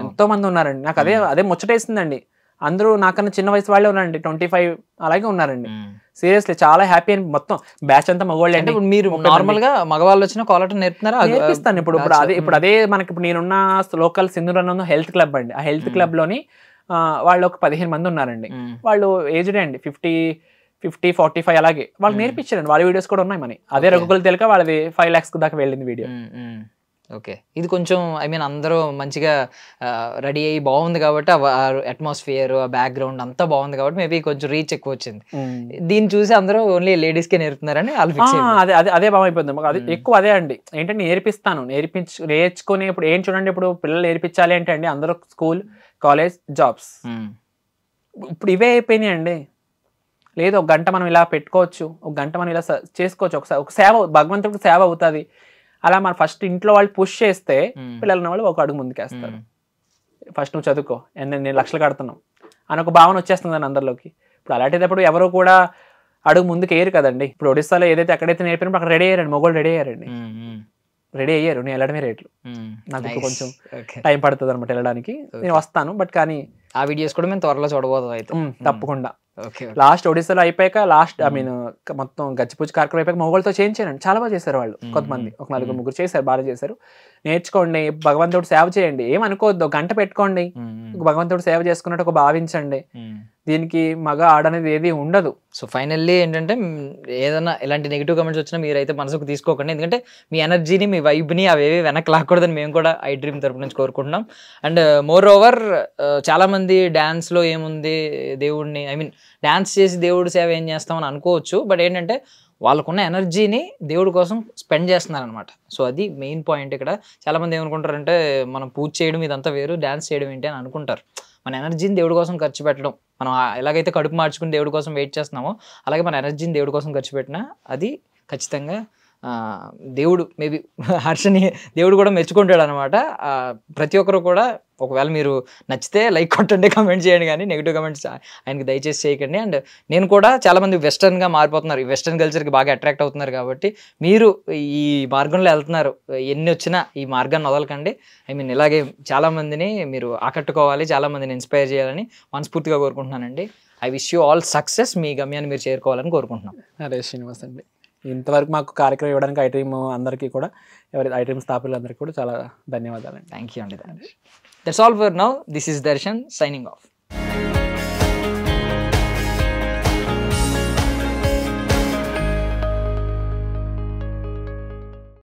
Speaker 2: ఎంతో మంది ఉన్నారండి. నాకు అదే ముచ్చటేస్తుందండి. అందరూ నాకన్నా చిన్న వయసు వాళ్ళే ఉన్నారండి, 25 అలాగే ఉన్నారండి. సీరియస్లీ చాలా హ్యాపీ అని. మొత్తం బ్యాచ్ అంతా మగవాళ్ళే అండి.
Speaker 1: మీరు నార్మల్ గా మగవాళ్ళు వచ్చిన కోలాటం నేర్పుతున్నారా?
Speaker 2: నేర్పిస్తాను. ఇప్పుడు అదే మనకి ఇప్పుడు నేనున్న లోకల్ సింధూరన్న హెల్త్ క్లబ్ అండి. ఆ హెల్త్ క్లబ్ లోని వాళ్ళు ఒక 15 మంది ఉన్నారండి. వాళ్ళు ఏజ్డ్ అండి, 50, 45 అలాగే. వాళ్ళు నేర్పించారండి. వాళ్ళ వీడియోస్ కూడా ఉన్నాయి మనీ. అదే రఘుకుల తిలక వాళ్ళది 5 lakhs దాకా వెళ్ళింది వీడియో.
Speaker 1: ఓకే, ఇది కొంచెం అందరూ మంచిగా రెడీ అయ్యి బాగుంది కాబట్టి అట్మాస్ఫియర్, ఆ బ్యాక్గ్రౌండ్ అంతా బాగుంది కాబట్టి మేబీ కొంచెం రీచ్ ఎక్కువ వచ్చింది. దీన్ని చూసి అందరూ ఓన్లీ లేడీస్కే నేర్పుతున్నారని
Speaker 2: అదే బాగుంది. అది ఎక్కువ అదే అండి. ఏంటంటే నేర్పిస్తాను, నేర్చుకుని ఇప్పుడు ఏం చూడండి, ఇప్పుడు పిల్లలు నేర్పించాలి అంటే అండి అందరూ స్కూల్, కాలేజ్, జాబ్స్, ఇప్పుడు ఇవే అయిపోయినాయి అండి. లేదు ఒక గంట మనం ఇలా పెట్టుకోవచ్చు, ఒక గంట మనం ఇలా చేసుకోవచ్చు. ఒక సేవ, భగవంతుడికి సేవ అవుతుంది. అలా మన ఫస్ట్ ఇంట్లో వాళ్ళు పుష్ చేస్తే పిల్లలు వాళ్ళు ఒక అడుగు ముందుకేస్తారు. ఫస్ట్ నువ్వు చదువుకో, నేను లక్షలు కడుతున్నావు అని ఒక భావన వచ్చేస్తుంది అని అందరిలోకి. ఇప్పుడు అలాంటిదప్పుడు ఎవరు కూడా అడుగు ముందుకు వేయరు కదండి. ఇప్పుడు ఒడిస్సాలో ఏదైతే ఎక్కడైతే నేర్పినప్పుడు అక్కడ రెడీ అయ్యారండి, మొగోళ్ళు రెడీ అయ్యారండి. రెడీ అయ్యారు, నేను వెళ్ళడమే రేట్లు. నాకు కొంచెం టైం పడుతుంది అనమాట వెళ్ళడానికి. నేను వస్తాను, బట్ కానీ
Speaker 1: ఆ వీడియోస్ కూడా మేము త్వరలో చూడబోతాం అయితే
Speaker 2: తప్పకుండా. లాస్ట్ ఒడిస్సాలో అయిపోయాక మొత్తం గచ్చిపూచి కార్యక్రమం అయిపోయాక మొగోళ్ళతో చేయించానండి. చాలా బాగా చేశారు వాళ్ళు. కొంతమంది ఒక 4-3 చేశారు, బాగా చేశారు. నేర్చుకోండి, భగవంతుడు సేవ చేయండి, ఏమనుకోవద్దు. గంట పెట్టుకోండి, భగవంతుడు సేవ చేసుకున్నట్టు ఒక భావించండి. దీనికి మగ ఆడనేది ఏది ఉండదు.
Speaker 1: సో ఫైనల్లీ ఏంటంటే ఏదైనా ఇలాంటి నెగిటివ్ కమెంట్స్ వచ్చినా మీరైతే మనసుకు తీసుకోకండి. ఎందుకంటే మీ ఎనర్జీని, మీ వైబ్ని అవేవి వెనక్కి లాక్కూడదని మేము కూడా ఐ డ్రీమ్ తరపు నుంచి కోరుకుంటున్నాం. అండ్ మోర్ ఓవర్ చాలామంది డ్యాన్స్లో ఏముంది, దేవుడిని డ్యాన్స్ చేసి దేవుడి సేవ ఏం చేస్తామని అనుకోవచ్చు. బట్ ఏంటంటే వాళ్ళకున్న ఎనర్జీని దేవుడి కోసం స్పెండ్ చేస్తున్నారనమాట. సో అది మెయిన్ పాయింట్ ఇక్కడ. చాలామంది ఏమనుకుంటారంటే మనం పూజ చేయడం ఇదంతా వేరు, డ్యాన్స్ చేయడం ఏంటి అని అనుకుంటారు. మన ఎనర్జీని దేవుడి కోసం ఖర్చు పెట్టడం, మనం ఎలాగైతే కడుపు మార్చుకుని దేవుడి కోసం వెయిట్ చేస్తున్నామో అలాగే మన ఎనర్జీని దేవుడి కోసం ఖర్చు పెట్టినా అది ఖచ్చితంగా దేవుడు మేబీ హర్షని దేవుడు కూడా మెచ్చుకుంటాడు అనమాట. ప్రతి ఒక్కరు కూడా ఒకవేళ మీరు నచ్చితే లైక్ కొట్టండి, కమెంట్ చేయండి, కానీ నెగిటివ్ కమెంట్స్ ఆయనకి దయచేసి చేయకండి. అండ్ నేను కూడా చాలామంది వెస్టర్న్గా మారిపోతున్నారు, ఈ వెస్టర్న్ కల్చర్కి బాగా అట్రాక్ట్ అవుతున్నారు కాబట్టి మీరు ఈ మార్గంలో వెళ్తున్నారు. ఎన్ని వచ్చినా ఈ మార్గాన్ని వదలకండి. ఇలాగే చాలామందిని మీరు ఆకట్టుకోవాలి, చాలామందిని ఇన్స్పైర్ చేయాలని మనస్ఫూర్తిగా కోరుకుంటున్నానండి. I wish you all success. మీ గమ్యాన్ని మీరు చేరుకోవాలని కోరుకుంటున్నాం.
Speaker 2: అరే శ్రీనివాస్ అండి, ఇంతవరకు మాకు కార్యక్రమం ఇవ్వడానికి ఐ డ్రీమ్ అందరికీ కూడా, ఎవరైతే ఐ డ్రీమ్ స్థాపకులందరికీ కూడా చాలా ధన్యవాదాలు.
Speaker 1: థ్యాంక్ యూ అండి. That's all for now. This is Darshan signing off.